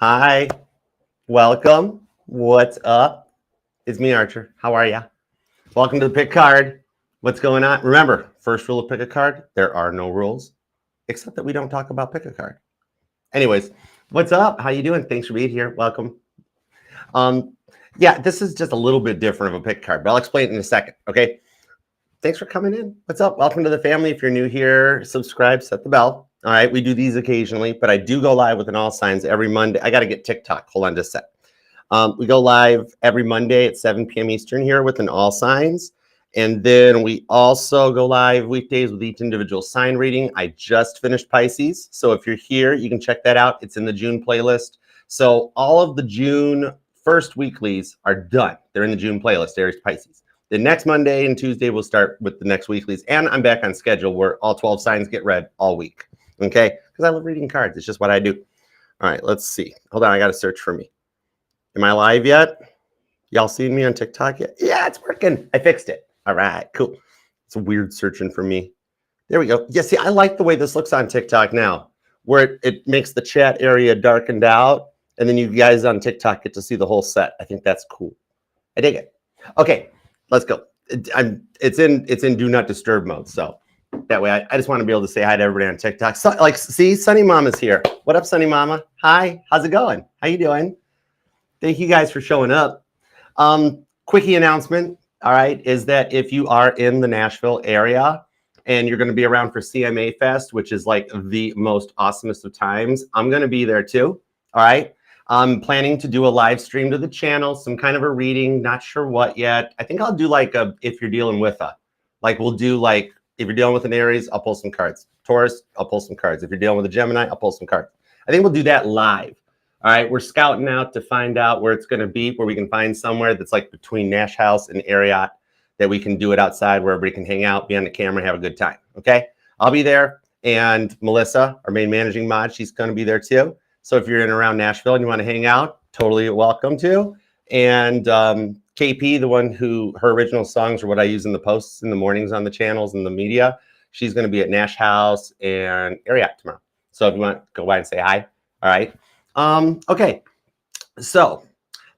Hi, welcome. What's up? It's me, Archer. How are ya? Welcome to the pick card. What's going on? Remember, first rule of pick a card, there are no rules, except that we don't talk about pick a card. Anyways, what's up? How you doing? Thanks for being here. Welcome. Yeah, this is just a little bit different of a pick card, but I'll explain it in a second, okay? Thanks for coming in. What's up? Welcome to the family. If you're new here, subscribe, set the bell. All right, we do these occasionally, but I do go live with an all signs every Monday. I got to get TikTok. Hold on just a sec. We go live every Monday at 7 p.m. Eastern here with an all signs. And then we also go live weekdays with each individual sign reading. I just finished Pisces. So if you're here, you can check that out. It's in the June playlist. So all of the June first weeklies are done. They're in the June playlist, Aries Pisces. The next Monday and Tuesday, we'll start with the next weeklies. And I'm back on schedule where all 12 signs get read all week. Okay? Because I love reading cards. It's just what I do. All right, let's see. Hold on, I got to search for me. Am I live yet? Y'all seen me on TikTok yet? Yeah, it's working. I fixed it. All right, cool. It's weird searching for me. There we go. Yeah, see, I like the way this looks on TikTok now, where it makes the chat area darkened out, and then you guys on TikTok get to see the whole set. I think that's cool. I dig it. Okay, let's go. It's in do not disturb mode, so that way I just want to be able to say hi to everybody on TikTok. So, like, see, Sunny Mama's here. What up, Sunny Mama? Hi, how's it going? How you doing? Thank you guys for showing up. Quickie announcement, all right, is that if you are in the Nashville area and you're going to be around for CMA Fest, which is like the most awesomest of times, I'm going to be there too, all right? I'm planning to do a live stream to the channel, some kind of a reading, not sure what yet. I think I'll do like a, if you're dealing with a, like we'll do like, if you're dealing with an Aries, I'll pull some cards. Taurus, I'll pull some cards. If you're dealing with a Gemini, I'll pull some cards. I think we'll do that live. All right, we're scouting out to find out where it's going to be, where we can find somewhere that's like between Nash House and Ariat that we can do it outside where everybody can hang out, be on the camera, have a good time. Okay, I'll be there. And Melissa, our main managing mod, she's going to be there too. So if you're in and around Nashville and you want to hang out, totally welcome to. And KP, the one who her original songs are what I use in the posts in the mornings on the channels and the media, she's going to be at Nash House and Ariat tomorrow. So if you want, go by and say hi. All right. Okay, so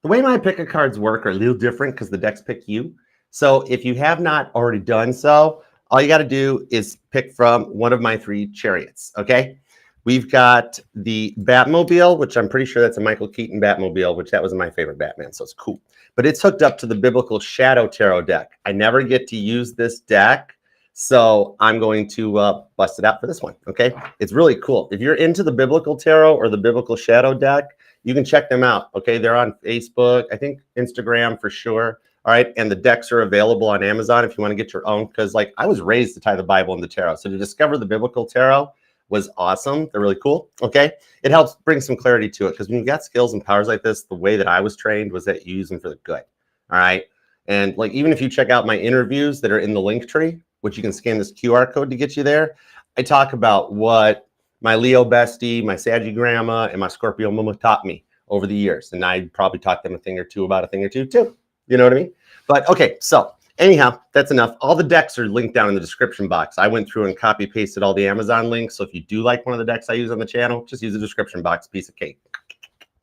the way my pick a cards work are a little different because the decks pick you. So if you have not already done so, all you got to do is pick from one of my three chariots, okay? We've got the Batmobile, which I'm pretty sure that's a Michael Keaton Batmobile, which that was my favorite Batman, so it's cool. But it's hooked up to the Biblical Shadow Tarot deck. I never get to use this deck, so I'm going to bust it out for this one, okay? It's really cool. If you're into the Biblical Tarot or the Biblical Shadow deck, you can check them out, okay? They're on Facebook, I think Instagram for sure, all right? And the decks are available on Amazon if you want to get your own, because like I was raised to tie the Bible and the tarot. So to discover the Biblical Tarot was awesome. They're really cool, okay? It helps bring some clarity to it because when you've got skills and powers like this, the way that I was trained was that you use them for the good, all right? And like even if you check out my interviews that are in the link tree, which you can scan this QR code to get you there, I talk about what my Leo bestie, my Saggy grandma, and my Scorpio mama taught me over the years. And I probably taught them a thing or two about a thing or two too. You know what I mean? But okay, so anyhow, that's enough. All the decks are linked down in the description box. I went through and copy pasted all the Amazon links. So if you do like one of the decks I use on the channel, just use the description box, piece of cake.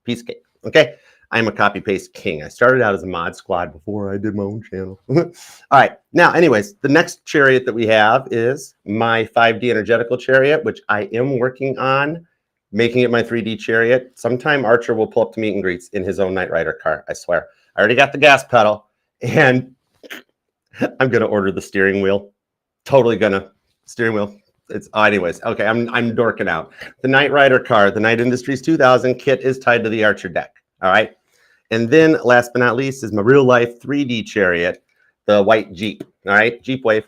Piece of cake, okay? I'm a copy paste king. I started out as a mod squad before I did my own channel. All right. Now, anyways, the next chariot that we have is my 5D energetical chariot, which I am working on making it my 3D chariot. Sometime Archer will pull up to meet and greets in his own Knight Rider car. I swear. I already got the gas pedal and I'm going to order the steering wheel. Totally gonna steering wheel. It's anyways. Okay. I'm dorking out. The Knight Rider car, the Knight Industries 2000 kit is tied to the Archer deck. All right. And then last but not least is my real life 3D chariot, the white Jeep. All right, Jeep Wave.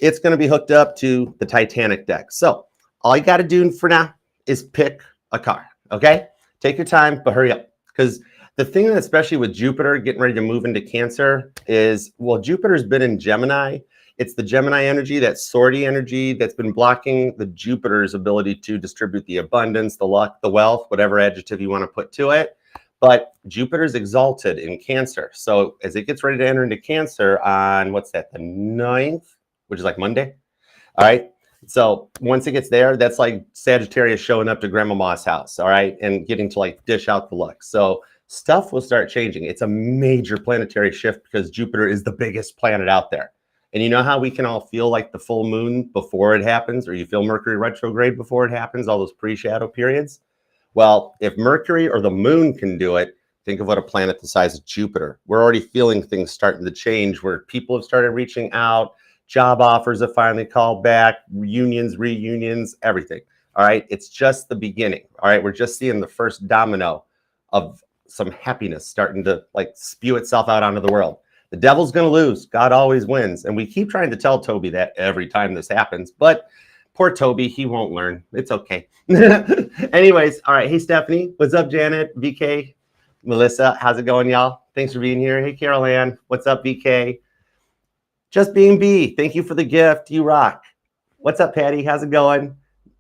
It's going to be hooked up to the Titanic deck. So all you got to do for now is pick a car. Okay, take your time, but hurry up. Because the thing that especially with Jupiter getting ready to move into Cancer is, well, Jupiter's been in Gemini. It's the Gemini energy, that swordy energy that's been blocking the Jupiter's ability to distribute the abundance, the luck, the wealth, whatever adjective you want to put to it. But Jupiter's exalted in Cancer. So as it gets ready to enter into Cancer on, what's that, the 9th, which is like Monday. All right. So once it gets there, that's like Sagittarius showing up to Grandmama's house, all right, and getting to like dish out the looks. So stuff will start changing. It's a major planetary shift because Jupiter is the biggest planet out there. And you know how we can all feel like the full moon before it happens, or you feel Mercury retrograde before it happens, all those pre-shadow periods? Well, if Mercury or the moon can do it, think of what a planet the size of Jupiter. We're already feeling things starting to change where people have started reaching out, job offers have finally called back, reunions, everything. All right. It's just the beginning. All right. We're just seeing the first domino of some happiness starting to like spew itself out onto the world. The devil's going to lose. God always wins. And we keep trying to tell Toby that every time this happens, but poor Toby, he won't learn. It's okay. Anyways, all right. Hey, Stephanie. What's up, Janet? VK, Melissa. How's it going, y'all? Thanks for being here. Hey, Carol Ann. What's up, VK? Just being B. Thank you for the gift. You rock. What's up, Patty? How's it going?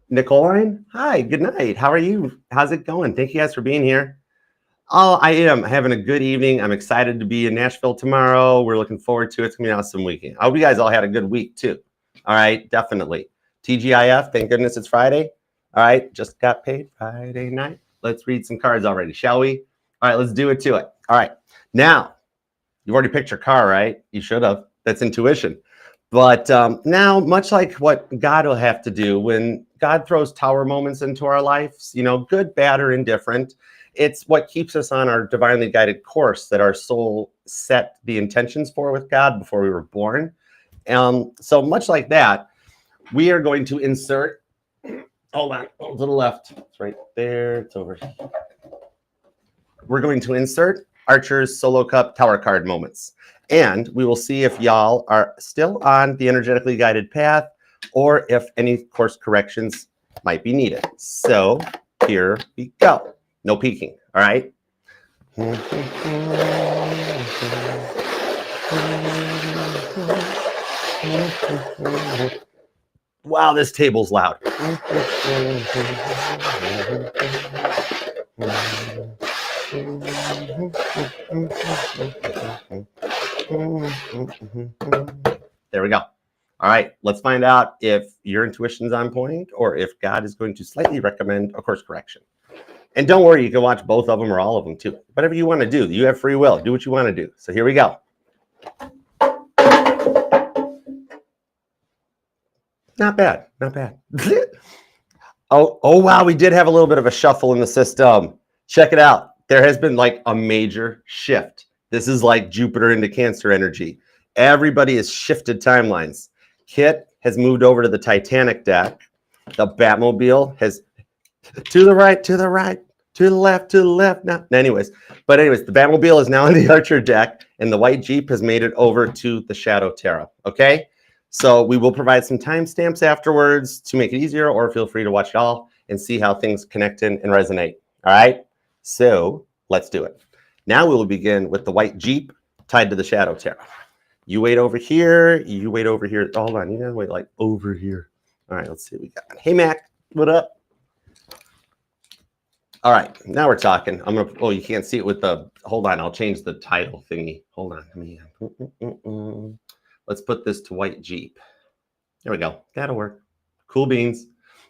Nicoline? Hi. Good night. How are you? How's it going? Thank you guys for being here. Oh, I am having a good evening. I'm excited to be in Nashville tomorrow. We're looking forward to it. It's going to be an awesome weekend. I hope you guys all had a good week, too. All right. Definitely. TGIF. Thank goodness it's Friday. All right. Just got paid Friday night. Let's read some cards already, shall we? All right. Let's do it to it. All right. Now, you've already picked your car, right? You should have. That's intuition. But now, much like what God will have to do when God throws tower moments into our lives, you know, good, bad, or indifferent, it's what keeps us on our divinely guided course that our soul set the intentions for with God before we were born. So much like that, we are going to insert, hold on, to the left. It's right there. It's over here. We're going to insert Archer's Solo Cup Tower card moments. And we will see if y'all are still on the energetically guided path or if any course corrections might be needed. So here we go. No peeking, all right? Wow, this table's loud. There we go. All right, let's find out if your intuition's on point or if God is going to slightly recommend a course correction. And don't worry, you can watch both of them or all of them too. Whatever you want to do, you have free will. Do what you want to do. So here we go. Not bad, not bad. Oh, wow, we did have a little bit of a shuffle in the system. Check it out. There has been like a major shift. This is like Jupiter into Cancer energy. Everybody has shifted timelines. Kit has moved over to the Titanic deck. The Batmobile has to the right, to the right, to the left, to the left. Now, anyways, the Batmobile is now in the Archer deck, and the white Jeep has made it over to the Shadow Tarot. Okay, so we will provide some timestamps afterwards to make it easier, or feel free to watch it all and see how things connect in and resonate. All right, so let's do it. Now we will begin with the white Jeep tied to the Shadow Tarot. You wait over here. You wait over here. Hold on. You gotta wait like over here. All right. Let's see what we got. Hey, Mac. What up? All right. Now we're talking. I'm going to, oh, you can't see it with the, hold on. I'll change the title thingy. Hold on. Let's put this to white Jeep. There we go. That'll work. Cool beans.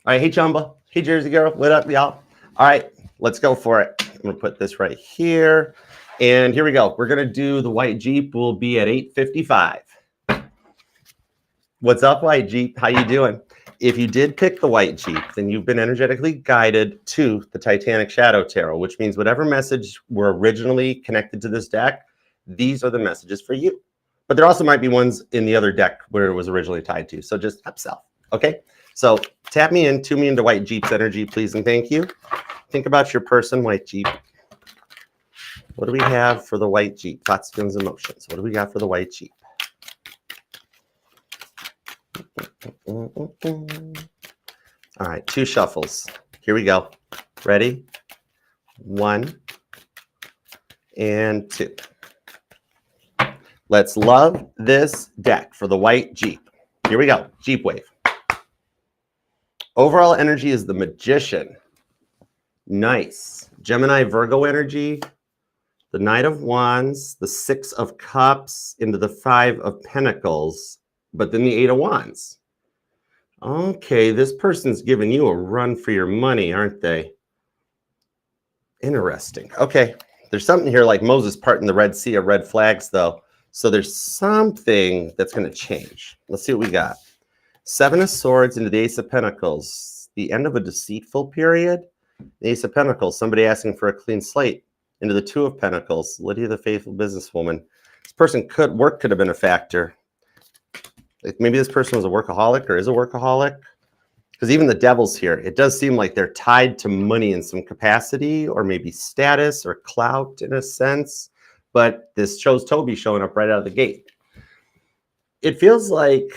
All right. Hey, Chumba. Hey, Jersey girl. What up, y'all? All right. Let's go for it. I'm going to put this right here. And here we go. We're going to do the white Jeep. Will be at 8:55. What's up, white Jeep? How you doing? If you did pick the white Jeep, then you've been energetically guided to the Titanic Shadow Tarot, which means whatever message were originally connected to this deck, these are the messages for you. But there also might be ones in the other deck where it was originally tied to. So just upsell. Okay? So tap me in, tune me into white Jeep's energy, please, and thank you. Think about your person, white Jeep. What do we have for the white Jeep? Thoughts, feelings, emotions. What do we got for the white Jeep? All right, 2 shuffles. Here we go. Ready? 1 and 2. Let's love this deck for the white Jeep. Here we go. Jeep wave. Overall energy is the Magician. Nice. Gemini Virgo energy. The Knight of Wands, the 6 of Cups into the 5 of Pentacles, but then the 8 of Wands. Okay, this person's giving you a run for your money, aren't they? Interesting. Okay, there's something here like Moses parting the Red Sea of red flags, though. So there's something that's going to change. Let's see what we got. Seven of Swords into the Ace of Pentacles. The end of a deceitful period. The Ace of Pentacles, somebody asking for a clean slate. Into the Two of Pentacles, Lydia the faithful businesswoman. This person could have been a factor. Like maybe this person was a workaholic or is a workaholic. Because even the Devil's here, it does seem like they're tied to money in some capacity or maybe status or clout in a sense. But this shows Toby showing up right out of the gate. It feels like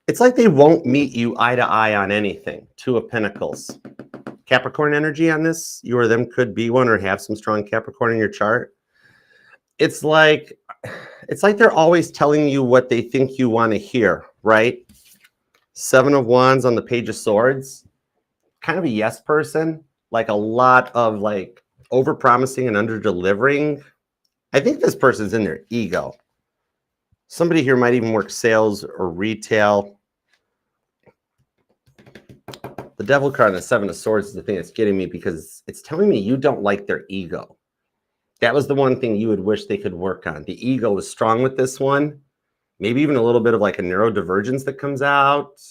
it's like they won't meet you eye to eye on anything. Two of Pentacles. Capricorn energy on this. You or them could be one or have some strong Capricorn in your chart. It's like they're always telling you what they think you want to hear, right? Seven of Wands on the Page of Swords. Kind of a yes person. Like a lot of like over promising and under delivering. I think this person's in their ego. Somebody here might even work sales or retail. The Devil card and the Seven of Swords is the thing that's getting me because it's telling me you don't like their ego. That was the one thing you would wish they could work on. The ego was strong with this one. Maybe even a little bit of like a neurodivergence that comes out.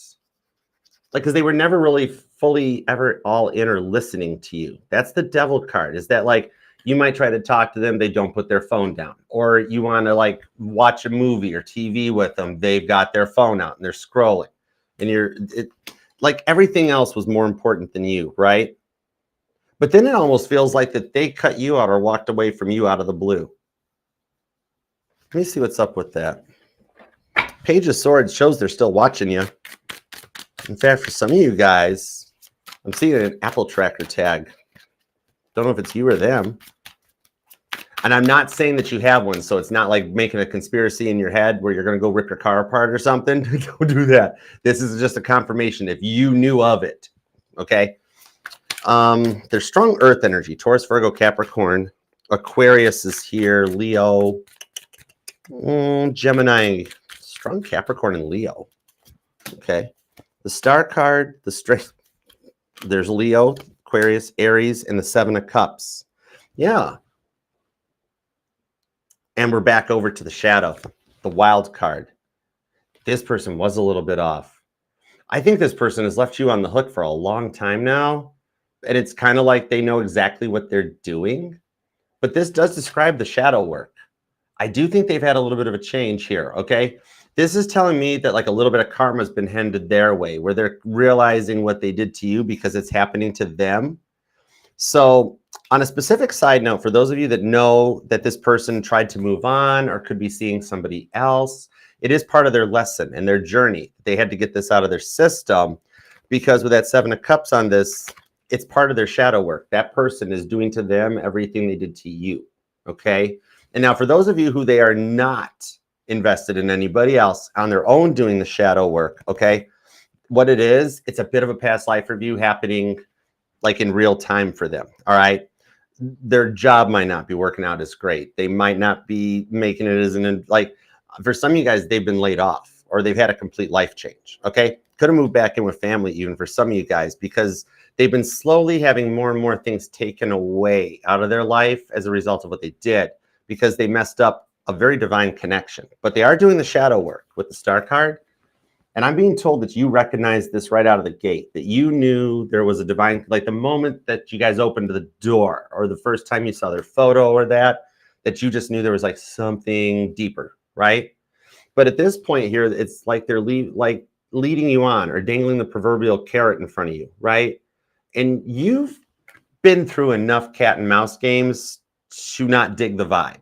Like, because they were never really fully ever all in or listening to you. That's the Devil card. Is that like you might try to talk to them, they don't put their phone down. Or you want to like watch a movie or TV with them, they've got their phone out and they're scrolling. And like everything else was more important than you, right? But then it almost feels like that they cut you out or walked away from you out of the blue. Let me see what's up with that. Page of Swords shows they're still watching you. In fact, for some of you guys, I'm seeing an Apple Tracker tag. Don't know if it's you or them. And I'm not saying that you have one, so it's not like making a conspiracy in your head where you're going to go rip your car apart or something. Don't do that. This is just a confirmation if you knew of it, okay? There's strong earth energy. Taurus, Virgo, Capricorn. Aquarius is here. Leo. Gemini. Strong Capricorn and Leo. Okay. The Star card, the strength. There's Leo, Aquarius, Aries, and the Seven of Cups. Yeah. And we're back over to the Shadow, the Wild card. This person was a little bit off. I think this person has left you on the hook for a long time now. And it's kind of like they know exactly what they're doing. But this does describe the shadow work. I do think they've had a little bit of a change here, okay? This is telling me that like a little bit of karma has been handed their way, where they're realizing what they did to you because it's happening to them. So on a specific side note, for those of you that know that this person tried to move on or could be seeing somebody else, it is part of their lesson and their journey. They had to get this out of their system because with that Seven of Cups on this, it's part of their shadow work. That person is doing to them everything they did to you, okay? And now for those of you who they are not invested in anybody else on their own doing the shadow work, okay? What it is, it's a bit of a past life review happening like in real time for them, all right? Their job might not be working out as great. They might not be making it as like, for some of you guys, they've been laid off or they've had a complete life change, okay? Could have moved back in with family even for some of you guys because they've been slowly having more and more things taken away out of their life as a result of what they did because they messed up a very divine connection. But they are doing the shadow work with the Star card. And I'm being told that you recognized this right out of the gate, that you knew there was a divine, like the moment that you guys opened the door or the first time you saw their photo or that you just knew there was like something deeper, right? But at this point here, it's like they're leading you on or dangling the proverbial carrot in front of you, right? And you've been through enough cat and mouse games to not dig the vibe.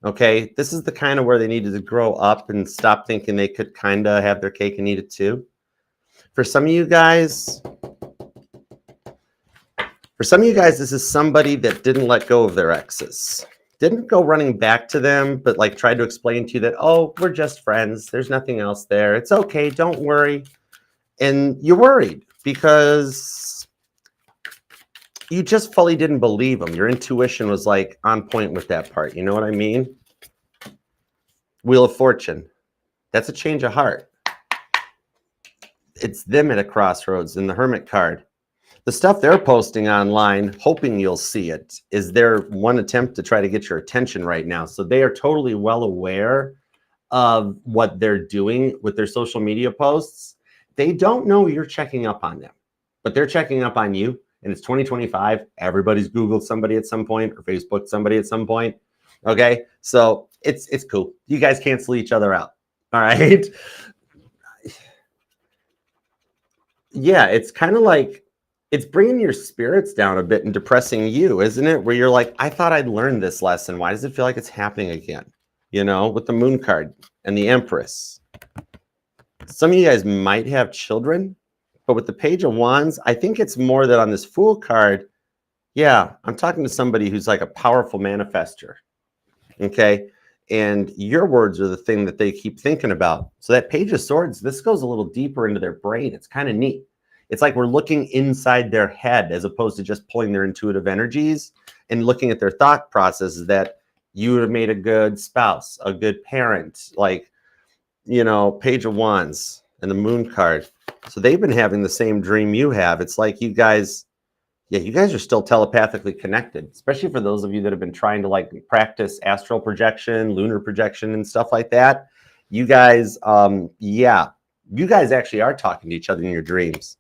Okay, this is the kind of where they needed to grow up and stop thinking they could kind of have their cake and eat it too. For some of you guys, this is somebody that didn't let go of their exes. Didn't go running back to them, but like tried to explain to you that, oh, we're just friends. There's nothing else there. It's okay. Don't worry. And you're worried because you just fully didn't believe them. Your intuition was like on point with that part. You know what I mean? Wheel of Fortune. That's a change of heart. it's them at a crossroads in the Hermit card. The stuff they're posting online, hoping you'll see it, is their one attempt to try to get your attention right now. So they are totally well aware of what they're doing with their social media posts. They don't know you're checking up on them, but they're checking up on you. And it's 2025. Everybody's Googled somebody at some point or Facebooked somebody at some point. Okay, so it's cool. You guys cancel each other out. All right. Yeah, it's kind of like it's bringing your spirits down a bit and depressing you, isn't it? Where you're like, I thought I'd learned this lesson. Why does it feel like it's happening again? You know, with the Moon card and the Empress. Some of you guys might have children, but with the Page of Wands, I think it's more that on this Fool card, yeah, I'm talking to somebody who's like a powerful manifester, okay? And your words are the thing that they keep thinking about. So that Page of Swords, this goes a little deeper into their brain. It's kind of neat. It's like we're looking inside their head as opposed to just pulling their intuitive energies and looking at their thought processes that you would have made a good spouse, a good parent, like, you know, Page of Wands and the Moon card. So they've been having the same dream you have. It's like you guys, yeah, you guys are still telepathically connected, especially for those of you that have been trying to like practice astral projection, lunar projection and stuff like that. You guys, yeah, you guys actually are talking to each other in your dreams.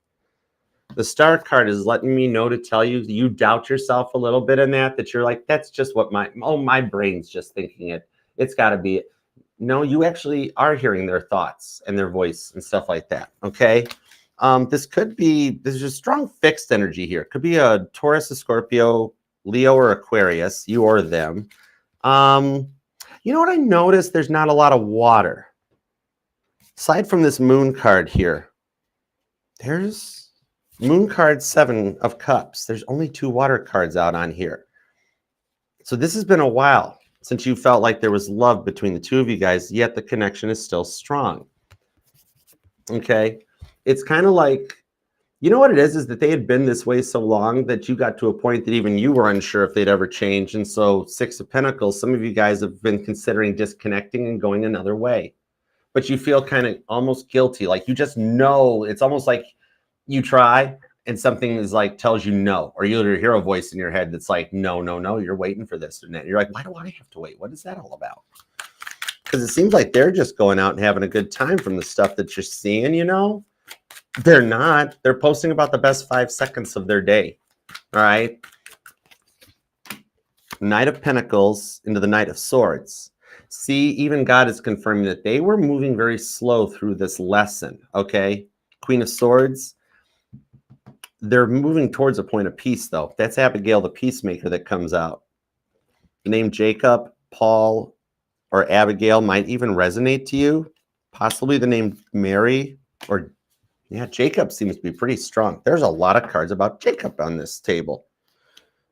The Star card is letting me know to tell you, you doubt yourself a little bit in that you're like, that's just what my brain's just thinking it. It's got to be it. No, you actually are hearing their thoughts and their voice and stuff like that, okay? This could be, there's a strong fixed energy here. It could be a Taurus, a Scorpio, Leo, or Aquarius, you or them. You know what I noticed? There's not a lot of water. Aside from this Moon card here, there's Moon card 7 of Cups. There's only 2 water cards out on here. So this has been a while since you felt like there was love between the two of you guys, yet the connection is still strong. Okay? It's kind of like, you know what it is that they had been this way so long that you got to a point that even you were unsure if they'd ever change. And so 6 of Pentacles, some of you guys have been considering disconnecting and going another way. But you feel kind of almost guilty. Like you just know, it's almost like you try and something is like tells you no, or you hear a voice in your head that's like, no, no, no, you're waiting for this. And you're like, why do I have to wait? What is that all about? Because it seems like they're just going out and having a good time from the stuff that you're seeing, you know? They're not. They're posting about the best 5 seconds of their day. All right. Knight of Pentacles into the Knight of Swords. See, even God is confirming that they were moving very slow through this lesson. Okay. Queen of Swords. They're moving towards a point of peace, though. That's Abigail, the peacemaker, that comes out. The name Jacob, Paul, or Abigail might even resonate to you. Possibly the name Mary or, yeah, Jacob seems to be pretty strong. There's a lot of cards about Jacob on this table.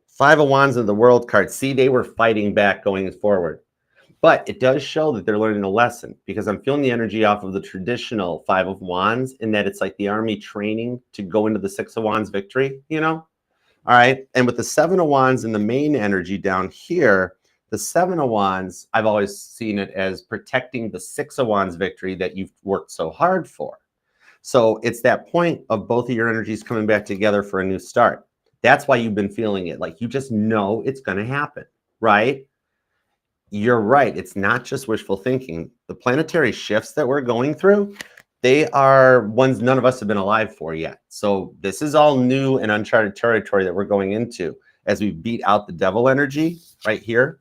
5 of Wands in the World card. See, they were fighting back going forward. But it does show that they're learning a lesson, because I'm feeling the energy off of the traditional 5 of Wands in that it's like the army training to go into the 6 of Wands victory, you know? All right. And with the 7 of Wands and the main energy down here, the 7 of Wands, I've always seen it as protecting the 6 of Wands victory that you've worked so hard for. So it's that point of both of your energies coming back together for a new start. That's why you've been feeling it. Like you just know it's going to happen, right? You're right. It's not just wishful thinking. The planetary shifts that we're going through, they are ones none of us have been alive for yet. So this is all new and uncharted territory that we're going into as we beat out the devil energy right here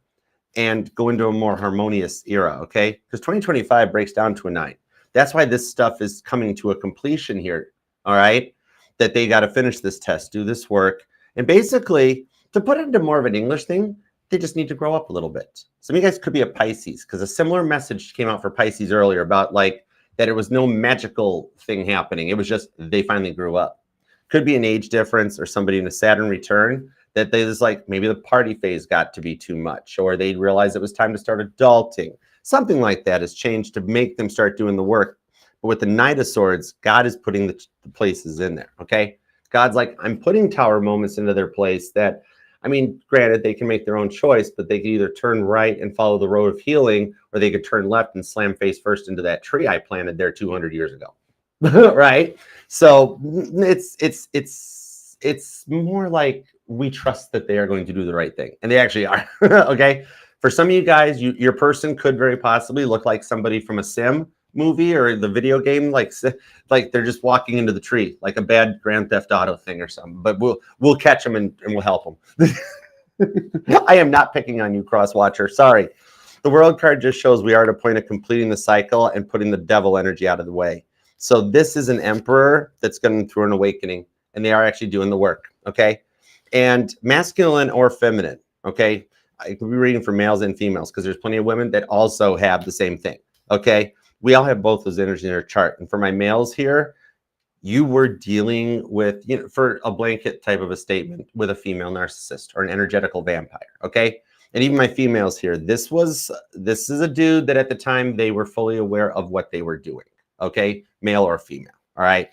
and go into a more harmonious era, okay? Because 2025 breaks down to a 9. That's why this stuff is coming to a completion here, all right? That they got to finish this test, do this work. And basically, to put it into more of an English thing, they just need to grow up a little bit. Some of you guys could be a Pisces, because a similar message came out for Pisces earlier about like that it was no magical thing happening. It was just they finally grew up. Could be an age difference or somebody in a Saturn return that they just like maybe the party phase got to be too much, or they realized it was time to start adulting. Something like that has changed to make them start doing the work. But with the Knight of Swords, God is putting the places in there, okay? God's like, I'm putting tower moments into their place that, I mean, granted, they can make their own choice, but they can either turn right and follow the road of healing, or they could turn left and slam face first into that tree I planted there 200 years ago. right? So it's more like we trust that they are going to do the right thing, and they actually are. Okay, for some of you guys, your person could very possibly look like somebody from a sim movie or the video game, like they're just walking into the tree, like a bad Grand Theft Auto thing or something. But we'll catch them and we'll help them. I am not picking on you, Cross Watcher. Sorry. The World card just shows we are at a point of completing the cycle and putting the devil energy out of the way. So this is an emperor that's going through an awakening, and they are actually doing the work, okay? And masculine or feminine, okay? I could be reading for males and females because there's plenty of women that also have the same thing, okay? We all have both those energies in our chart. And for my males here, you were dealing with, for a blanket type of a statement, with a female narcissist or an energetical vampire, okay? And even my females here, this is a dude that at the time they were fully aware of what they were doing, okay? Male or female, all right?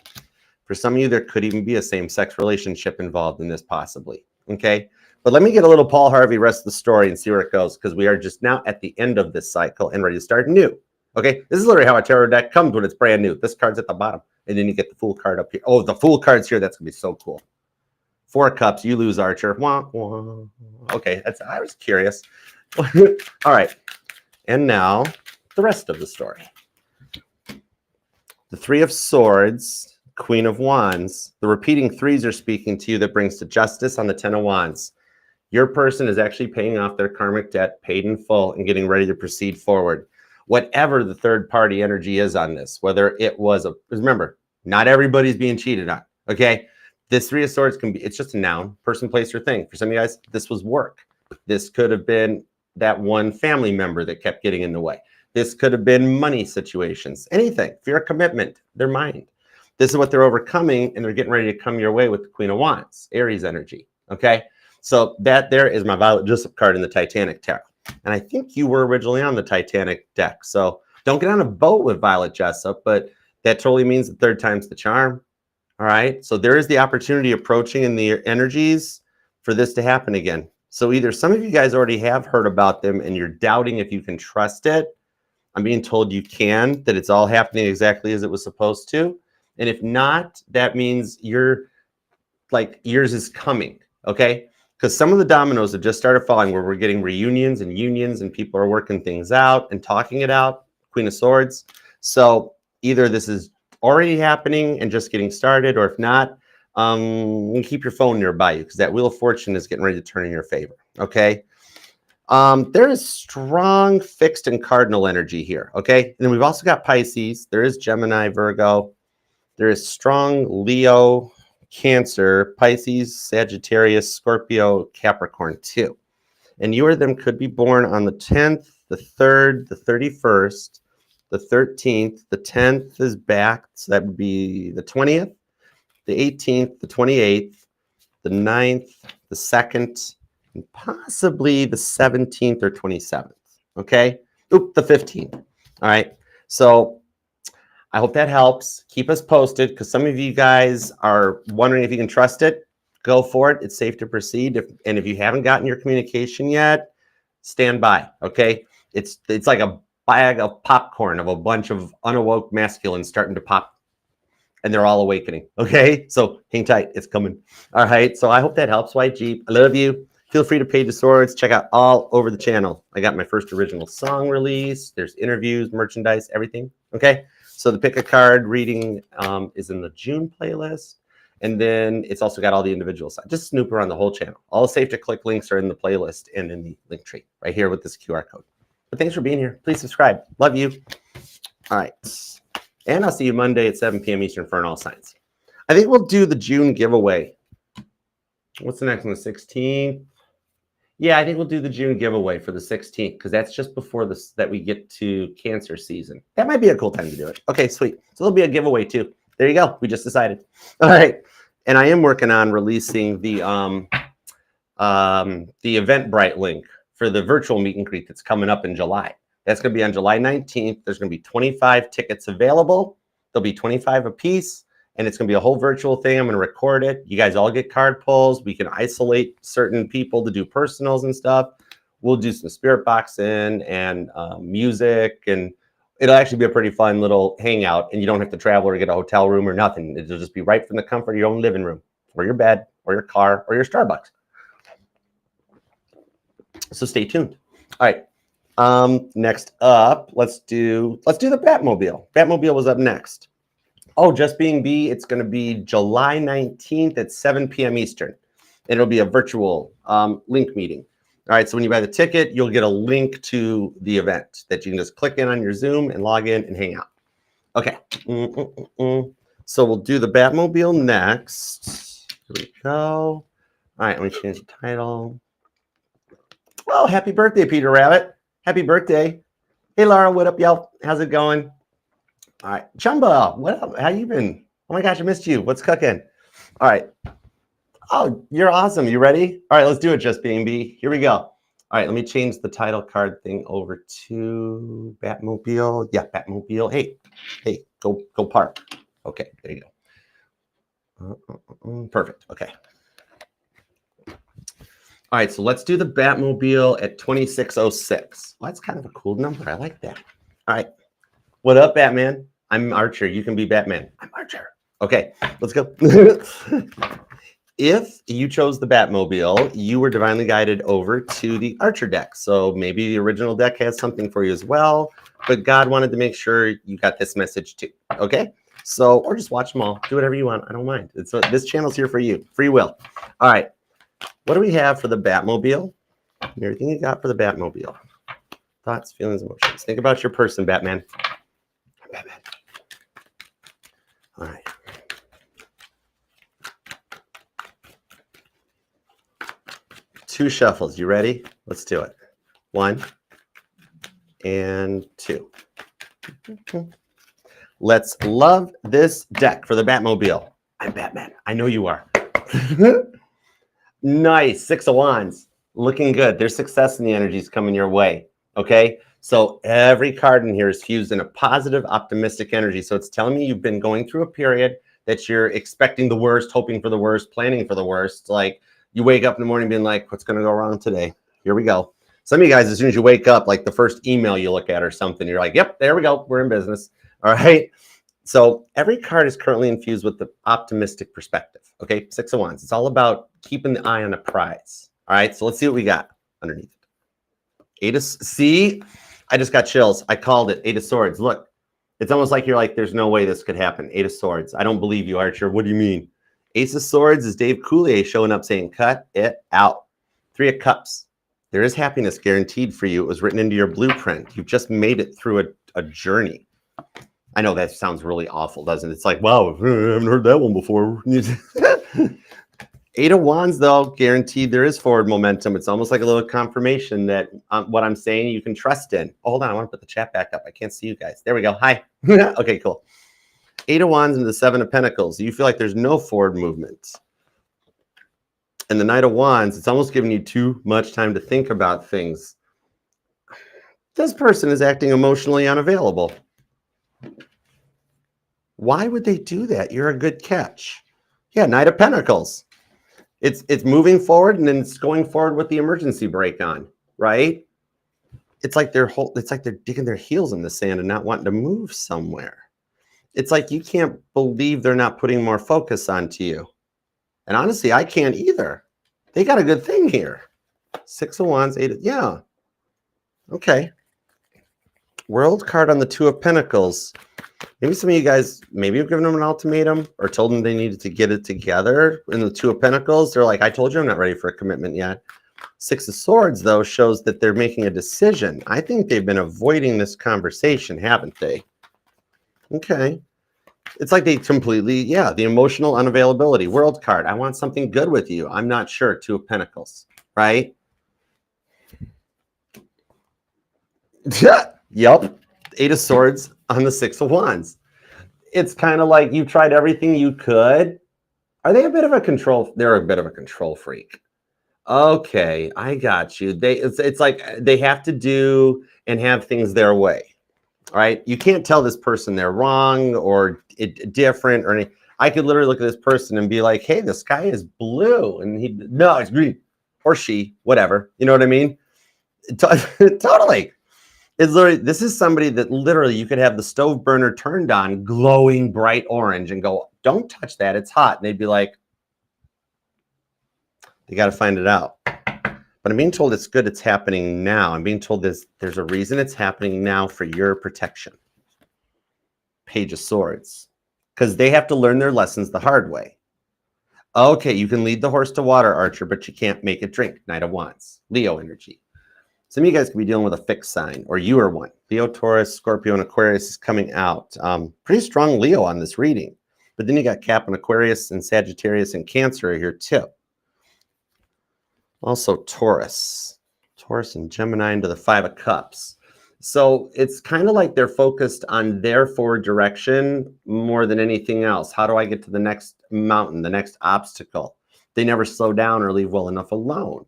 For some of you, there could even be a same-sex relationship involved in this possibly, okay? But let me get a little Paul Harvey rest of the story and see where it goes, because we are just now at the end of this cycle and ready to start new, okay? This is literally how a tarot deck comes when it's brand new. This card's at the bottom, and then you get the Fool card up here. Oh, the Fool card's here. That's going to be so cool. 4 cups, you lose, Archer. Wah, wah. Okay, I was curious. All right, and now the rest of the story. The 3 of Swords, Queen of Wands. The repeating 3s are speaking to you. That brings to justice on the 10 of Wands. Your person is actually paying off their karmic debt, paid in full, and getting ready to proceed forward. Whatever the third party energy is on this, whether it was remember, not everybody's being cheated on, okay? This 3 of Swords it's just a noun, person, place, or thing. For some of you guys, this was work. This could have been that one family member that kept getting in the way. This could have been money situations, anything, fear of commitment, their mind. This is what they're overcoming, and they're getting ready to come your way with the Queen of Wands, Aries energy, okay? So that there is my Violet Jessup card in the Titanic Tarot. And I think you were originally on the Titanic deck. So don't get on a boat with Violet Jessup, but that totally means the 3rd time's the charm. All right. So there is the opportunity approaching in the energies for this to happen again. So either some of you guys already have heard about them and you're doubting if you can trust it. I'm being told you can, that it's all happening exactly as it was supposed to. And if not, that means yours is coming. Okay. Because some of the dominoes have just started falling where we're getting reunions and unions and people are working things out and talking it out. Queen of Swords. So either this is already happening and just getting started, or if not, keep your phone nearby you, because that Wheel of Fortune is getting ready to turn in your favor, okay? There is strong fixed and cardinal energy here, okay? And then we've also got Pisces. There is Gemini, Virgo. There is strong Leo, Cancer, Pisces, Sagittarius, Scorpio, Capricorn too. And you or them could be born on the 10th, the 3rd, the 31st, the 13th, the 10th is back, so that would be the 20th, the 18th, the 28th, the 9th, the 2nd, and possibly the 17th or 27th, okay? Oop, the 15th, all right? So I hope that helps. Keep us posted, because some of you guys are wondering if you can trust it. Go for it. It's safe to proceed. And if you haven't gotten your communication yet, stand by, okay? It's like a bag of popcorn of a bunch of unawoke masculines starting to pop, and they're all awakening, okay? So hang tight, it's coming. All right, so I hope that helps, White Jeep. I love you. Feel free to Page of Swords. Check out all over the channel. I got my first original song release. There's interviews, merchandise, everything, okay? So the Pick a Card reading is in the June playlist. And then it's also got all the individual sides. Just snoop around the whole channel. All the safe to click links are in the playlist and in the link tree right here with this QR code. But thanks for being here. Please subscribe. Love you. All right. And I'll see you Monday at 7 p.m. Eastern for an all signs. I think we'll do the June giveaway. What's the next one? The 16th? Yeah, I think we'll do the June giveaway for the 16th, because that's just before that we get to Cancer season. That might be a cool time to do it. Okay, sweet. So there'll be a giveaway too. There you go. We just decided. All right. And I am working on releasing the Eventbrite link for the virtual meet and greet that's coming up in July. That's going to be on July 19th. There's going to be 25 tickets available. There'll be 25 a piece, and it's going to be a whole virtual thing. I'm going to record it. You guys all get card pulls. We can isolate certain people to do personals and stuff. We'll do some spirit boxing and music, and It'll actually be a pretty fun little hangout, and you don't have to travel or get a hotel room or nothing. It'll just be right from the comfort of your own living room, or your bed, or your car, or your Starbucks. So stay tuned. All right. Next up, let's do the Batmobile. Batmobile was up next. Oh, Just Being B, it's going to be July 19th at 7 p.m. Eastern. It'll be a virtual link meeting. All right, so when you buy the ticket, you'll get a link to the event that you can just click in on your Zoom and log in and hang out. Okay. So we'll do the Batmobile next. Here we go. All right, let me change the title. Oh, happy birthday, Peter Rabbit. Happy birthday. Hey, Laura, what up, y'all? How's it going? All right. Chumba, what up? How you been? Oh, my gosh, I missed you. What's cooking? All right. Oh, you're awesome. You ready? All right, let's do it, Just Being B. Here we go. All right, let me change the title card thing over to Batmobile. Yeah, Batmobile. Hey, go park. Okay, there you go. Perfect. Okay. All right, so let's do the Batmobile at 2606. Well, that's kind of a cool number. I like that. All right. What up, Batman? I'm Archer. You can be Batman. I'm Archer. Okay, let's go. If you chose the Batmobile, you were divinely guided over to the Archer deck. So maybe the original deck has something for you as well, but God wanted to make sure you got this message too. Okay? So, or just watch them all. Do whatever you want. I don't mind. This channel's here for you. Free will. All right. What do we have for the Batmobile? Everything you got for the Batmobile. Thoughts, feelings, emotions. Think about your person, Batman. Batman. All right. Two shuffles. You ready? Let's do it. 1 and 2. Let's love this deck for the Batmobile. I'm Batman. I know you are. Nice. 6 of Wands. Looking good. There's success in the energies coming your way. Okay? So every card in here is fused in a positive, optimistic energy. So it's telling me you've been going through a period that you're expecting the worst, hoping for the worst, planning for the worst. Like, you wake up in the morning being like, what's going to go wrong today? Here we go. Some of you guys, as soon as you wake up, like the first email you look at or something, you're like, yep, there we go. We're in business. All right. So every card is currently infused with the optimistic perspective. Okay. 6 of Wands. It's all about keeping the eye on a prize. All right. So let's see what we got underneath it. See, I just got chills. I called it. 8 of Swords. Look, it's almost like you're like, there's no way this could happen. 8 of Swords. I don't believe you, Archer. What do you mean? Ace of Swords is Dave Coulier showing up saying, cut it out. 3 of Cups. There is happiness guaranteed for you. It was written into your blueprint. You've just made it through a journey. I know that sounds really awful, doesn't it? It's like, wow, I haven't heard that one before. 8 of Wands, though, guaranteed there is forward momentum. It's almost like a little confirmation that what I'm saying you can trust in. Oh, hold on. I want to put the chat back up. I can't see you guys. There we go. Hi. Okay, cool. 8 of Wands and the 7 of Pentacles. You feel like there's no forward movement. And the Knight of Wands, it's almost giving you too much time to think about things. This person is acting emotionally unavailable. Why would they do that? You're a good catch. Yeah, Knight of Pentacles. It's moving forward and then it's going forward with the emergency brake on, right? It's like they're digging their heels in the sand and not wanting to move somewhere. It's like you can't believe they're not putting more focus onto you. And honestly, I can't either. They got a good thing here. 6 of Wands, 8 of, yeah. Okay. World card on the 2 of Pentacles. Maybe some of you guys, maybe you've given them an ultimatum or told them they needed to get it together. In the 2 of Pentacles, they're like, I told you I'm not ready for a commitment yet. 6 of Swords, though, shows that they're making a decision. I think they've been avoiding this conversation, haven't they? Okay. It's like they completely, yeah, the emotional unavailability. World card. I want something good with you. I'm not sure. 2 of Pentacles, right? Yep. 8 of Swords on the 6 of Wands. It's kind of like you've tried everything you could. Are they a bit of a control? They're a bit of a control freak. Okay, I got you. It's like they have to do and have things their way. All right, you can't tell this person they're wrong or different or anything. I could literally look at this person and be like, hey, the sky is blue. And no, it's green. Or she, whatever. You know what I mean? Totally. It's literally, this is somebody that literally you could have the stove burner turned on, glowing bright orange, and go, don't touch that, it's hot. And they'd be like, you got to find it out. But I'm being told it's good, it's happening now. I'm being told there's a reason it's happening now for your protection. Page of Swords. Because they have to learn their lessons the hard way. Okay, you can lead the horse to water, Archer, but you can't make it drink. Knight of Wands. Leo energy. Some of you guys could be dealing with a fixed sign, or you are one. Leo, Taurus, Scorpio, and Aquarius is coming out. Pretty strong Leo on this reading. But then you got Cap and Aquarius and Sagittarius and Cancer here too. Also Taurus. Taurus and Gemini into the Five of Cups. So it's kind of like they're focused on their forward direction more than anything else. How do I get to the next mountain, the next obstacle? They never slow down or leave well enough alone.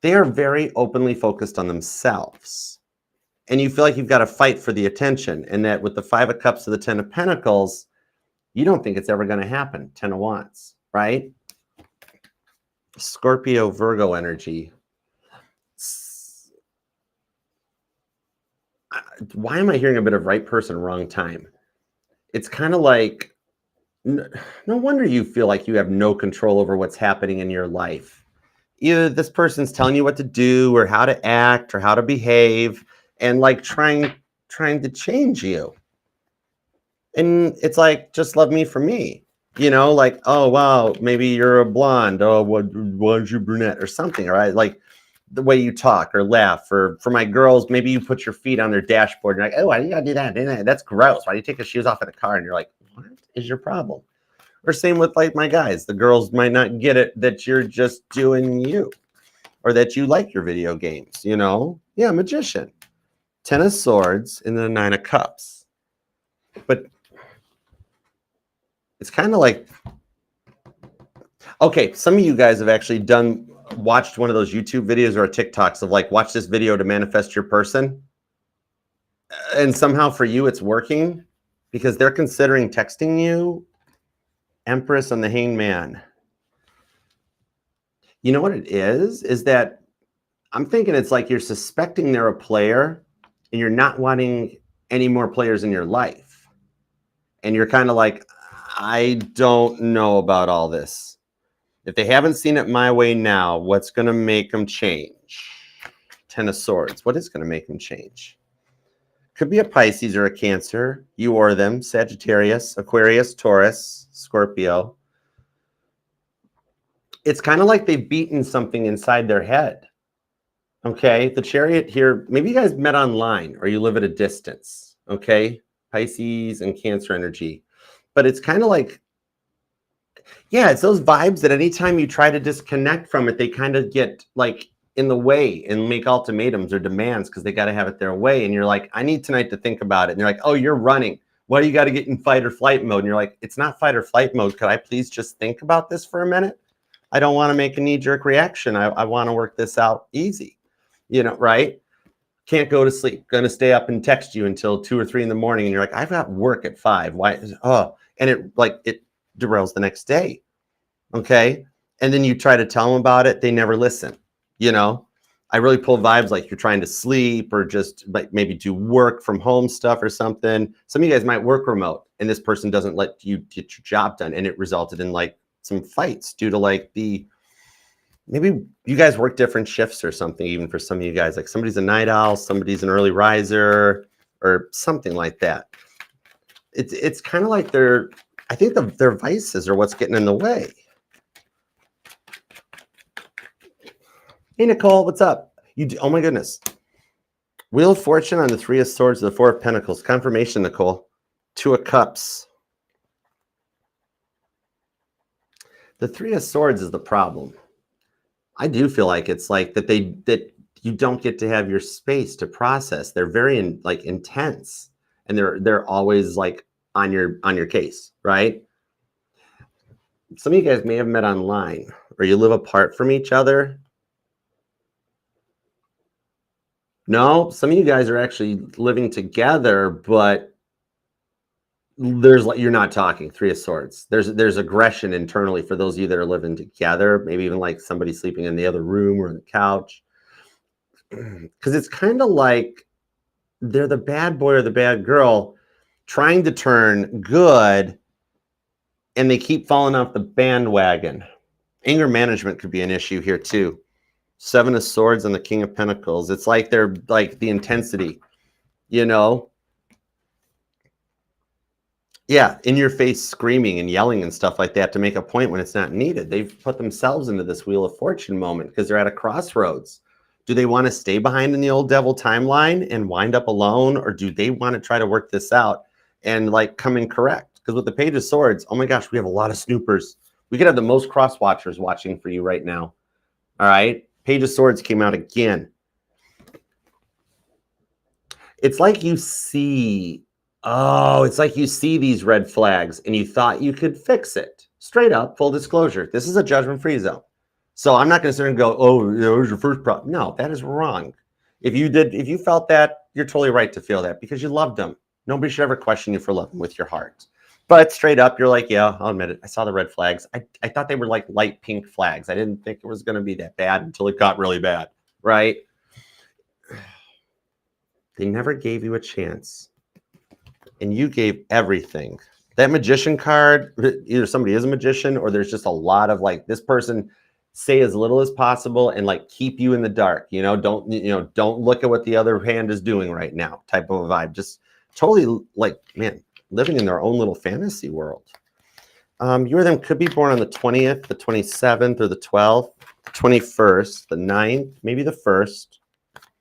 They are very openly focused on themselves. And you feel like you've got to fight for the attention. And that with the Five of Cups to the Ten of Pentacles, you don't think it's ever going to happen. Ten of Wands, right? Scorpio, Virgo energy. Why am I hearing a bit of right person, wrong time? It's kind of like, no wonder you feel like you have no control over what's happening in your life. Either this person's telling you what to do or how to act or how to behave and like trying to change you. And it's like, just love me for me. You know, like, oh, wow, maybe you're a blonde. Oh, why's you brunette or something, right? Like the way you talk or laugh. Or for my girls, maybe you put your feet on their dashboard and you're like, oh, why do you gotta do that? That's gross. Why do you take your shoes off in the car? And you're like, what is your problem? Or same with like my guys. The girls might not get it that you're just doing you or that you like your video games, you know? Yeah, magician. Ten of Swords and the Nine of Cups. But it's kind of like, okay, some of you guys have actually watched one of those YouTube videos or TikToks of like, watch this video to manifest your person. And somehow for you, it's working because they're considering texting you. Empress and the Hanged Man. You know what it is that I'm thinking it's like you're suspecting they're a player and you're not wanting any more players in your life. And you're kind of like, I don't know about all this. If they haven't seen it my way now, what's going to make them change? Ten of Swords. What is going to make them change? Could be a Pisces or a Cancer. You or them. Sagittarius, Aquarius, Taurus, Scorpio. It's kind of like they've beaten something inside their head. Okay, the Chariot here, maybe you guys met online or you live at a distance. Okay, Pisces and Cancer energy. But it's kind of like, yeah, it's those vibes that anytime you try to disconnect from it, they kind of get like in the way and make ultimatums or demands because they got to have it their way. And you're like, I need tonight to think about it. And you're like, oh, you're running. Why do you got to get in fight or flight mode? And you're like, it's not fight or flight mode. Could I please just think about this for a minute? I don't want to make a knee-jerk reaction. I want to work this out easy, you know, right? Can't go to sleep. Going to stay up and text you until 2 or 3 in the morning. And you're like, I've got work at 5. Why? Oh, and it derails the next day. Okay. And then you try to tell them about it. They never listen. You know, I really pull vibes like you're trying to sleep or just like maybe do work from home stuff or something. Some of you guys might work remote and this person doesn't let you get your job done. And it resulted in like some fights due to like maybe you guys work different shifts or something. Even for some of you guys, like somebody's a night owl, somebody's an early riser or something like that. It's kind of like I think their vices are what's getting in the way. Hey, Nicole, what's up? Oh, my goodness. Wheel of Fortune on the Three of Swords, the Four of Pentacles. Confirmation, Nicole. Two of Cups. The Three of Swords is the problem. I do feel like it's like that you don't get to have your space to process. They're very intense, and they're always like on your case, right? Some of you guys may have met online, or you live apart from each other. No, some of you guys are actually living together, but you're not talking. Three of Swords. There's aggression internally for those of you that are living together. Maybe even like somebody sleeping in the other room or on the couch. Because it's kind of like they're the bad boy or the bad girl trying to turn good, and they keep falling off the bandwagon. Anger management could be an issue here too. Seven of Swords and the King of Pentacles. It's like they're like the intensity, you know? Yeah, in your face screaming and yelling and stuff like that to make a point when it's not needed. They've put themselves into this Wheel of Fortune moment because they're at a crossroads. Do they want to stay behind in the old devil timeline and wind up alone? Or do they want to try to work this out and like come in correct? Because with the Page of Swords, oh my gosh, we have a lot of snoopers. We could have the most cross watchers watching for you right now. All right. Page of Swords came out again. It's like you see, it's like you see these red flags and you thought you could fix it. Straight up, full disclosure. This is a judgment-free zone. So I'm not going to sit and go, oh, it was your first problem. No, that is wrong. If you felt that, you're totally right to feel that because you loved them. Nobody should ever question you for loving with your heart. But straight up, you're like, yeah, I'll admit it. I saw the red flags. I thought they were like light pink flags. I didn't think it was going to be that bad until it got really bad, right? They never gave you a chance. And you gave everything. That Magician card, either somebody is a magician or there's just a lot of like this person say as little as possible and like keep you in the dark. Don't look at what the other hand is doing right now type of a vibe. Just totally like, man, living in their own little fantasy world. You or them could be born on the 20th, the 27th, or the 12th, the 21st, the 9th, maybe the 1st.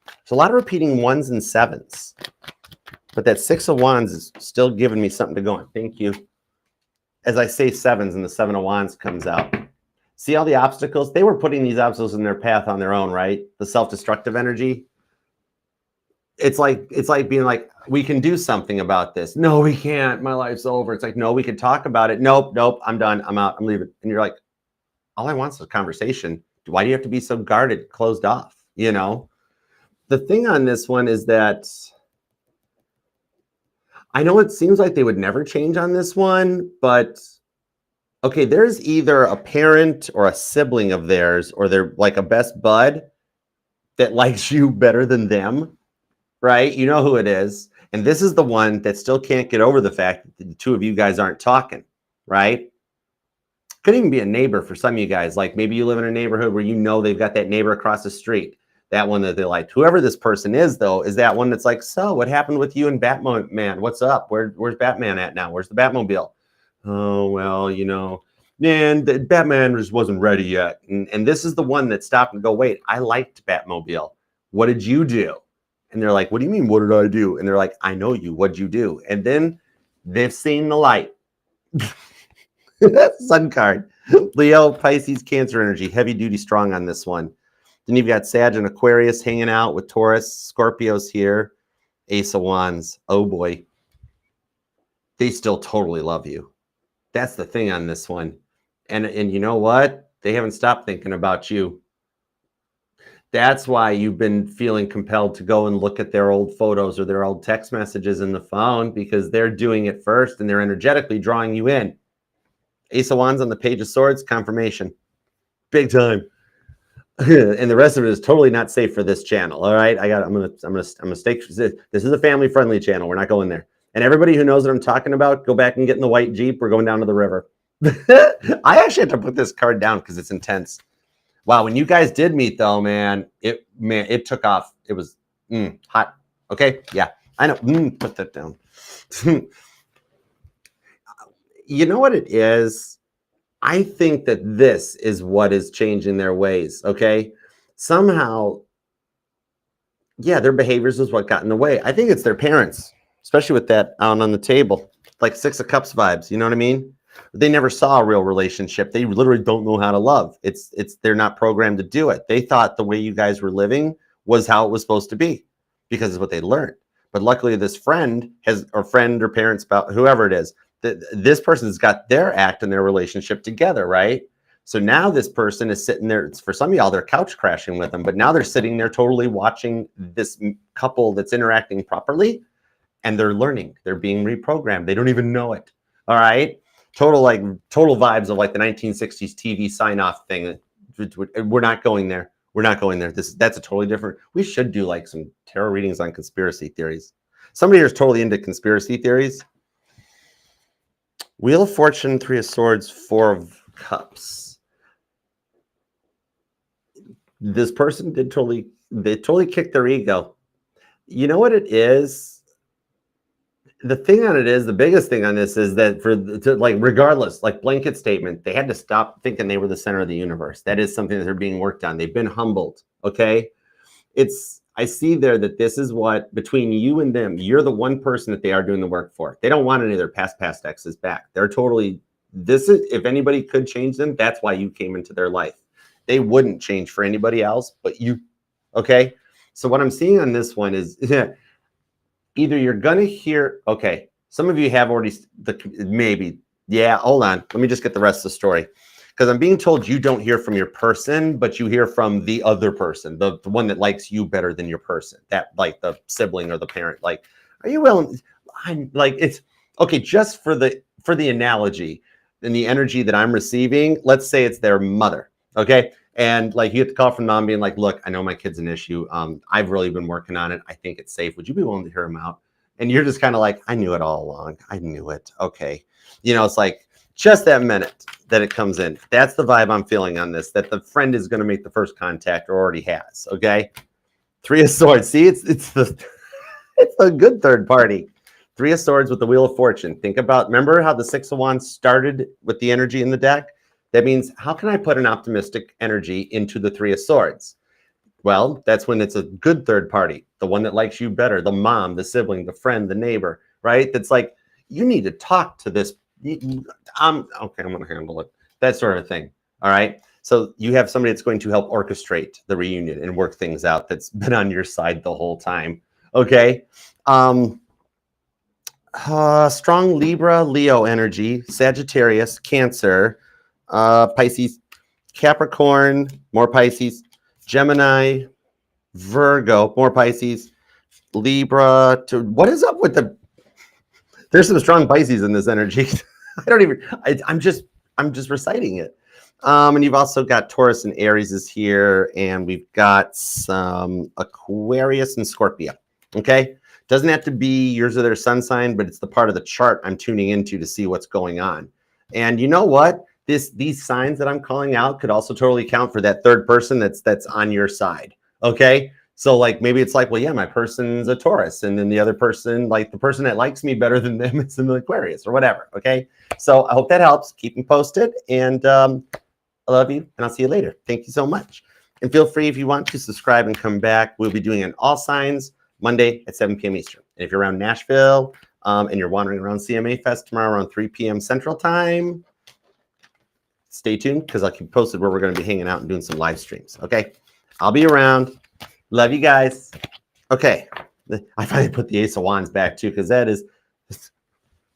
There's a lot of repeating ones and sevens. But that Six of Wands is still giving me something to go on. Thank you. As I say sevens and the Seven of Wands comes out. See all the obstacles? They were putting these obstacles in their path on their own, right? The self-destructive energy. It's like being like, we can do something about this. No, we can't. My life's over. It's like, no, we could talk about it. Nope, I'm done. I'm out. I'm leaving. And you're like, all I want is a conversation. Why do you have to be so guarded, closed off? The thing on this one is that I know it seems like they would never change on this one, but okay, there's either a parent or a sibling of theirs, or they're like a best bud that likes you better than them, right? You know who it is. And this is the one that still can't get over the fact that the two of you guys aren't talking, right? Could even be a neighbor for some of you guys. Like maybe you live in a neighborhood where they've got that neighbor across the street. That one that they like. Whoever this person is, though, is that one that's like, so what happened with you and Batman? What's up? Where's Batman at now? Where's the Batmobile? Oh, well, man, the Batman just wasn't ready yet. And this is the one that stopped and go, wait, I liked Batmobile. What did you do? And they're like, what do you mean, what did I do? And they're like, I know you. What'd you do? And then they've seen the light. Sun card. Leo, Pisces, Cancer energy. Heavy duty strong on this one. Then you've got Sag and Aquarius hanging out with Taurus, Scorpios here, Ace of Wands. Oh boy. They still totally love you. That's the thing on this one. And you know what? They haven't stopped thinking about you. That's why you've been feeling compelled to go and look at their old photos or their old text messages in the phone because they're doing it first and they're energetically drawing you in. Ace of Wands on the Page of Swords, confirmation. Big time. And the rest of it is totally not safe for this channel. All right, I'm gonna stay. This is a family-friendly channel. We're not going there. And everybody who knows what I'm talking about, go back and get in the white Jeep. We're going down to the river. I actually had to put this card down because it's intense. Wow, when you guys did meet, though, it took off. It was hot. Okay, yeah, I know. Put that down. You know what it is? I think that this is what is changing their ways, okay? Somehow, yeah, their behaviors is what got in the way. I think it's their parents, especially with that out on the table, like Six of Cups vibes, you know what I mean? They never saw a real relationship. They literally don't know how to love. They're not programmed to do it. They thought the way you guys were living was how it was supposed to be because it's what they learned. But luckily this friend or parents, about whoever it is, this person's got their act and their relationship together, right? So now this person is sitting there. For some of y'all, they're couch crashing with them, but now they're sitting there totally watching this couple that's interacting properly, and they're learning. They're being reprogrammed. They don't even know it. All right, total vibes of like the 1960s TV sign-off thing. We're not going there. We're not going there. That's a totally different. We should do like some tarot readings on conspiracy theories. Somebody here is totally into conspiracy theories. Wheel of Fortune, Three of Swords, Four of Cups. This person they totally kicked their ego. You know what it is? The thing on it is, the biggest thing on this is that regardless, like blanket statement, they had to stop thinking they were the center of the universe. That is something that they're being worked on. They've been humbled. Okay. I see there that this is what, between you and them, you're the one person that they are doing the work for. They don't want any of their past exes back. They're totally, if anybody could change them, that's why you came into their life. They wouldn't change for anybody else but you. Okay. So what I'm seeing on this one is either you're going to hear, okay, some of you have already, maybe, yeah, hold on. Let me just get the rest of the story. Because I'm being told you don't hear from your person, but you hear from the other person, the one that likes you better than your person, that like the sibling or the parent. Like, are you willing? I'm like, it's okay. Just for the analogy and the energy that I'm receiving, let's say it's their mother. Okay. And like you get the call from mom being like, look, I know my kid's an issue. I've really been working on it. I think it's safe. Would you be willing to hear him out? And you're just kind of like, I knew it all along. I knew it. Okay. You know, it's like just that minute that it comes in. That's the vibe I'm feeling on this, that the friend is going to make the first contact or already has. Okay. Three of Swords. See, it's the good third party. Three of Swords with the Wheel of Fortune. Think about, remember how the Six of Wands started with the energy in the deck? That means, how can I put an optimistic energy into the Three of Swords? Well, that's when it's a good third party, the one that likes you better, the mom, the sibling, the friend, the neighbor, right? That's like, you need to talk to this. Okay, I'm going to handle it. That sort of thing. All right. So you have somebody that's going to help orchestrate the reunion and work things out that's been on your side the whole time. Okay. Strong Libra, Leo energy, Sagittarius, Cancer, Pisces, Capricorn, more Pisces, Gemini, Virgo, more Pisces, Libra. What is up with there's some strong Pisces in this energy. I'm just reciting it. And you've also got Taurus and Aries is here, and we've got some Aquarius and Scorpio. Okay. Doesn't have to be yours or their sun sign, but it's the part of the chart I'm tuning into to see what's going on. And you know what? These signs that I'm calling out could also totally count for that third person that's on your side. Okay. So like maybe it's like, well, yeah, my person's a Taurus, and then the other person, like the person that likes me better than them, it's an Aquarius or whatever. Okay. So I hope that helps. Keep me posted, and I love you, and I'll see you later. Thank you so much. And feel free, if you want, to subscribe and come back. We'll be doing an all signs Monday at 7 p.m. Eastern. And if you're around Nashville and you're wandering around CMA Fest tomorrow around 3 p.m. Central Time, stay tuned, because I'll keep posted where we're going to be hanging out and doing some live streams. Okay. I'll be around. Love you guys. Okay. I finally put the Ace of Wands back too, because that is,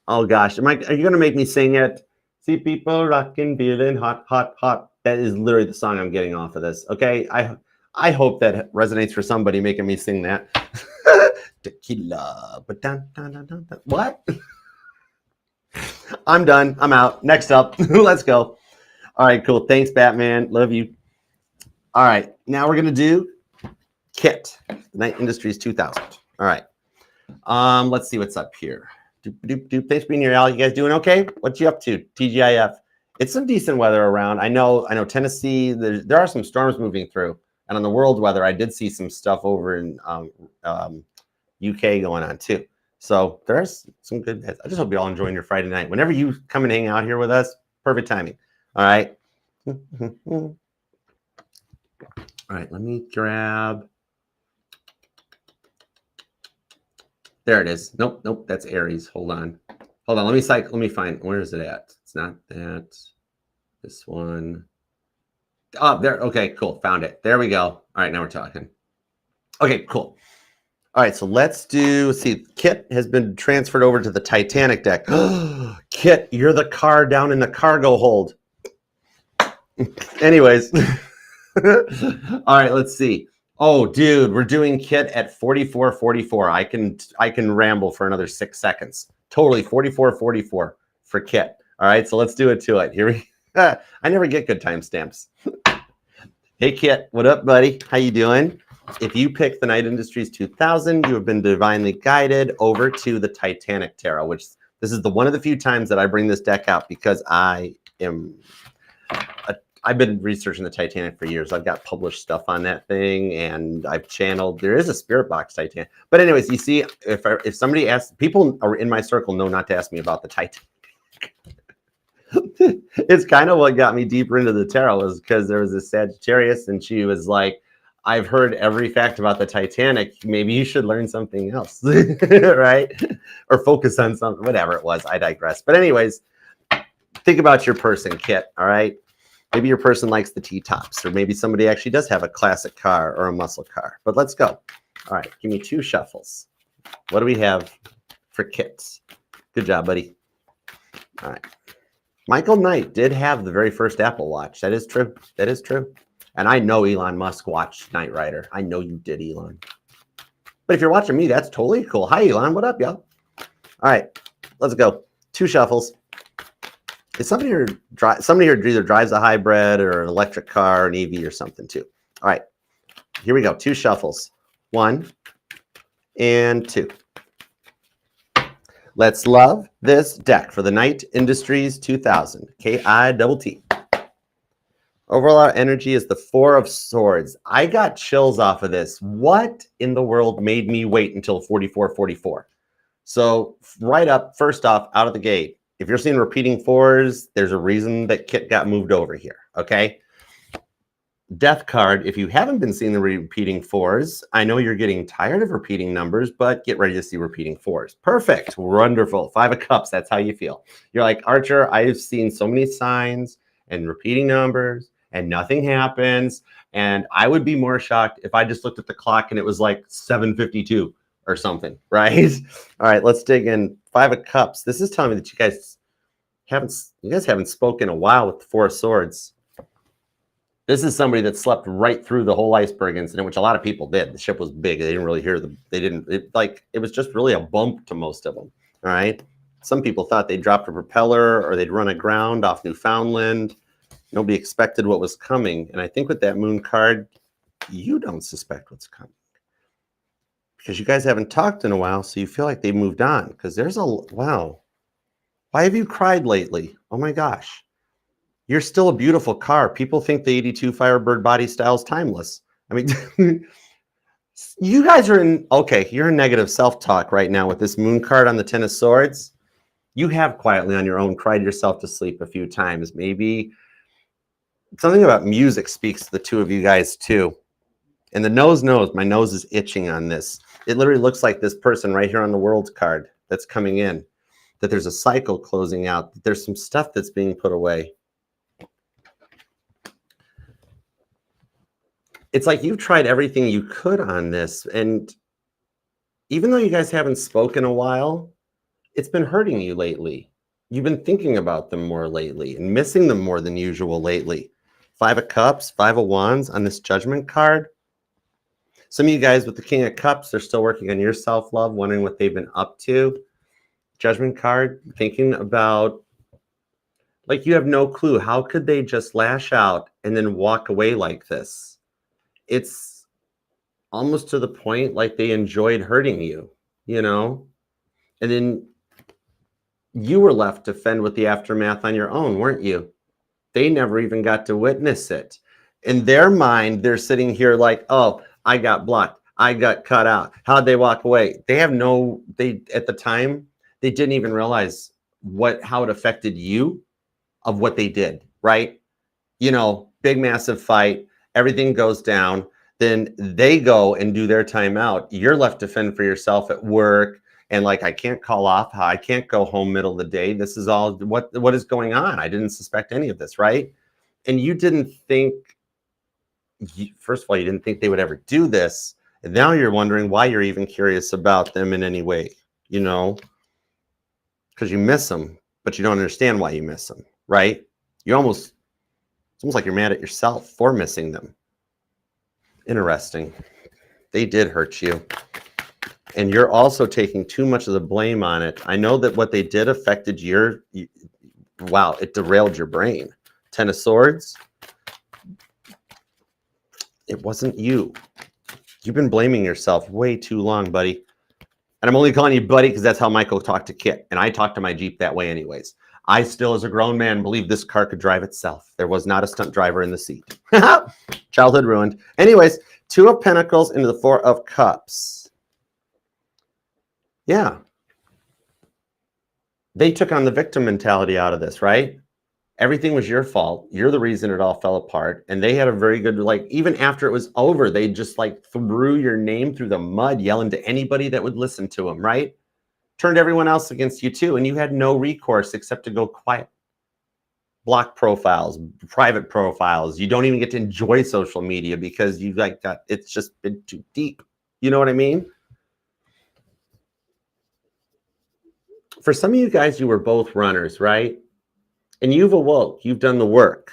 oh gosh. Are you going to make me sing it? See people rocking, feeling hot, hot, hot. That is literally the song I'm getting off of this. Okay. I hope that resonates for somebody making me sing that. Tequila. What? I'm done. I'm out. Next up. Let's go. All right, cool. Thanks, Batman. Love you. All right. Now we're going to do Kit, Night Industries 2000. All right. Let's see what's up here. Thanks for being here, Al. You guys doing okay? What you up to? TGIF. It's some decent weather around. I know Tennessee, there are some storms moving through. And on the world weather, I did see some stuff over in UK going on too. So there's some good. I just hope you all enjoying your Friday night. Whenever you come and hang out here with us, perfect timing. All right. All right. Let me grab. There it is. Nope. That's Aries. Hold on. Let me find. Where is it at? It's not that. This one. Oh, there. Okay, cool. Found it. There we go. All right, now we're talking. Okay, cool. All right, so let's see, Kit has been transferred over to the Titanic deck. Kit, you're the car down in the cargo hold. Anyways. All right, let's see. Oh, dude, we're doing Kit at 44:44. I can ramble for another 6 seconds. Totally 44:44 for Kit. All right, so let's do it to it. Here we I never get good timestamps. Hey, Kit. What up, buddy? How you doing? If you pick the Night Industries 2000, you have been divinely guided over to the Titanic Tarot, which this is the one of the few times that I bring this deck out because I've been researching the Titanic for years. I've got published stuff on that thing, and I've channeled. There is a spirit box Titanic, but anyways, you see, if somebody asks, people are in my circle know not to ask me about the Titanic. It's kind of what got me deeper into the tarot, was because there was this Sagittarius, and she was like, I've heard every fact about the Titanic. Maybe you should learn something else, right? Or focus on something, whatever it was. I digress. But anyways, think about your person, Kit, all right? Maybe your person likes the T-tops, or maybe somebody actually does have a classic car or a muscle car. But let's go. All right, give me 2 shuffles. What do we have for Kits? Good job, buddy. All right. Michael Knight did have the very first Apple Watch. That is true. That is true. And I know Elon Musk watched Knight Rider. I know you did, Elon. But if you're watching me, that's totally cool. Hi, Elon. What up, y'all? All right, let's go. 2 shuffles. Is somebody here either drives a hybrid or an electric car, an EV or something too. All right, here we go. 2 shuffles. 1 and 2. Let's love this deck for the Night Industries 2000. KITT. Overall energy is the 4 of Swords. I got chills off of this. What in the world made me wait until 4444? So right up, first off, out of the gate, if you're seeing repeating 4s, there's a reason that Kit got moved over here, okay? Death card, if you haven't been seeing the repeating 4s, I know you're getting tired of repeating numbers, but get ready to see repeating 4s. Perfect, wonderful. 5 of Cups, that's how you feel. You're like, Archer, I've seen so many signs and repeating numbers and nothing happens. And I would be more shocked if I just looked at the clock and it was like 7:52 or something, right? All right, let's dig in. 5 of Cups. This is telling me that you guys haven't spoken in a while with the 4 of Swords. This is somebody that slept right through the whole iceberg incident, which a lot of people did. The ship was big. They didn't really hear them. It was just really a bump to most of them. All right. Some people thought they dropped a propeller or they'd run aground off Newfoundland. Nobody expected what was coming. And I think with that moon card, you don't suspect what's coming, because you guys haven't talked in a while. So you feel like they moved on, because wow. Why have you cried lately? Oh my gosh. You're still a beautiful car. People think the 82 Firebird body style is timeless. I mean, you guys are you're in negative self-talk right now with this moon card on the 10 of Swords. You have quietly on your own cried yourself to sleep a few times. Maybe something about music speaks to the 2 of you guys too. And the nose knows. My nose is itching on this. It literally looks like this person right here on the World's card that's coming in, that there's a cycle closing out, that there's some stuff that's being put away. It's like you've tried everything you could on this. And even though you guys haven't spoken a while, it's been hurting you lately. You've been thinking about them more lately and missing them more than usual lately. 5 of Cups, 5 of Wands on this Judgment card. Some of you guys with the King of Cups, they're still working on your self-love, wondering what they've been up to. Judgment card, thinking about, like, you have no clue. How could they just lash out and then walk away like this? It's almost to the point like they enjoyed hurting you, you know? And then you were left to fend with the aftermath on your own, weren't you? They never even got to witness it. In their mind, they're sitting here like, oh, I got blocked. I got cut out. How'd they walk away? At the time, they didn't even realize how it affected you of what they did, right? You know, big, massive fight. Everything goes down. Then they go and do their time out. You're left to fend for yourself at work. And like, I can't call off. I can't go home middle of the day. This is all what is going on. I didn't suspect any of this, right? And you didn't think, first of all, you didn't think they would ever do this. And now you're wondering why you're even curious about them in any way, you know, because you miss them, but you don't understand why you miss them, right? It's almost like you're mad at yourself for missing them. Interesting. They did hurt you. And you're also taking too much of the blame on it. I know that what they did affected wow, it derailed your brain. 10 of Swords. It wasn't you. You've been blaming yourself way too long, buddy. And I'm only calling you buddy because that's how Michael talked to Kit. And I talk to my Jeep that way anyways. I still, as a grown man, believe this car could drive itself. There was not a stunt driver in the seat. Childhood ruined. Anyways, 2 of Pentacles into the 4 of Cups. Yeah. They took on the victim mentality out of this, right? Everything was your fault. You're the reason it all fell apart. And they had a very good, like, even after it was over, they just like threw your name through the mud, yelling to anybody that would listen to them, right? Turned everyone else against you too. And you had no recourse except to go quiet. Block profiles, private profiles. You don't even get to enjoy social media because you like got, it's just been too deep. You know what I mean? For some of you guys, you were both runners, right? And you've awoke, you've done the work.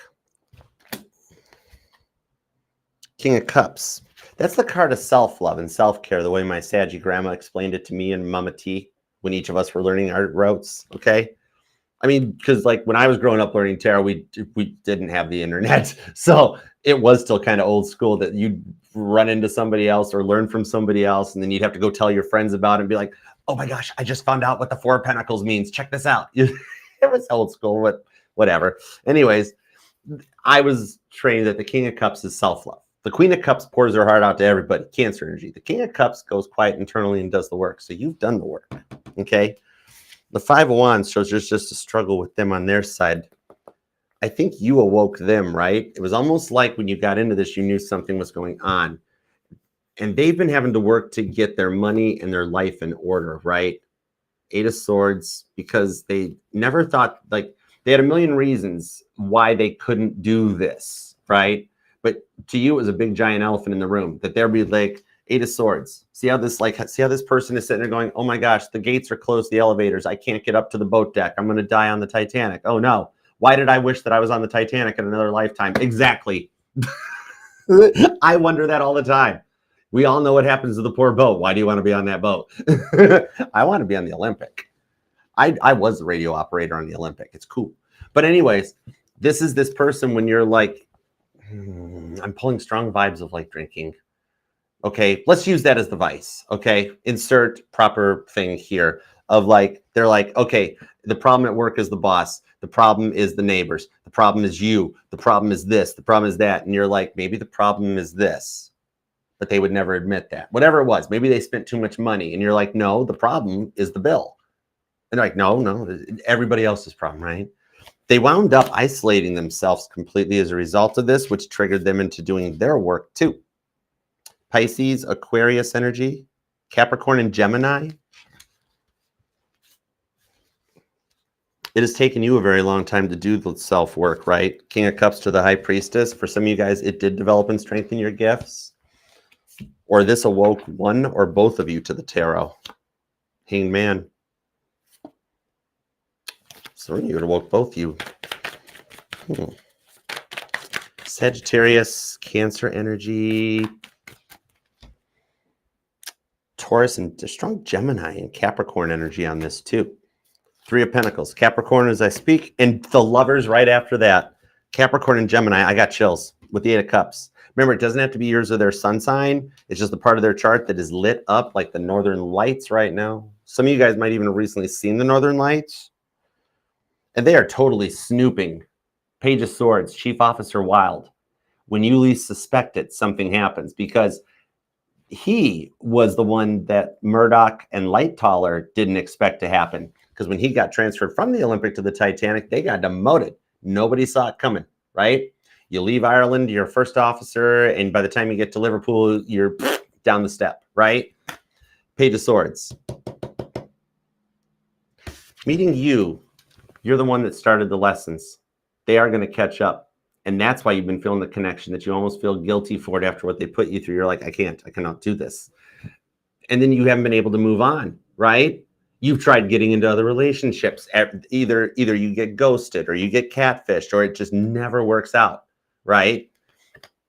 King of Cups. That's the card of self-love and self-care, the way my Saggy grandma explained it to me and Mama T when each of us were learning our routes, okay? I mean, because like when I was growing up learning tarot, we didn't have the internet. So it was still kind of old school that you'd run into somebody else or learn from somebody else, and then you'd have to go tell your friends about it and be like, oh my gosh, I just found out what the 4 of Pentacles means. Check this out. It was old school, but whatever. Anyways, I was trained that the King of Cups is self-love. The Queen of Cups pours her heart out to everybody, Cancer energy. The King of Cups goes quiet internally and does the work. So you've done the work, okay? The 5 of Wands shows there's just a struggle with them on their side. I think you awoke them, right? It was almost like when you got into this, you knew something was going on. And they've been having to work to get their money and their life in order, right? 8 of Swords, because they never thought, like, they had a million reasons why they couldn't do this, right? But to you, it was a big giant elephant in the room, that there'd be like 8 of Swords. See how this person is sitting there going, oh my gosh, the gates are closed, the elevators, I can't get up to the boat deck. I'm going to die on the Titanic. Oh no. Why did I wish that I was on the Titanic in another lifetime? Exactly. I wonder that all the time. We all know what happens to the poor boat. Why do you want to be on that boat? I want to be on the Olympic. I was the radio operator on the Olympic. It's cool. But anyways, this is this person when you're like, I'm pulling strong vibes of like drinking. Okay, let's use that as the vice. Okay, insert proper thing here of like, they're like, okay, the problem at work is the boss. The problem is the neighbors. The problem is you. The problem is this. The problem is that. And you're like, maybe the problem is this. But they would never admit that. Whatever it was, maybe they spent too much money. And you're like, no, the problem is the bill. And they're like, no, everybody else's problem, right? They wound up isolating themselves completely as a result of this, which triggered them into doing their work too. Pisces, Aquarius energy, Capricorn, and Gemini. It has taken you a very long time to do the self-work, right? King of Cups to the High Priestess. For some of you guys, it did develop and strengthen your gifts. Or this awoke one or both of you to the tarot. Hanged Man. So you would awoke both you. Sagittarius, Cancer energy. Taurus, and strong Gemini and Capricorn energy on this too. 3 of Pentacles. Capricorn as I speak, and the Lovers right after that. Capricorn and Gemini, I got chills with the 8 of Cups. Remember, it doesn't have to be yours or their sun sign. It's just the part of their chart that is lit up like the Northern Lights right now. Some of you guys might even have recently seen the Northern Lights. And they are totally snooping. Page of Swords, Chief Officer Wilde. When you least suspect it, something happens, because he was the one that Murdoch and Lightoller didn't expect to happen. Because when he got transferred from the Olympic to the Titanic, they got demoted. Nobody saw it coming, right? You leave Ireland, you're a first officer, and by the time you get to Liverpool, you're down the step, right? Page of Swords. Meeting you, you're the one that started the lessons. They are going to catch up. And that's why you've been feeling the connection, that you almost feel guilty for it after what they put you through. You're like, I cannot do this. And then you haven't been able to move on, right? You've tried getting into other relationships. Either you get ghosted or you get catfished, or it just never works out, right?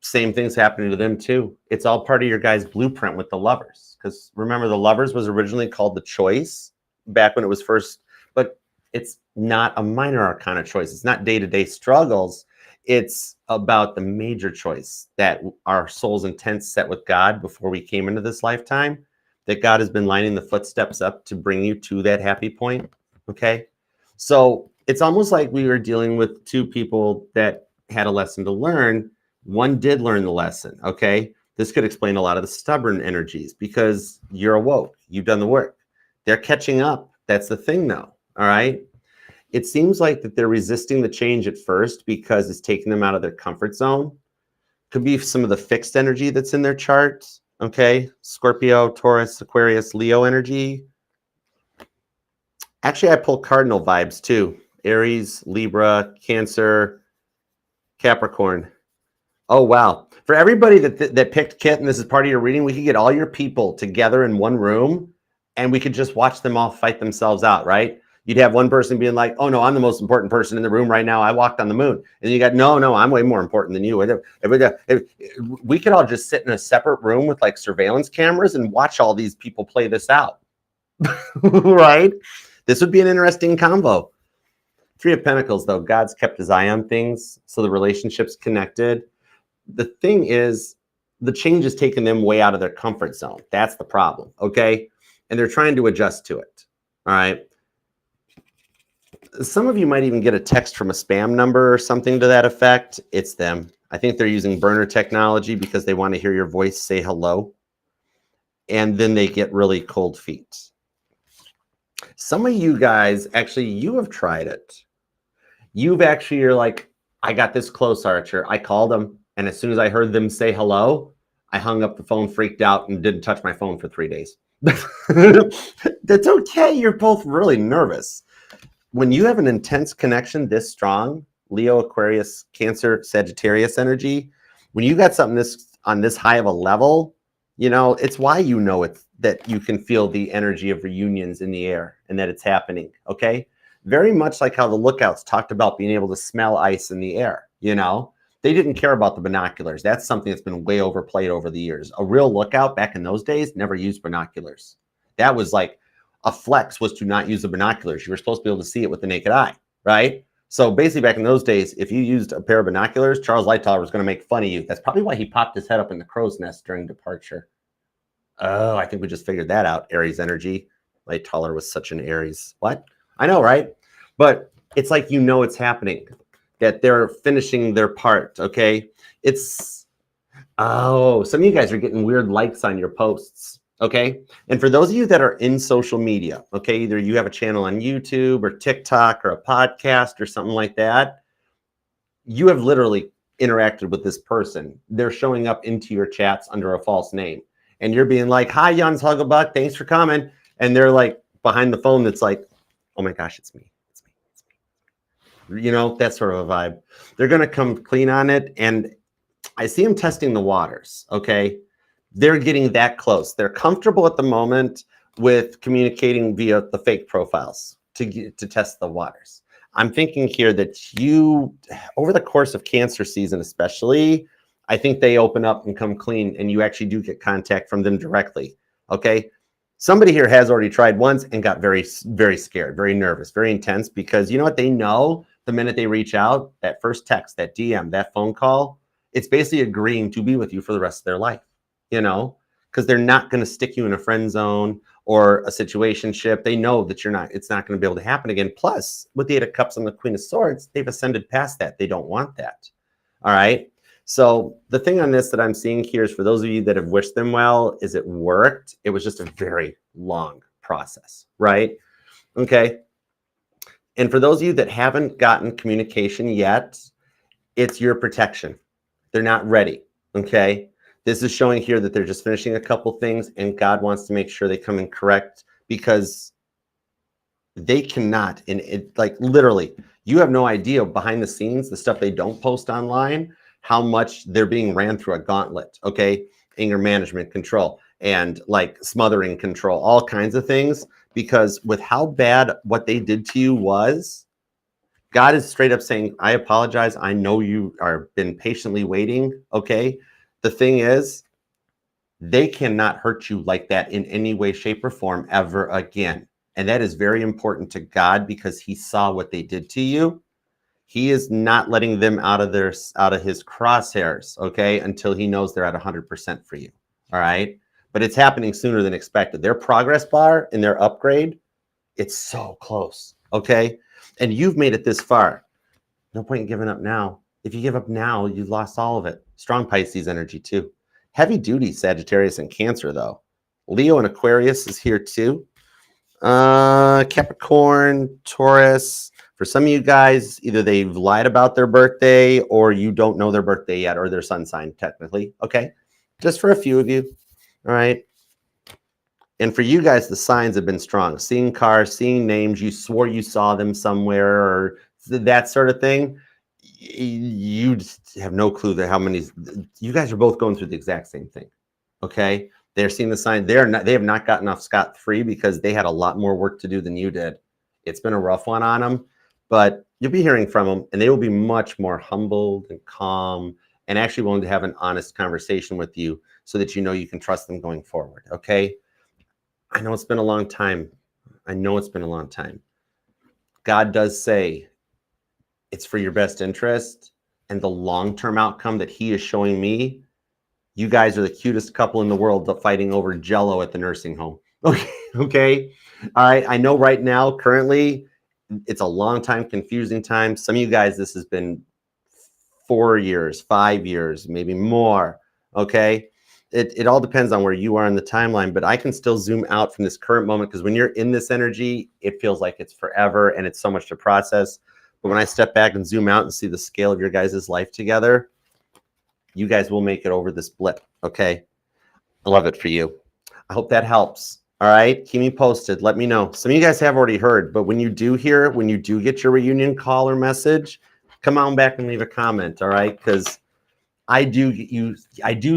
Same thing's happening to them too. It's all part of your guys' blueprint with the Lovers. Because remember, the Lovers was originally called the Choice back when it was first, but it's not a minor arcana choice. It's not day-to-day struggles. It's about the major choice that our soul's intent set with God before we came into this lifetime, that God has been lining the footsteps up to bring you to that happy point. Okay. So it's almost like we were dealing with two people that had a lesson to learn. One did learn the lesson. Okay. This could explain a lot of the stubborn energies because you're awoke. You've done the work. They're catching up. That's the thing, though. All right. It seems like that they're resisting the change at first because it's taking them out of their comfort zone. Could be some of the fixed energy that's in their chart. Okay. Scorpio, Taurus, Aquarius, Leo energy. Actually, I pull cardinal vibes too. Aries, Libra, Cancer, Capricorn. Oh, wow. For everybody that picked Kit, and this is part of your reading, we could get all your people together in one room and we could just watch them all fight themselves out, right? You'd have one person being like, oh, no, I'm the most important person in the room right now. I walked on the moon. And you got, no, I'm way more important than you. We could all just sit in a separate room with like surveillance cameras and watch all these people play this out, right? This would be an interesting convo. Three of Pentacles, though, God's kept his eye on things, so the relationship's connected. The thing is, the change has taken them way out of their comfort zone. That's the problem, okay? And they're trying to adjust to it, all right? Some of you might even get a text from a spam number or something to that effect. It's them. I think they're using burner technology because they want to hear your voice say hello. And then they get really cold feet. Some of you guys, actually, you have tried it. You're like, I got this close, Archer. I called them. And as soon as I heard them say hello, I hung up the phone, freaked out, and didn't touch my phone for 3 days. That's okay. You're both really nervous. When you have an intense connection this strong, Leo, Aquarius, Cancer, Sagittarius energy, when you got something on this high of a level, it's why it's that you can feel the energy of reunions in the air and that it's happening. Okay. Very much like how the lookouts talked about being able to smell ice in the air. They didn't care about the binoculars. That's something that's been way overplayed over the years. A real lookout back in those days never used binoculars. That was like a flex, was to not use the binoculars. You were supposed to be able to see it with the naked eye, right? So basically back in those days, if you used a pair of binoculars, Charles Lightoller was going to make fun of you. That's probably why he popped his head up in the crow's nest during departure. Oh, I think we just figured that out. Aries energy. Lightoller was such an Aries. What? I know, right? But it's like, it's happening, that they're finishing their part, okay? Some of you guys are getting weird likes on your posts, okay? And for those of you that are in social media, okay, either you have a channel on YouTube or TikTok or a podcast or something like that, you have literally interacted with this person. They're showing up into your chats under a false name. And you're being like, hi, Jans Hugglebuck, thanks for coming. And they're like behind the phone that's like, oh my gosh, it's me. That sort of a vibe. They're going to come clean on it. And I see them testing the waters. Okay. They're getting that close. They're comfortable at the moment with communicating via the fake profiles to test the waters. I'm thinking here that over the course of Cancer season, especially, I think they open up and come clean and you actually do get contact from them directly. Okay. Somebody here has already tried once and got very, very scared, very nervous, very intense, because you know what? They know the minute they reach out, that first text, that DM, that phone call, it's basically agreeing to be with you for the rest of their life, because they're not going to stick you in a friend zone or a situationship. They know that it's not going to be able to happen again. Plus, with the Eight of Cups and the Queen of Swords, they've ascended past that. They don't want that. All right. So the thing on this that I'm seeing here is, for those of you that have wished them well, is it worked. It was just a very long process, right? Okay. And for those of you that haven't gotten communication yet, it's your protection. They're not ready. Okay. This is showing here that they're just finishing a couple things, and God wants to make sure they come in correct, because they cannot, like literally, you have no idea behind the scenes, the stuff they don't post online, how much they're being ran through a gauntlet, okay? Anger management, control, and like smothering control, all kinds of things, because with how bad what they did to you was, God is straight up saying, I apologize. I know you are been patiently waiting, okay? The thing is, they cannot hurt you like that in any way, shape, or form ever again. And that is very important to God, because he saw what they did to you. He is not letting them out of his crosshairs, okay, until he knows they're at 100% for you. All right. But it's happening sooner than expected. Their progress bar in their upgrade, it's so close. Okay. And you've made it this far. No point in giving up now. If you give up now, you've lost all of it. Strong Pisces energy too. Heavy duty Sagittarius and Cancer though. Leo and Aquarius is here too. Capricorn, Taurus. For some of you guys, either they've lied about their birthday or you don't know their birthday yet or their sun sign technically. Okay. Just for a few of you. All right. And for you guys, the signs have been strong. Seeing cars, seeing names, you swore you saw them somewhere or that sort of thing. You just have no clue that how many, you guys are both going through the exact same thing. Okay. They're seeing the sign. They have not gotten off scot-free because they had a lot more work to do than you did. It's been a rough one on them, but you'll be hearing from them and they will be much more humbled and calm and actually willing to have an honest conversation with you so that you know you can trust them going forward. Okay. I know it's been a long time. I know it's been a long time. God does say it's for your best interest and the long-term outcome that he is showing me. You guys are the cutest couple in the world fighting over Jello at the nursing home. Okay. Okay. All right. I know right now, currently, it's a long time, confusing time. Some of you guys, this has been 4 years, 5 years, maybe more. Okay. It all depends on where you are in the timeline, but I can still zoom out from this current moment because when you're in this energy, it feels like it's forever and it's so much to process. But when I step back and zoom out and see the scale of your guys' life together, you guys will make it over this blip. Okay. I love it for you. I hope that helps. All right. Keep me posted. Let me know. Some of you guys have already heard, but when you do hear, when you do get your reunion call or message, come on back and leave a comment. All right. Because I do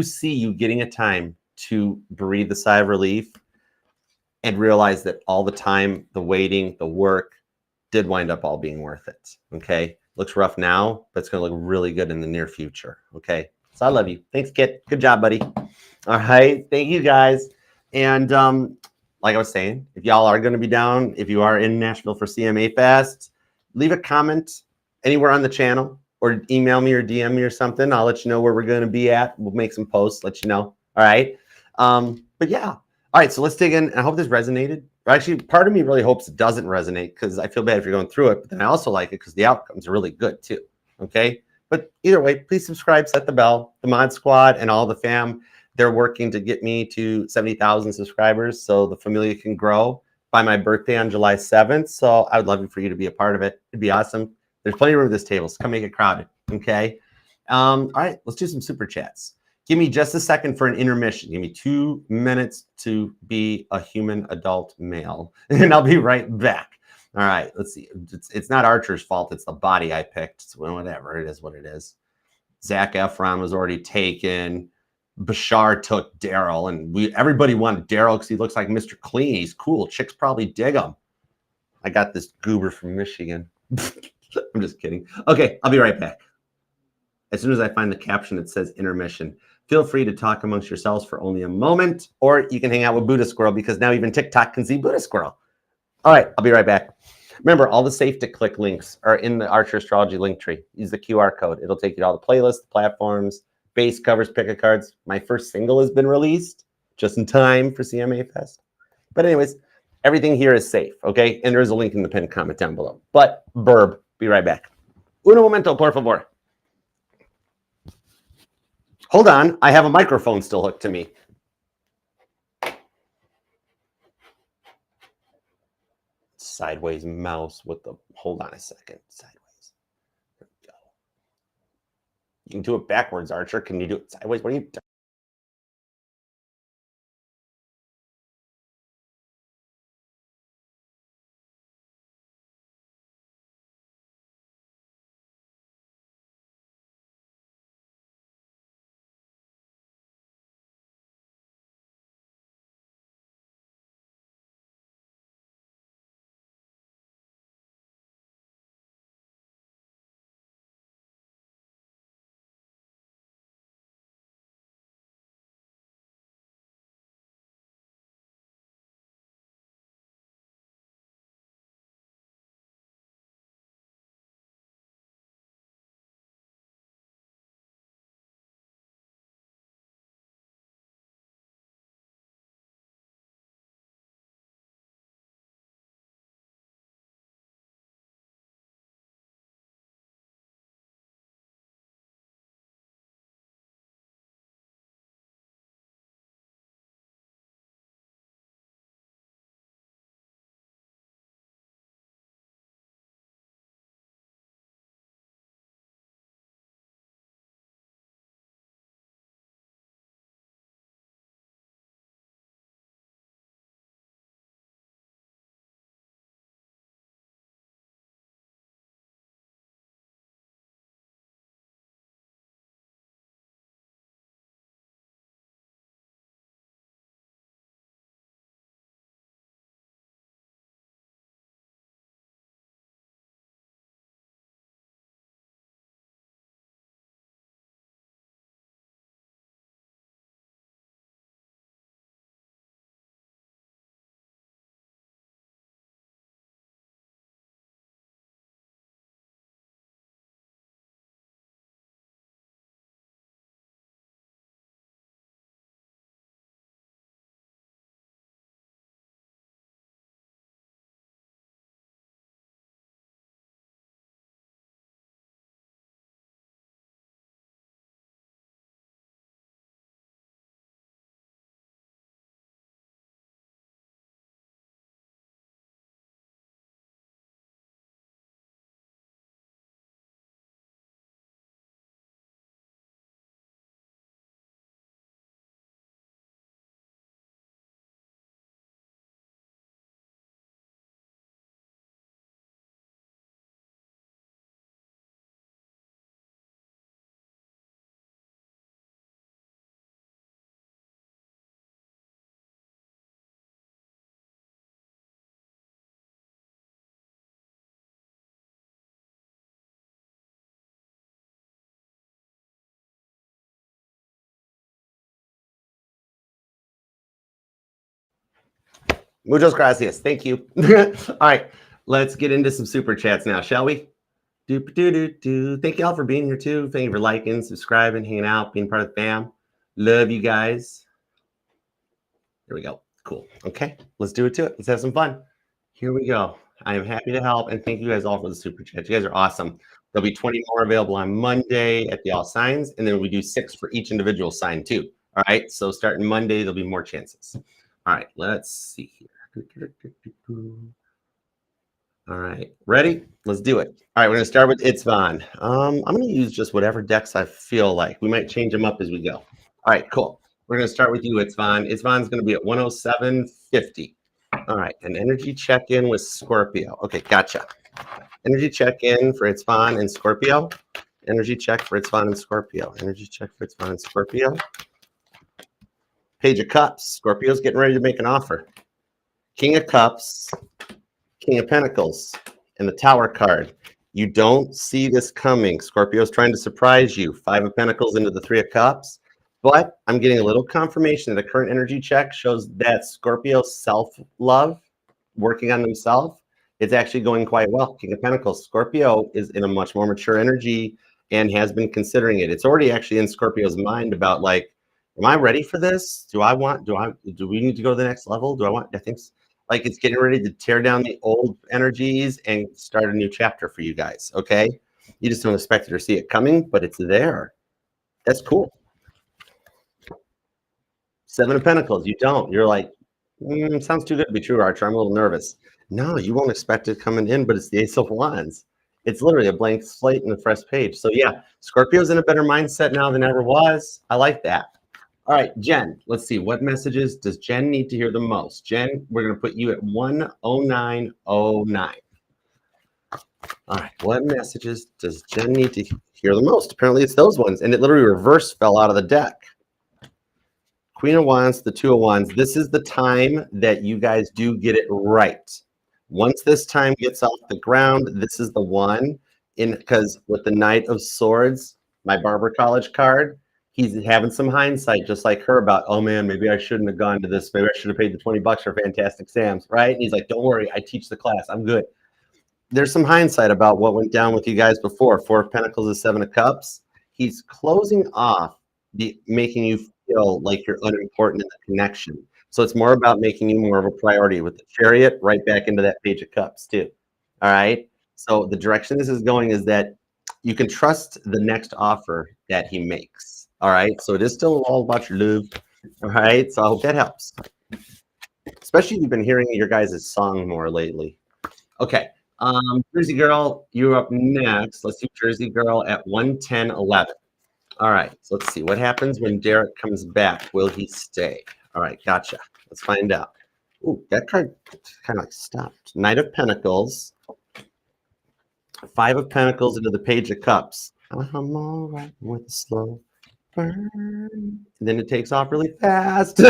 see you getting a time to breathe a sigh of relief and realize that all the time, the waiting, the work did wind up all being worth it. Okay. Looks rough now, but it's going to look really good in the near future. Okay. So I love you. Thanks, Kit. Good job, buddy. All right. Thank you guys. And like I was saying, if y'all are going to be down, if you are in Nashville for CMA Fest, leave a comment anywhere on the channel or email me or DM me or something. I'll let you know where we're going to be at. We'll make some posts, let you know. All right. But yeah. All right. So let's dig in. I hope this resonated. Actually, part of me really hopes it doesn't resonate because I feel bad if you're going through it, but then I also like it because the outcomes are really good too. Okay. But either way, please subscribe, set the bell, the Mod Squad and all the fam. They're working to get me to 70,000 subscribers so the familia can grow by my birthday on July 7th. So I would love for you to be a part of it. It'd be awesome. There's plenty of room at this table, so come make it crowded. Okay. All right, let's do some super chats. Give me just a second for an intermission. Give me 2 minutes to be a human adult male, and I'll be right back. All right, let's see. It's not Archer's fault. It's the body I picked. So whatever, it is what it is. Zac Efron was already taken. Bashar took Daryl, and everybody wanted Daryl because he looks like Mr. Clean. He's cool. Chicks probably dig him. I got this goober from Michigan. I'm just kidding. Okay, I'll be right back. As soon as I find the caption that says intermission, feel free to talk amongst yourselves for only a moment, or you can hang out with Buddha Squirrel because now even TikTok can see Buddha Squirrel. All right, I'll be right back. Remember, all the safe to click links are in the Archer Astrology link tree. Use the QR code. It'll take you to all the playlists, the platforms, base covers, pick a cards. My first single has been released just in time for CMA Fest. But anyways, everything here is safe, okay? And there is a link in the pinned comment down below. But Burb, be right back. Uno momento, por favor. Hold on, I have a microphone still hooked to me. Sideways mouse with the, hold on a second, sideways. There we go. You can do it backwards, Archer. Can you do it sideways? What are you doing? Muchas gracias. Thank you. All right, let's get into some super chats now, shall we? Do. Thank y'all for being here too. Thank you for liking, subscribing, hanging out, being part of the fam. Love you guys. There we go. Cool. Okay, let's do it to it. Let's have some fun. Here we go. I am happy to help, and thank you guys all for the super chat. You guys are awesome. There'll be 20 more available on Monday at the All Signs, and then we do 6 for each individual sign too. All right, so starting Monday, there'll be more chances. All right, let's see here. All right, ready? Let's do it. All right, we're gonna start with Itzvan. I'm gonna use just whatever decks I feel like. We might change them up as we go. All right, cool. We're gonna start with you, Itzvan. Itzvan's gonna be at 107.50. All right, an energy check-in with Scorpio. Okay, gotcha. Energy check-in for Itzvan and Scorpio. Energy check for Itzvan and Scorpio. Energy check for Itzvan and Scorpio. Page of Cups. Scorpio's getting ready to make an offer. King of Cups. King of Pentacles and the Tower card. You don't see this coming. Scorpio's trying to surprise you. 5 of Pentacles into the 3 of Cups. But I'm getting a little confirmation that a current energy check shows that Scorpio's self-love, working on himself, it's actually going quite well. King of Pentacles. Scorpio is in a much more mature energy and has been considering it. It's already actually in Scorpio's mind about like, am I ready for this? Do we need to go to the next level? I think like it's getting ready to tear down the old energies and start a new chapter for you guys, okay? You just don't expect it or see it coming, but it's there. That's cool. 7 of Pentacles, you don't. You're like, sounds too good to be true, Archer. I'm a little nervous. No, you won't expect it coming in, but it's the Ace of Wands. It's literally a blank slate and a fresh page. So yeah, Scorpio's in a better mindset now than ever was. I like that. All right, Jen, let's see. What messages does Jen need to hear the most? Jen, we're going to put you at 109.09. All right, what messages does Jen need to hear the most? Apparently it's those ones, and it literally reverse fell out of the deck. Queen of Wands, the 2 of Wands. This is the time that you guys do get it right. Once this time gets off the ground, this is the one. Because with the Knight of Swords, my Barber College card, he's having some hindsight, just like her, about, oh man, maybe I shouldn't have gone to this. Maybe I should have paid the $20 for Fantastic Sam's, right? And he's like, don't worry, I teach the class. I'm good. There's some hindsight about what went down with you guys before. 4 of Pentacles is 7 of Cups. He's closing off, making you feel like you're unimportant in the connection. So it's more about making you more of a priority with the Chariot right back into that Page of Cups too. All right. So the direction this is going is that you can trust the next offer that he makes. All right. So it is still all about your love. All right. So I hope that helps. Especially if you've been hearing your guys' song more lately. Okay. Jersey Girl, you're up next. Let's do Jersey Girl at 110.11. All right. So let's see what happens when Derek comes back. Will he stay? All right. Gotcha. Let's find out. Ooh, that card kind of like stopped. Knight of Pentacles. 5 of Pentacles into the Page of Cups. I'm all right with the slow burn. And then it takes off really fast.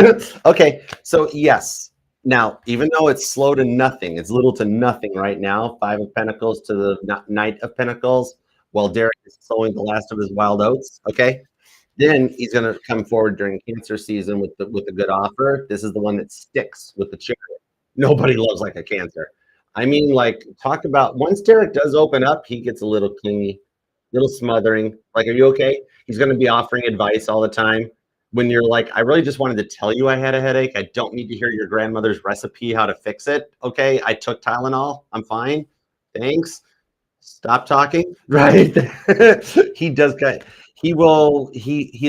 Okay, so yes. Now, even though it's slow to nothing, it's little to nothing right now. 5 of Pentacles to the Knight of Pentacles, while Derek is sowing the last of his wild oats. Okay, then he's going to come forward during Cancer season with a good offer. This is the one that sticks with the Chariot. Nobody loves like a Cancer. I mean, like, talk about once Derek does open up, he gets a little clingy, little smothering. Like, are you okay? He's going to be offering advice all the time. When you're like, I really just wanted to tell you I had a headache. I don't need to hear your grandmother's recipe, how to fix it. Okay, I took Tylenol. I'm fine. Thanks. Stop talking. Right? He does. He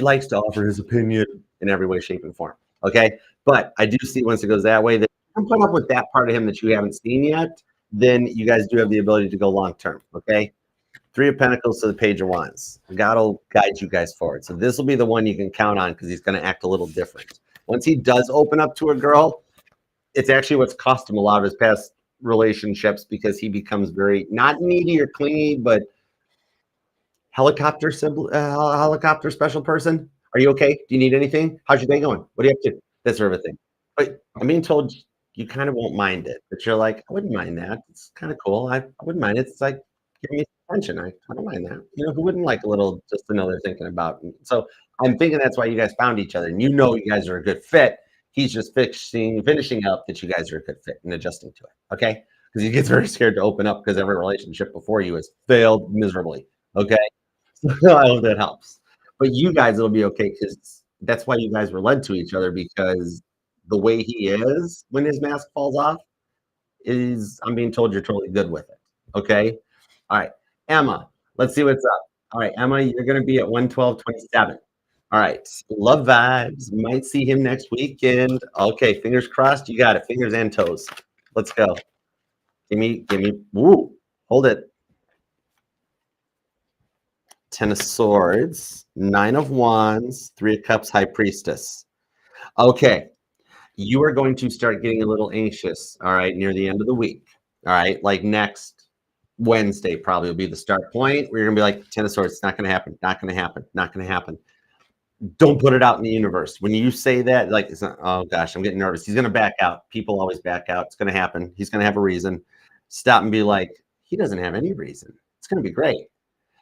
likes to offer his opinion in every way, shape, and form. Okay, but I do see once it goes that way that you can put up with that part of him that you haven't seen yet. Then you guys do have the ability to go long term. Okay. 3 of Pentacles to the Page of Wands. God will guide you guys forward. So this will be the one you can count on because he's going to act a little different. Once he does open up to a girl, it's actually what's cost him a lot of his past relationships because he becomes very, not needy or clingy, but helicopter special person. Are you okay? Do you need anything? How's your day going? What are you up to? That sort of a thing. But I'm being told you kind of won't mind it. But you're like, I wouldn't mind that. It's kind of cool. I wouldn't mind it. It's like, give me attention. I don't mind that. You know, who wouldn't like a little, just to know they're thinking about me? So I'm thinking that's why you guys found each other. And you know you guys are a good fit. He's just finishing up that you guys are a good fit and adjusting to it. Okay. Because he gets very scared to open up because every relationship before you has failed miserably. Okay. I hope that helps. But you guys will be okay because that's why you guys were led to each other because the way he is when his mask falls off is, I'm being told you're totally good with it. Okay. All right. Emma, let's see what's up. All right. Emma, you're going to be at 112.27. All right. Love vibes. Might see him next weekend. Okay. Fingers crossed. You got it. Fingers and toes. Let's go. Give me, woo. Hold it. 10 of Swords, 9 of Wands, 3 of Cups, High Priestess. Okay. You are going to start getting a little anxious, all right, near the end of the week. All right. Like next Wednesday probably will be the start point where you're going to be like, 10 of Swords, it's not going to happen. Not going to happen. Not going to happen. Don't put it out in the universe. When you say that, like, it's not, oh gosh, I'm getting nervous. He's going to back out. People always back out. It's going to happen. He's going to have a reason. Stop and be like, he doesn't have any reason. It's going to be great.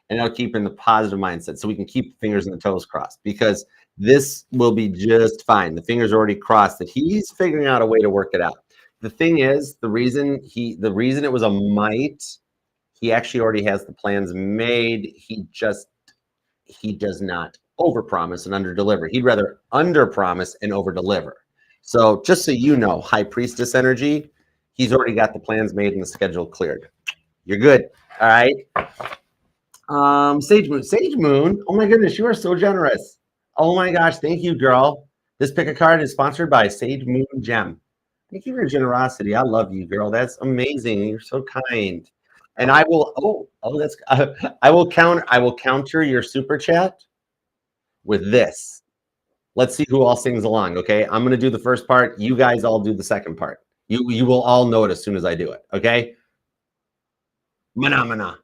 And I'll keep in the positive mindset so we can keep the fingers and the toes crossed because this will be just fine. The fingers are already crossed that he's figuring out a way to work it out. The thing is, the reason it was a might, he actually already has the plans made. He does not overpromise and underdeliver. He'd rather underpromise and overdeliver. So just so you know, High Priestess energy, he's already got the plans made and the schedule cleared. You're good. All right. Sage Moon. Oh my goodness, you are so generous. Oh my gosh, thank you, girl. This pick a card is sponsored by Sage Moon Gem. Thank you for your generosity. I love you, girl. That's amazing. You're so kind. And I will. That's. I will counter your super chat with this. Let's see who all sings along. Okay, I'm gonna do the first part. You guys all do the second part. You will all know it as soon as I do it. Okay. Mana.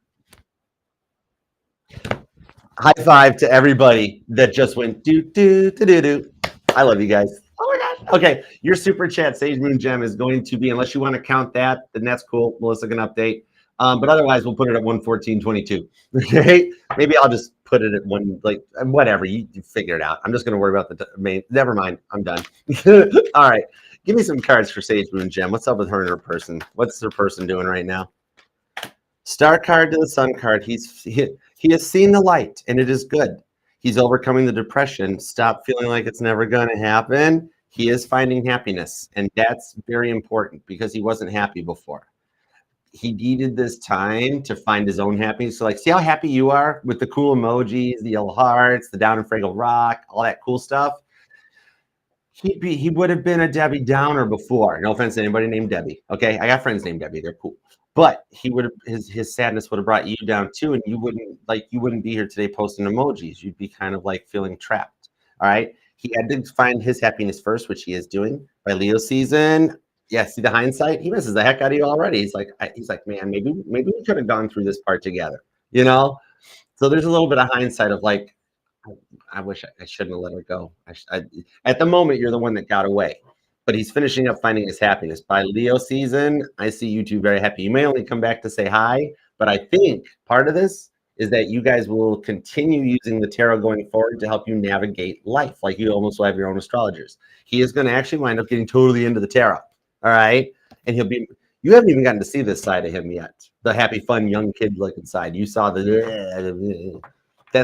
High five to everybody that just went do. I love you guys. Oh my gosh. Okay, your super chat, Sage Moon Gem, is going to be, unless you want to count that, then that's cool. Melissa can update. But otherwise, we'll put it at 114.22. Okay, maybe I'll just put it at one, like whatever. You figure it out. I'm just going to worry about the main. Never mind. I'm done. All right, give me some cards for Sage Moon Gem. What's up with her and her person? What's her person doing right now? Star card to the Sun card. He has seen the light, and it is good. He's overcoming the depression. Stop feeling like it's never going to happen. He is finding happiness, and that's very important because he wasn't happy before. He needed this time to find his own happiness. So, like, see how happy you are with the cool emojis, the yellow hearts, the down in Fraggle Rock, all that cool stuff. He would have been a Debbie Downer before. No offense to anybody named Debbie. Okay, I got friends named Debbie. They're cool. But he would have his sadness would have brought you down too, and you wouldn't be here today posting emojis. You'd be kind of like feeling trapped. All right. He had to find his happiness first, which he is doing by Leo season. Yeah, see the hindsight? He misses the heck out of you already. He's like, man, maybe we could have gone through this part together, you know? So there's a little bit of hindsight of like, I wish I shouldn't have let her go. At the moment, you're the one that got away. But he's finishing up finding his happiness. By Leo season, I see you two very happy. You may only come back to say hi, but I think part of this is that you guys will continue using the tarot going forward to help you navigate life. Like you almost will have your own astrologers. He is going to actually wind up getting totally into the tarot. All right. And you haven't even gotten to see this side of him yet. The happy, fun, young kid looking side. You saw that's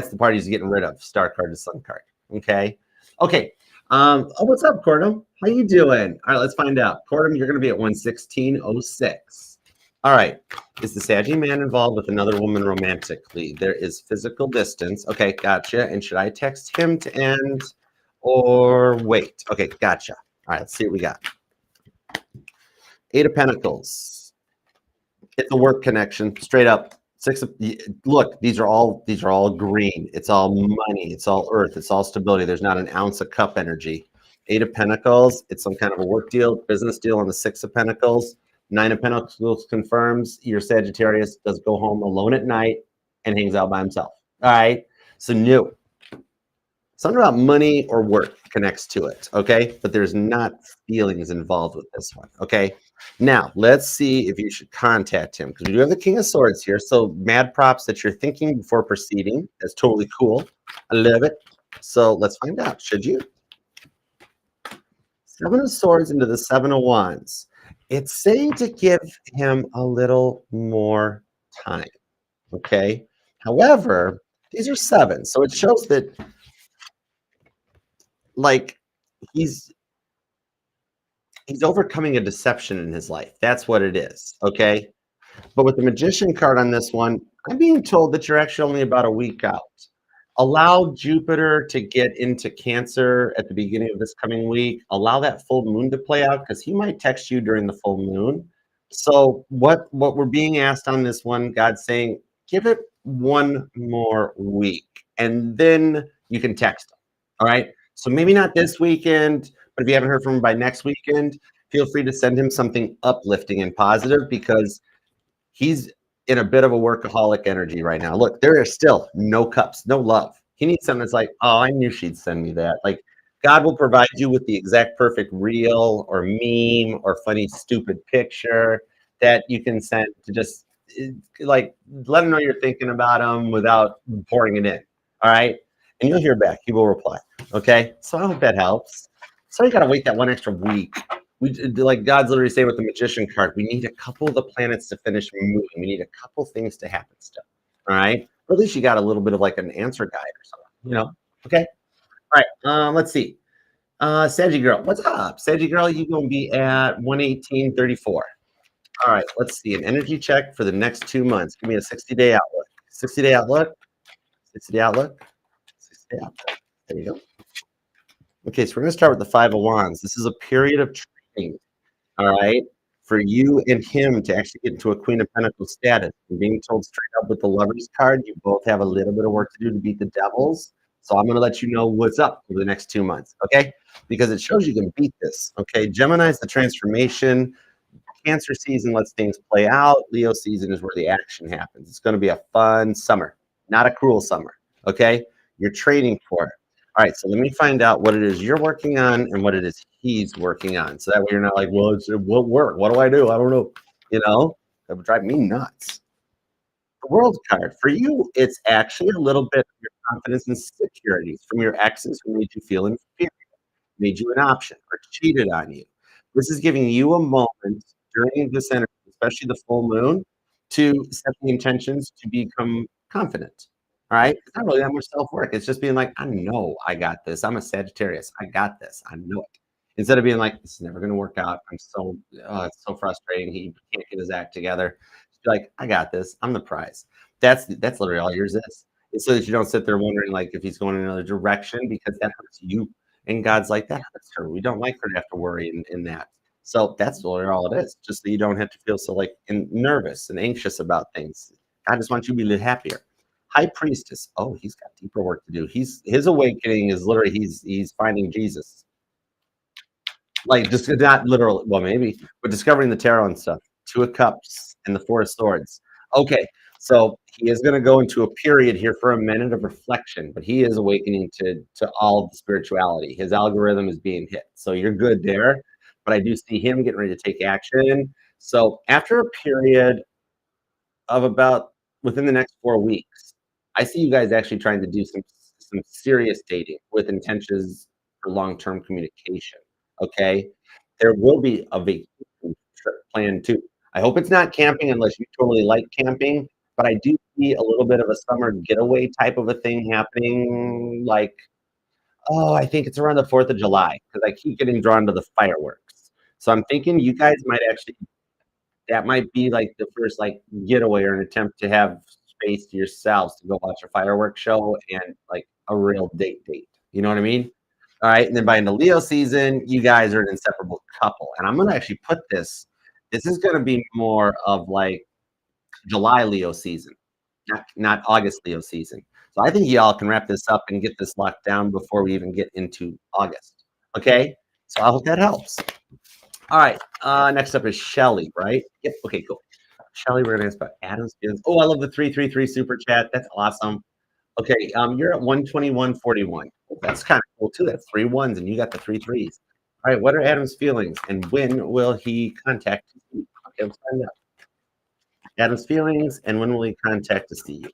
the part he's getting rid of. Star card to Sun card. Okay. Okay. What's up, Cordum? How you doing? All right, let's find out. Cordum, you're going to be at 116.06. All right. Is the Saggy man involved with another woman romantically? There is physical distance. Okay, gotcha. And should I text him to end or wait? Okay, gotcha. All right, let's see what we got. 8 of Pentacles. It's a work connection, straight up. Look, these are all green. It's all money. It's all earth. It's all stability. There's not an ounce of cup energy. 8 of Pentacles. It's some kind of a work deal, business deal on the 6 of Pentacles. 9 of Pentacles confirms your Sagittarius does go home alone at night and hangs out by himself. All right. So new. Something about money or work connects to it. Okay. But there's not feelings involved with this one. Okay. Now, let's see if you should contact him because we do have the King of Swords here. So mad props that you're thinking before proceeding. That's totally cool. I love it. So let's find out. Should you? Seven of Swords into the Seven of Wands. It's saying to give him a little more time. Okay. However, these are sevens, so it shows that like he's he's overcoming a deception in his life. That's what it is. Okay. But with the Magician card on this one, I'm being told that you're actually only about a week out. Allow Jupiter to get into Cancer at the beginning of this coming week. Allow that full moon to play out because he might text you during the full moon. So what we're being asked on this one, God's saying, give it one more week, and then you can text him. All right. So maybe not this weekend, but if you haven't heard from him by next weekend, feel free to send him something uplifting and positive because he's in a bit of a workaholic energy right now. Look, there are still no cups, no love. He needs something that's like, oh, I knew she'd send me that. Like, God will provide you with the exact perfect reel or meme or funny, stupid picture that you can send to just like let him know you're thinking about him without pouring it in. All right. And you'll hear back. He will reply. Okay. So I hope that helps. So you got to wait that one extra week. We like God's literally saying with the Magician card, we need a couple of the planets to finish moving. We need a couple things to happen still. All right. Or at least you got a little bit of like an answer guide or something, Okay. All right. Let's see. Saggy girl, what's up? Saggy girl, you gonna be at 118.34. All right, let's see. An energy check for the next 2 months. Give me a 60-day outlook. 60-day outlook. 60-day outlook. 60-day outlook. There you go. Okay, so we're gonna start with the Five of Wands. This is a period of training. All right, for you and him to actually get into a Queen of Pentacles status. And being told straight up with the Lovers card, you both have a little bit of work to do to beat the Devils. So I'm going to let you know what's up for the next 2 months, okay? Because it shows you can beat this, okay? Gemini's the transformation. Cancer season lets things play out. Leo season is where the action happens. It's going to be a fun summer, not a cruel summer, okay? You're training for it. All right, so let me find out what it is you're working on and what it is he's working on. So that way you're not like, well, it won't work. What do? I don't know. That would drive me nuts. The World card. For you, it's actually a little bit of your confidence and securities from your exes who made you feel inferior, made you an option, or cheated on you. This is giving you a moment during this energy, especially the full moon, to set the intentions to become confident. All right. It's not really that much self work. It's just being like, I know I got this. I'm a Sagittarius. I got this. I know it. Instead of being like, this is never going to work out. It's so frustrating. He can't get his act together. Just be like, I got this. I'm the prize. That's literally all yours is. It's so that you don't sit there wondering like if he's going in another direction because that hurts you. And God's like, that hurts her. We don't like her to have to worry in that. So that's literally all it is. Just so you don't have to feel so like nervous and anxious about things. God just wants you to be a little happier. High Priestess. Oh, he's got deeper work to do. His awakening is literally he's finding Jesus. Like just not literal, well, maybe, but discovering the tarot and stuff. Two of Cups and the Four of Swords. Okay, so he is going to go into a period here for a minute of reflection, but he is awakening to all the spirituality. His algorithm is being hit, so you're good there. But I do see him getting ready to take action. So after a period of about within the next 4 weeks, I see you guys actually trying to do some serious dating with intentions for long-term communication. Okay, there will be a vacation trip planned too. I hope it's not camping unless you totally like camping, but I do see a little bit of a summer getaway type of a thing happening. Like, oh, I think it's around the 4th of July because I keep getting drawn to the fireworks. So I'm thinking you guys might actually that might be like the first like getaway or an attempt to have space to yourselves to go watch a fireworks show and like a real date. You know what I mean? All right. And then by into Leo season, you guys are an inseparable couple. And I'm gonna actually put this is gonna be more of like July Leo season, not August Leo season. So I think y'all can wrap this up and get this locked down before we even get into August. Okay. So I hope that helps. All right. Next up is Shelly, right? Yep. Okay, cool. Shelly, we're gonna ask about Adam's feelings. Oh, I love the 333 super chat. That's awesome. Okay, you're at 121.41. That's kind of cool too. That's 3 ones, and you got the 3 threes. All right, what are Adam's feelings, and when will he contact you? Okay, let's find out. Adam's feelings, and when will he contact to see you?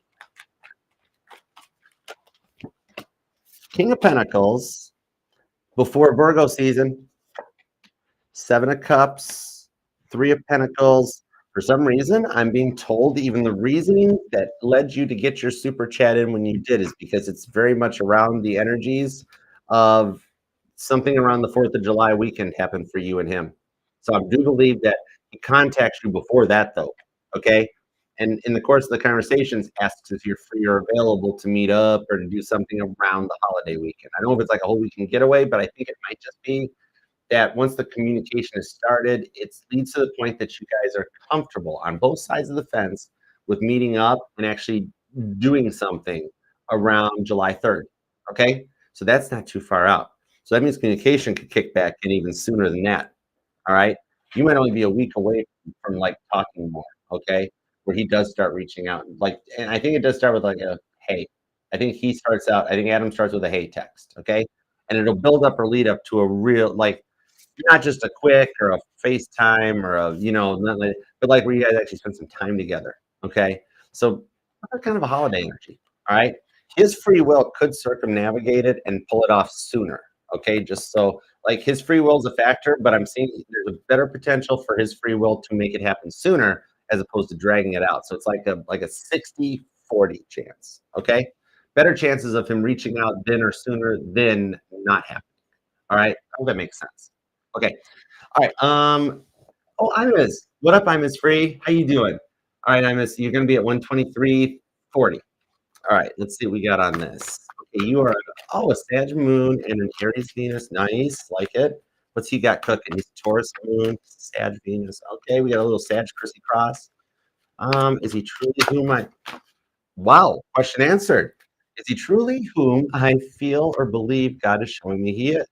King of Pentacles, before Virgo season. Seven of Cups, Three of Pentacles. For some reason, I'm being told even the reasoning that led you to get your super chat in when you did is because it's very much around the energies of something around the 4th of July weekend happened for you and him. So I do believe that he contacts you before that, though. Okay. And in the course of the conversations, asks if you're free or available to meet up or to do something around the holiday weekend. I don't know if it's like a whole weekend getaway, but I think it might just be that once the communication is started, it leads to the point that you guys are comfortable on both sides of the fence with meeting up and actually doing something around July 3rd. Okay. So that's not too far out. So that means communication could kick back in even sooner than that. All right. You might only be a week away from like talking more. Okay. Where he does start reaching out. Like, and I think it does start with like a hey. I think he starts out, I think Adam starts with a hey text. Okay. And it'll build up or lead up to a real, like, not just a quick or a FaceTime or a, not like, but like where you guys actually spend some time together. Okay. So that's kind of a holiday energy. All right. His free will could circumnavigate it and pull it off sooner. Okay. Just so like his free will is a factor, but I'm seeing there's a better potential for his free will to make it happen sooner as opposed to dragging it out. So it's like a 60-40 chance. Okay. Better chances of him reaching out then or sooner than not happening. All right. I hope that makes sense. Okay. All right. Oh, Imus. What up, Imus Free? How you doing? All right, Imus, you're gonna be at 123.40. All right, let's see what we got on this. Okay, you are a Sag Moon and an Aries Venus. Nice, like it. What's he got cooking? He's Taurus Moon, Sag Venus. Okay, we got a little Sag Chrissy cross. Is he truly whom I wow, question answered. Is he truly whom I feel or believe God is showing me he is?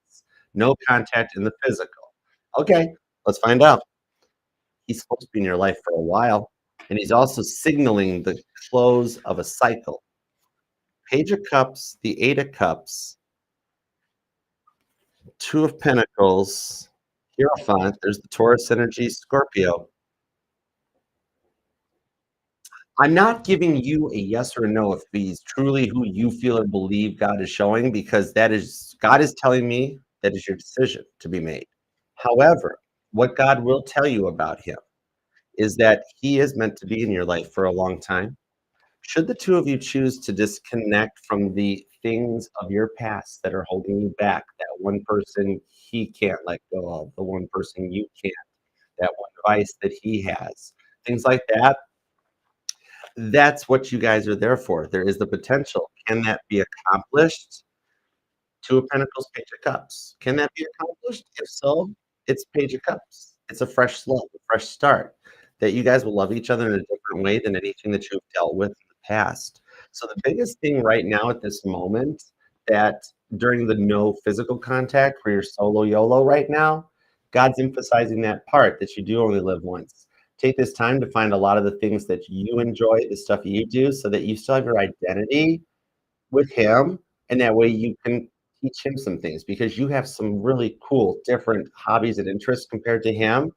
No contact in the physical. Okay, let's find out. He's supposed to be in your life for a while, and he's also signaling the close of a cycle. Page of Cups, the Eight of Cups, Two of Pentacles, Hierophant. There's the Taurus energy, Scorpio. I'm not giving you a yes or a no if he's truly who you feel or believe God is showing, because that is God is telling me that is your decision to be made. However, what God will tell you about him is that he is meant to be in your life for a long time. Should the two of you choose to disconnect from the things of your past that are holding you back, that one person he can't let go of, the one person you can't, that one vice that he has, things like that, that's what you guys are there for. There is the potential. Can that be accomplished? Two of Pentacles, Page of Cups. Can that be accomplished? If so, it's Page of Cups. It's a fresh slate, a fresh start. That you guys will love each other in a different way than anything that you've dealt with in the past. So the biggest thing right now at this moment, that during the no physical contact where you're solo YOLO right now, God's emphasizing that part that you do only live once. Take this time to find a lot of the things that you enjoy, the stuff you do, so that you still have your identity with him, and that way you can teach him some things, because you have some really cool different hobbies and interests compared to him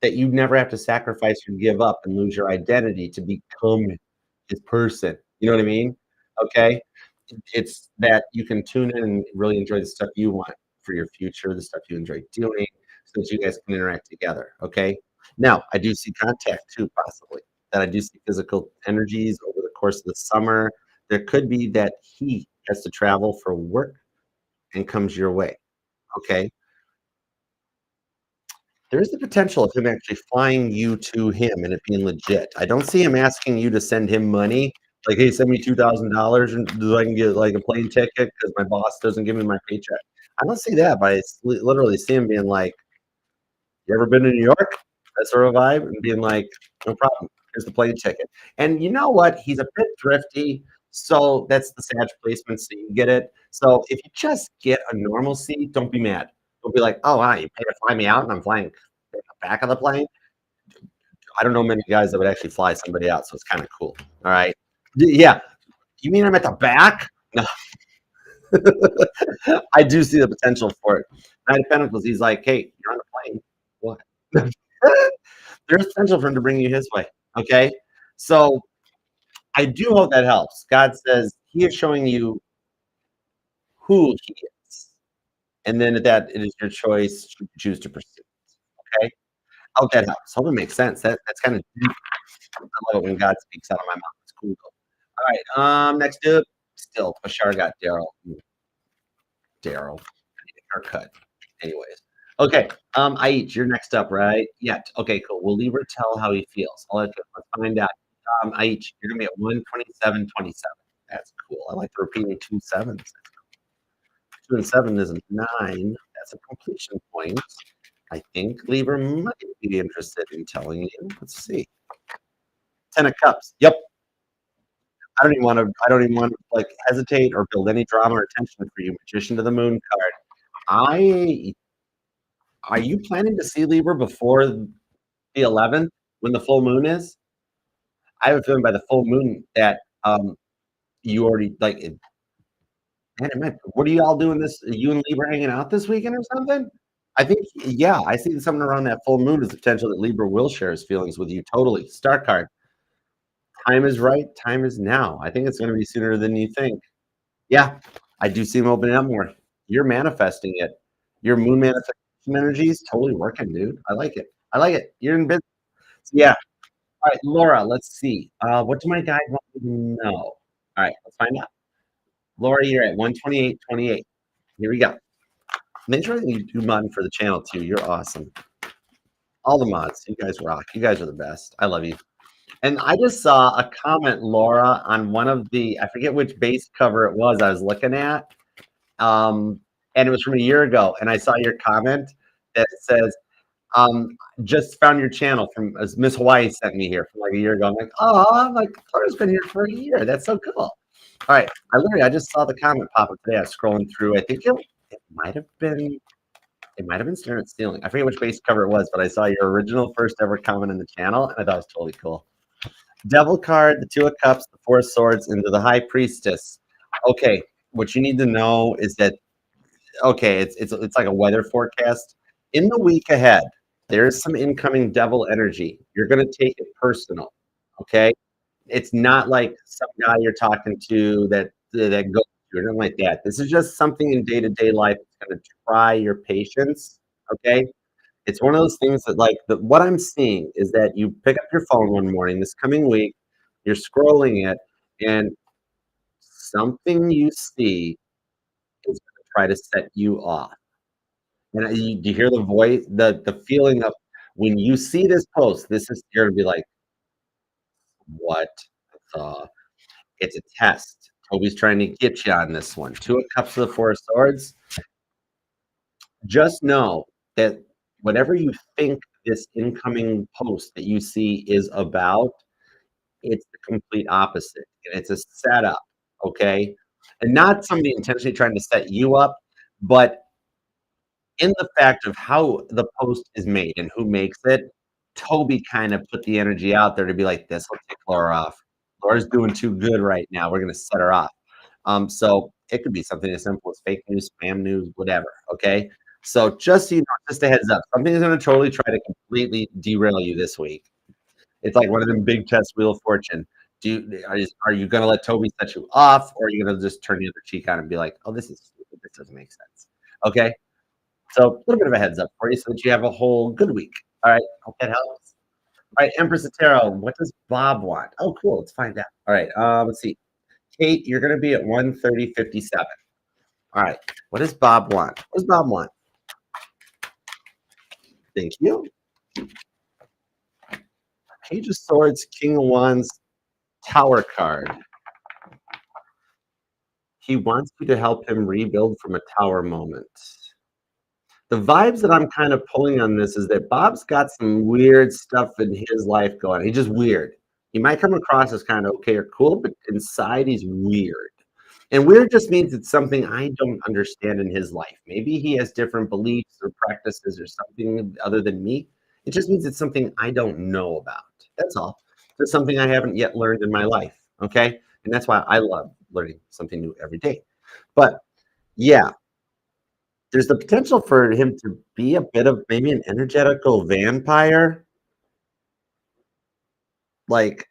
that you never have to sacrifice or give up and lose your identity to become his person. You know what I mean? Okay. It's that you can tune in and really enjoy the stuff you want for your future, the stuff you enjoy doing, so that you guys can interact together. Okay. Now, I do see contact too, possibly. That I do see physical energies over the course of the summer. There could be that he has to travel for work and comes your way. Okay. There is the potential of him actually flying you to him and it being legit. I don't see him asking you to send him money, like, "Hey, send me $2,000 and so I can get, like, a plane ticket because my boss doesn't give me my paycheck." I don't see that, but I literally see him being like, "You ever been to New York?" That sort of vibe, and being like, "No problem. Here's the plane ticket." And you know what? He's a bit thrifty, so that's the Sag placement, so you get it. So if you just get a normal seat, don't be mad. Don't be like, "Oh, wow, you pay to fly me out and I'm flying the back of the plane." I don't know many guys that would actually fly somebody out, so it's kinda cool. All right? Yeah. You mean I'm at the back? No. I do see the potential for it. Knight of Pentacles, he's like, "Hey, you're on a plane. What?" There's potential for him to bring you his way, okay? So, I do hope that helps. God says he is showing you who he is, and then at that, it is your choice to choose to pursue. Okay. Oh, that helps. Hope it makes sense. That's kind of deep. I love it when God speaks out of my mouth. It's cool though. All right. Next up, still Bashar got Daryl. Daryl. I need a haircut. Anyways. Okay. Aight, you're next up, right? Yeah. Okay, cool. Will Libra tell how he feels? Let's find out. Aight, you're gonna be at 127.27. That's cool. I like the repeating two sevens. 2 and 7 is a 9. That's a completion point. I think Libra might be interested in telling you. Let's see. 10 of Cups. Yep. I don't even want to like hesitate or build any drama or tension for you. Magician to the Moon card. I Are you planning to see Libra before the 11th when the full moon is? I have a feeling by the full moon that you already like it, man, it might, what are you all doing this? You and Libra hanging out this weekend or something? I think, yeah, I see something around that full moon is the potential that Libra will share his feelings with you. Totally. Star card. Time is right. Time is now. I think it's going to be sooner than you think. Yeah, I do see him opening up more. You're manifesting it. Your moon manifestation energy is totally working, dude. I like it. I like it. You're in business. Yeah. All right, Laura, let's see. What do my guys want me to know? All right, let's find out. Laura, you're at 128.28. Here we go. Make sure that you do modding for the channel too. You're awesome. All the mods, you guys rock. You guys are the best. I love you. And I just saw a comment, Laura, on one of the, I forget which base cover it was I was looking at. And it was from a year ago. And I saw your comment that says, just found your channel from as Miss Hawaii sent me here from like a year ago. I'm like, oh, I'm like, Clara's been here for a year. That's so cool. All right. I just saw the comment pop up today. I was scrolling through. I think it might have been Staring at Ceiling. I forget which base cover it was, but I saw your original first ever comment in the channel, and I thought it was totally cool. Devil card, the 2 of Cups, the 4 of Swords, into the High Priestess. Okay, what you need to know is that it's like a weather forecast. In the week ahead, there's some incoming devil energy. You're gonna take it personal. Okay. It's not like some guy you're talking to that goes through anything like that. This is just something in day-to-day life that's gonna try your patience. Okay. It's one of those things that like what I'm seeing is that you pick up your phone one morning this coming week, you're scrolling it, and something you see is gonna try to set you off. And you hear the voice, the feeling of when you see this post, this is you're gonna be like, what the? It's a test. Toby's trying to get you on this one. 2 of Cups to the 4 of Swords. Just know that whatever you think this incoming post that you see is about, it's the complete opposite. And it's a setup, okay? And not somebody intentionally trying to set you up, but in the fact of how the post is made and who makes it, Toby kind of put the energy out there to be like, this will take Laura off. Laura's doing too good right now. We're going to set her off. So it could be something as simple as fake news, spam news, whatever. Okay. So just so you know, just a heads up, something is going to totally try to completely derail you this week. It's like one of them big test Wheel of Fortune. Are you going to let Toby set you off, or are you going to just turn the other cheek on and be like, oh, this is stupid. This doesn't make sense. Okay. So a little bit of a heads up for you so that you have a whole good week. All right. Hope that helps. All right. Empress of Tarot. What does Bob want? Oh, cool. Let's find out. All right. Let's see. Kate, you're going to be at 130.57. All right. What does Bob want? What does Bob want? Thank you. Page of Swords, King of Wands, Tower card. He wants you to help him rebuild from a tower moment. The vibes that I'm kind of pulling on this is that Bob's got some weird stuff in his life going on. He's just weird. He might come across as kind of okay or cool, but inside he's weird. And weird just means it's something I don't understand in his life. Maybe he has different beliefs or practices or something other than me. It just means it's something I don't know about. That's all. It's something I haven't yet learned in my life. Okay. And that's why I love learning something new every day. But yeah, there's the potential for him to be a bit of maybe an energetical vampire. Like,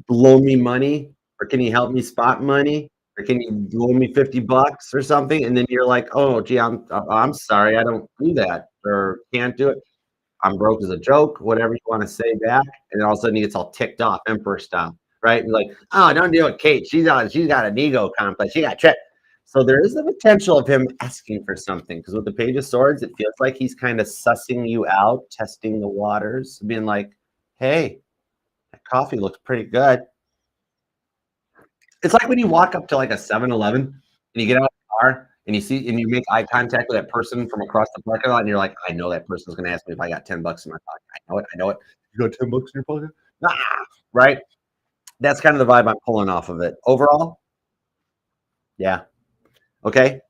loan me money, or can you help me spot money? or can you loan me 50 bucks or something? And then you're like, oh, gee, I'm sorry, I don't do that or can't do it. I'm broke as a joke, whatever you want to say back. And then all of a sudden he gets all ticked off, emperor style, right? And like, oh, don't do it, Kate. She's got an ego complex. She got tricked. So there is the potential of him asking for something because with the Page of Swords, it feels like he's kind of sussing you out, testing the waters, being like, hey, that coffee looks pretty good. It's like when you walk up to like a 7-Eleven and you get out of the car and you see and you make eye contact with that person from across the parking lot and you're like, I know that person's gonna ask me if I got 10 bucks in my pocket. I know it, I know it. You got 10 bucks in your pocket? Ah, right? That's kind of the vibe I'm pulling off of it. Overall, yeah. Okay.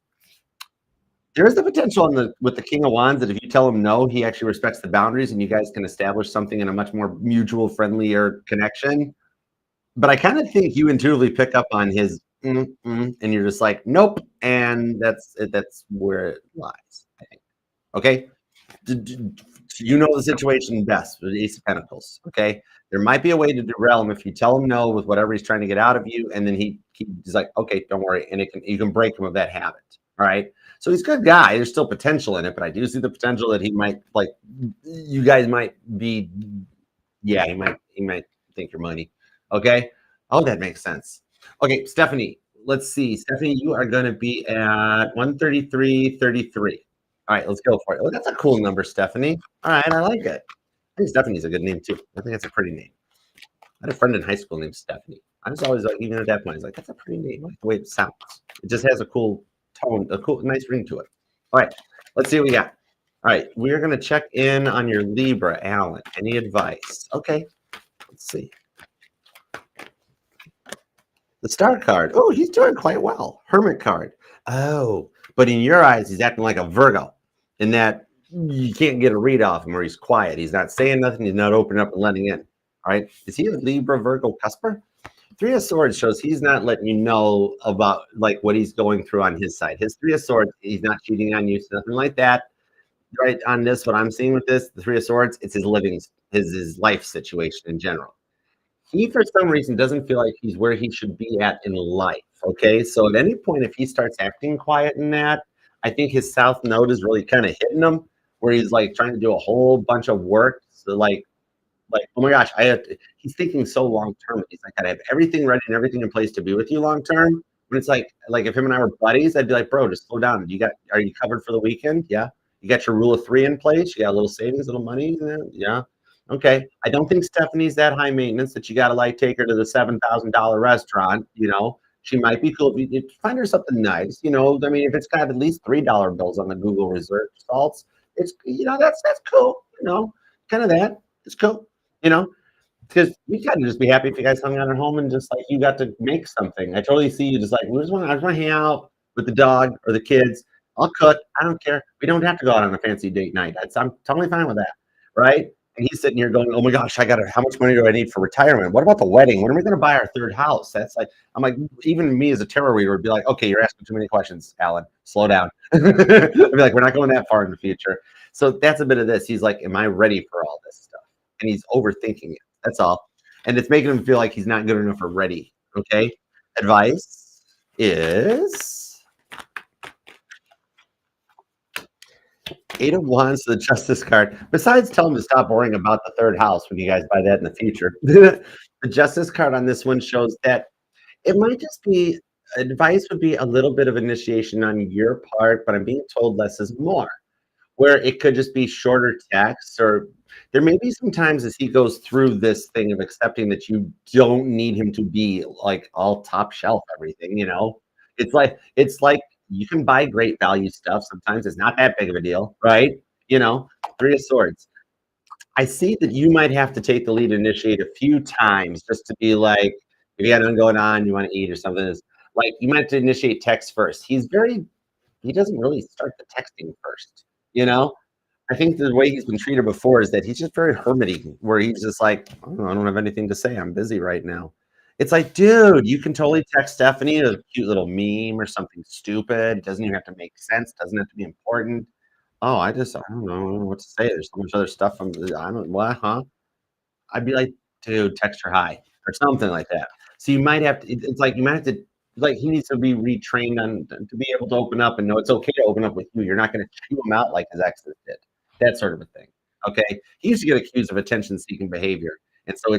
There is the potential in the with the King of Wands that if you tell him no, he actually respects the boundaries and you guys can establish something in a much more mutual, friendlier connection. But I kind of think you intuitively pick up on his and you're just like, nope. And that's where it lies, I think. Okay. You know the situation best with the Ace of Pentacles. Okay. There might be a way to derail him if you tell him no with whatever he's trying to get out of you, and then he's like, okay, don't worry, and you can break him of that habit. All right. So he's a good guy. There's still potential in it, but I do see the potential that he might like you guys might be yeah, he might think you're money. Okay. Oh, that makes sense. Okay, Stephanie, let's see. Stephanie, you are going to be at 133.33. All right, let's go for it. Oh, that's a cool number, Stephanie. All right, I like it. I think Stephanie's a good name too. I think that's a pretty name. I had a friend in high school named Stephanie. I was always like, even at that point, I was like, that's a pretty name. I like the way it sounds. It just has a cool tone, a cool, nice ring to it. All right, let's see what we got. All right, we're going to check in on your Libra, Alan. Any advice? Okay, let's see. The Star card. Oh, he's doing quite well. Hermit card. Oh, but in your eyes, he's acting like a Virgo in that you can't get a read off him or he's quiet. He's not saying nothing. He's not opening up and letting in. All right. Is he a Libra, Virgo, Cusper? Three of Swords shows he's not letting you know about like what he's going through on his side. His Three of Swords, he's not cheating on you, so nothing like that. Right on this, what I'm seeing with this, the Three of Swords, it's his life situation in general. He, for some reason, doesn't feel like he's where he should be at in life. Okay. So at any point, if he starts acting quiet in that, I think his South Node is really kind of hitting him where he's like trying to do a whole bunch of work. So oh my gosh, he's thinking so long term. He's like, I have everything ready and everything in place to be with you long term. But it's like if him and I were buddies, I'd be like, bro, just slow down. Are you covered for the weekend? Yeah. You got your rule of three in place. You got a little savings, little money. Yeah. Okay. I don't think Stephanie's that high maintenance that you got to like take her to the $7,000 restaurant. She might be cool if you find her something nice. I mean, if it's got at least $3 bills on the Google reserve salts, it's that's cool. Kind of that. It's cool. Because we got to just be happy if you guys hung out at home and just like you got to make something. I totally see you just like I just want to hang out with the dog or the kids. I'll cook. I don't care. We don't have to go out on a fancy date night. I'm totally fine with that, right? And he's sitting here going, "Oh my gosh, how much money do I need for retirement? What about the wedding? When are we going to buy our third house?" That's like, I'm like, even me as a tarot reader would be like, "Okay, you're asking too many questions, Alan. Slow down." I'd be like, "We're not going that far in the future." So that's a bit of this. He's like, "Am I ready for all this stuff?" And he's overthinking it. That's all. And it's making him feel like he's not good enough or ready. Okay. Advice is Eight of Wands to the Justice card. Besides, tell him to stop worrying about the third house when you guys buy that in the future. The Justice card on this one shows that it might just be advice would be a little bit of initiation on your part, but I'm being told less is more. Where it could just be shorter texts, or there may be some times as he goes through this thing of accepting that you don't need him to be like all top shelf everything. It's like you can buy great value stuff. Sometimes it's not that big of a deal, right? Three of Swords. I see that you might have to take the lead and initiate a few times just to be like, if you got nothing going on, you want to eat or something, is like you might have to initiate text first. He doesn't really start the texting first, you know? I think the way he's been treated before is that he's just very hermity, where he's just like, "Oh, I don't have anything to say. I'm busy right now." It's like, dude, you can totally text Stephanie a cute little meme or something stupid. It doesn't even have to make sense. Doesn't have to be important. Oh, I don't know what to say. There's so much other stuff. I don't, what, huh? I'd be like, dude, text her hi or something like that. So you might have to, it's like, you might have to Like he needs to be retrained on to be able to open up and know it's okay to open up with you. You're not going to chew him out like his exes did. That sort of a thing. Okay, he used to get accused of attention-seeking behavior, and so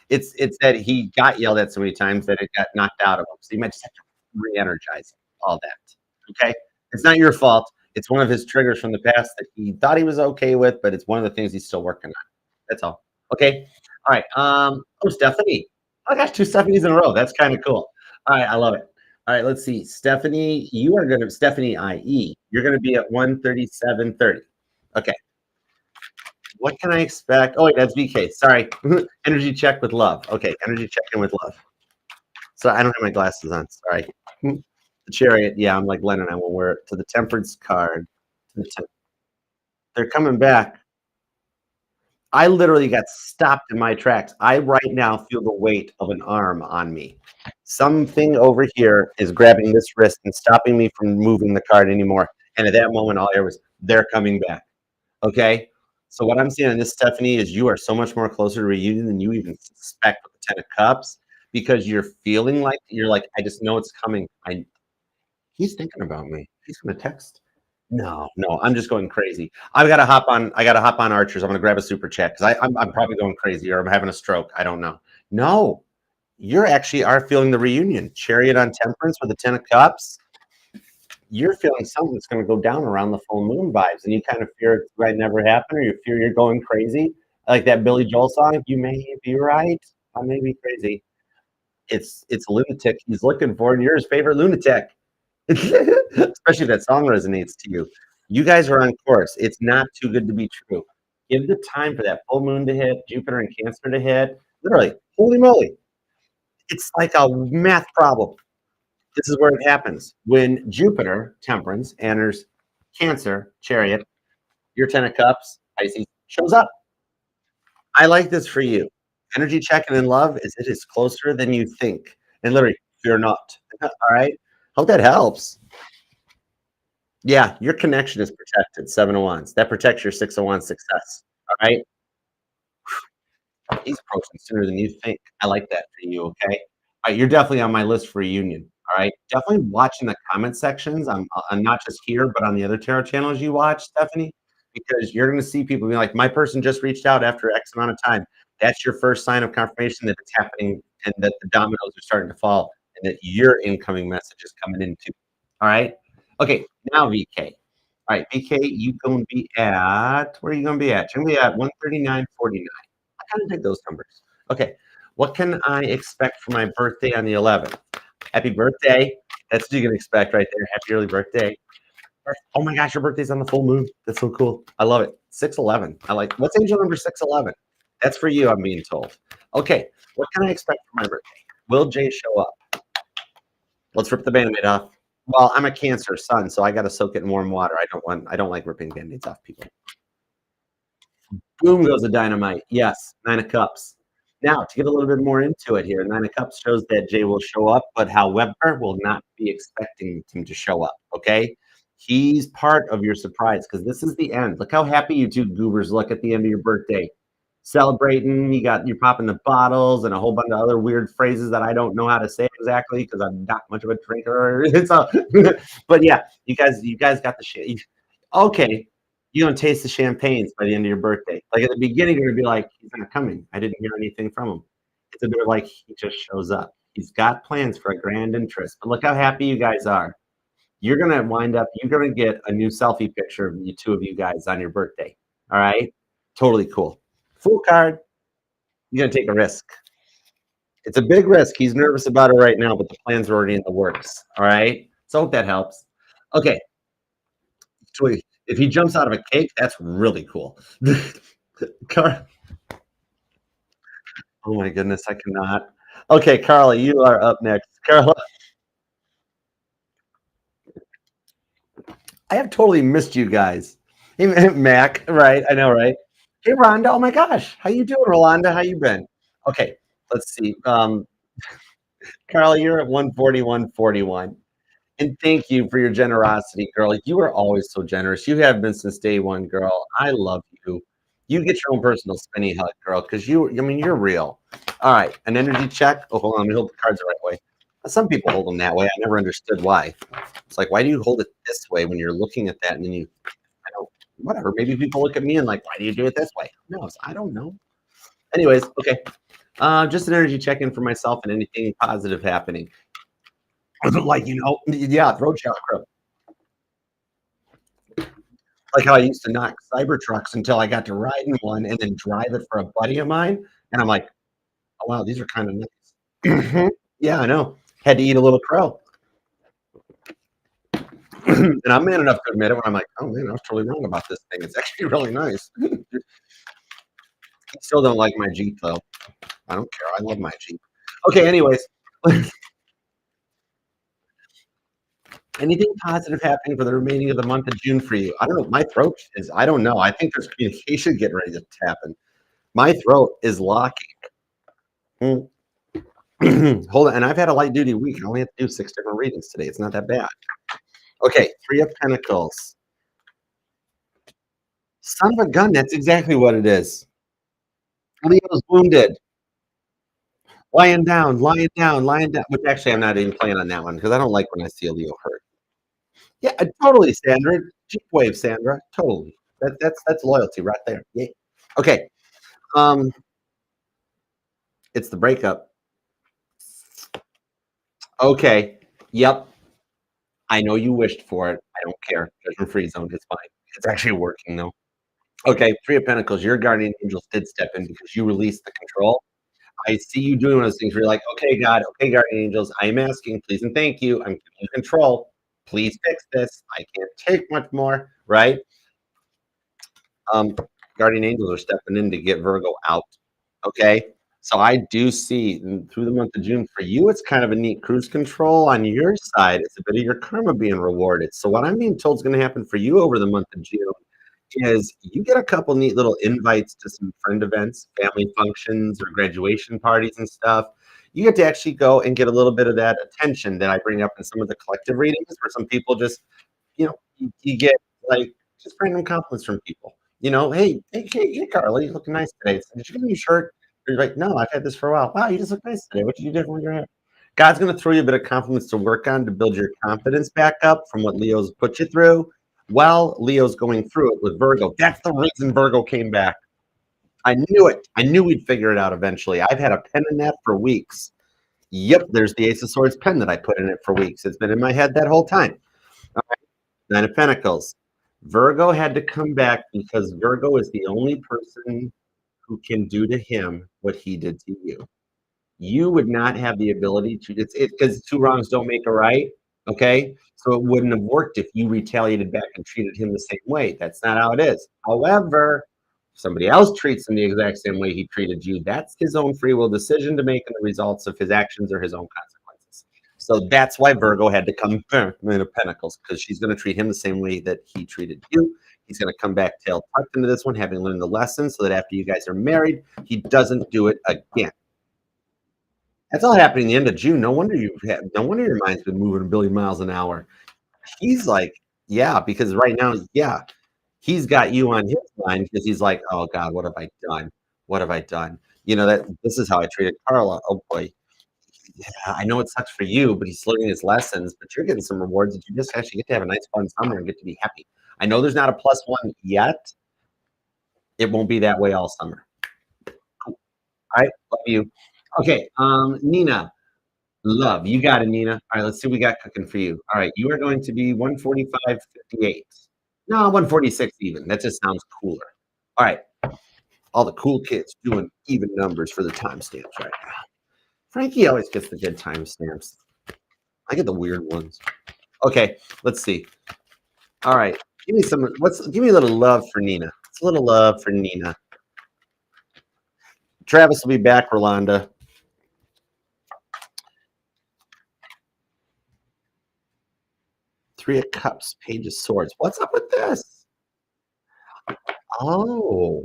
it's that he got yelled at so many times that it got knocked out of him. So you might just have to re-energize all that. Okay, it's not your fault. It's one of his triggers from the past that he thought he was okay with, but it's one of the things he's still working on. That's all. Okay. All right. Oh, Stephanie. Oh, I got two Stephanies in a row. That's kind of cool. All right, I love it. All right, let's see. Stephanie, you are going to Stephanie IE. You're going to be at 137.30. Okay. What can I expect? Oh, wait, that's VK. Sorry. Energy check with love. Okay, energy check in with love. So I don't have my glasses on. Sorry. The Chariot. Yeah, I'm like Lennon. I won't wear it. To the Temperance card. They're coming back. I literally got stopped in my tracks. I right now feel the weight of an arm on me. Something over here is grabbing this wrist and stopping me from moving the card anymore. And at that moment, all I heard was, they're coming back. Okay. So what I'm seeing on this, Stephanie, is you are so much more closer to reunion than you even suspect with the Ten of Cups, because you're feeling like you're like, I just know it's coming. He's thinking about me. He's gonna text. No, no, I'm just going crazy. I gotta hop on. I gotta hop on Archers. I'm gonna grab a super chat because I'm probably going crazy or I'm having a stroke. I don't know. No, you're actually are feeling the reunion. Chariot on Temperance with the Ten of Cups. You're feeling something that's going to go down around the full moon vibes, and you kind of fear it might never happen, or you fear you're going crazy, like that Billy Joel song. You may be right. I may be crazy. It's lunatic he's looking for, and you're his favorite lunatic. Especially if that song resonates to you. You guys are on course. It's not too good to be true. Give the time for that full moon to hit, Jupiter and Cancer to hit. Literally, holy moly. It's like a math problem. This is where it happens. When Jupiter, Temperance, enters Cancer, Chariot, your Ten of Cups, Pisces, shows up. I like this for you. Energy checking in love is it is closer than you think. And literally, fear not. All right. Hope that helps. Yeah, your connection is protected. Seven of Wands. That protects your Six of Wands success. All right. He's approaching sooner than you think. I like that for you. Okay. All right. You're definitely on my list for reunion. All right. Definitely watching the comment sections. I'm not just here, but on the other tarot channels you watch, Stephanie, because you're going to see people be like, my person just reached out after X amount of time. That's your first sign of confirmation that it's happening and that the dominoes are starting to fall and that your incoming message is coming in too. All right. Okay. Now, VK. All right. VK, you going to be at, where are you going to be at? You're going to be at 139.49. I kind of dig those numbers. Okay. What can I expect for my birthday on the 11th? Happy birthday. That's what you can expect right there. Happy early birthday. Oh my gosh, your birthday's on the full moon. That's so cool. I love it. 611. I like, what's angel number 611? That's for you, I'm being told. Okay. What can I expect for my birthday? Will Jay show up? Let's rip the band-aid off. Well, I'm a Cancer sun, so I got to soak it in warm water. I don't like ripping band-aids off people. Boom goes the dynamite. Yes, Nine of Cups. Now, to get a little bit more into it here, Nine of Cups shows that Jay will show up, but however, will not be expecting him to show up, okay? He's part of your surprise because this is the end. Look how happy you two goobers look at the end of your birthday. Celebrating, you're popping the bottles and a whole bunch of other weird phrases that I don't know how to say exactly because I'm not much of a drinker. So, but yeah, you guys got the shit. Okay, you're gonna taste the champagnes by the end of your birthday. Like at the beginning, you're gonna be like, he's not coming. I didn't hear anything from him. It's a bit like he just shows up. He's got plans for a grand interest. But look how happy you guys are. You're gonna get a new selfie picture of the two of you guys on your birthday. All right. Totally cool. Full card. You're gonna take a risk. It's a big risk. He's nervous about it right now, but the plans are already in the works. All right. So I hope that helps. Okay. If he jumps out of a cake, that's really cool. Oh my goodness, I cannot. Okay, Carla, you are up next. Carla, I have totally missed you guys. Hey, Mac, right? I know, right? Hey, Rhonda. Oh my gosh, how you doing, Rolanda? How you been? Okay, let's see. Carla, you're at 141.41. And thank you for your generosity, girl. You are always so generous. You have been since day one, girl. I love you. You get your own personal spinny hug, girl, because you're real. All right, an energy check. Oh, hold on, let me hold the cards the right way. Some people hold them that way. I never understood why. It's like, why do you hold it this way when you're looking at that and then I don't, whatever. Maybe people look at me and like, why do you do it this way? No, I don't know. Anyways, okay. Just an energy check in for myself and anything positive happening. Like, yeah, throat chakra. Like how I used to knock cyber trucks until I got to ride in one and then drive it for a buddy of mine. And I'm like, oh, wow, these are kind of nice. Yeah, I know. Had to eat a little crow. And I'm man enough to admit it when I'm like, oh man, I was totally wrong about this thing. It's actually really nice. Still don't like my Jeep though. I don't care. I love my Jeep. Okay, anyways. Anything positive happening for the remaining of the month of June for you? I don't know. My throat is, I don't know. I think there's communication getting ready to happen. My throat is locking. Hold on. And I've had a light duty week. I only have to do 6 different readings today. It's not that bad. Okay, 3 of Pentacles. Son of a gun, that's exactly what it is. Leo's wounded. Lying down, lying down, lying down. Which actually, I'm not even playing on that one because I don't like when I see a Leo hurt. Yeah, totally, Sandra. Jeep wave, Sandra. Totally. That's loyalty right there. Yeah. Okay. It's the breakup. Okay. Yep. I know you wished for it. I don't care. Judgment free zone. It's fine. It's actually working though. Okay. 3 of Pentacles. Your guardian angels did step in because you released the control. I see you doing those things where you're like, okay, God, okay, guardian angels, I am asking, please and thank you. I'm giving you control. Please fix this. I can't take much more, right? Guardian angels are stepping in to get Virgo out. Okay. So I do see through the month of June for you, it's kind of a neat cruise control. On your side, it's a bit of your karma being rewarded. So what I'm being told is going to happen for you over the month of June is you get a couple neat little invites to some friend events, family functions, or graduation parties and stuff. You get to actually go and get a little bit of that attention that I bring up in some of the collective readings, where some people just, you get like just random compliments from people. Hey, Carly, you looking nice today. Did you get a new shirt? You're like, no, I've had this for a while. Wow, you just look nice today. What did you do with your hair? God's going to throw you a bit of compliments to work on to build your confidence back up from what Leo's put you through. While Leo's going through it with Virgo. That's the reason Virgo came back. I knew it. I knew we'd figure it out eventually. I've had a pen in that for weeks. Yep, there's the Ace of Swords pen that I put in it for weeks. It's been in my head that whole time. All right. 9 of Pentacles. Virgo had to come back because Virgo is the only person who can do to him what he did to you. You would not have the ability to, it's because 2 wrongs don't make a right. Okay. So it wouldn't have worked if you retaliated back and treated him the same way. That's not how it is. However, if somebody else treats him the exact same way he treated you, that's his own free will decision to make, and the results of his actions are his own consequences. So that's why Virgo had to come into Pentacles, because she's going to treat him the same way that he treated you. He's going to come back tail tucked into this one, having learned the lesson, so that after you guys are married, he doesn't do it again. That's all happening at the end of June. No wonder your mind's been moving a billion miles an hour. He's like, yeah, because right now, yeah, he's got you on his mind because he's like, oh God, what have I done? What have I done? That this is how I treated Carla. Oh boy. Yeah, I know it sucks for you, but he's learning his lessons, but you're getting some rewards that you just actually get to have a nice fun summer and get to be happy. I know there's not a +1 yet. It won't be that way all summer. All right, love you. Okay, Nina. Love, you got it, Nina. All right, let's see what we got cooking for you. All right, you are going to be 145.58. No, 146 even. That just sounds cooler. All right, all the cool kids doing even numbers for the timestamps right now. Frankie always gets the good timestamps. I get the weird ones. Okay, let's see. All right, give me a little love for Nina. It's a little love for Nina. Travis will be back, Rolanda. 3 of Cups, Page of Swords. What's up with this? Oh,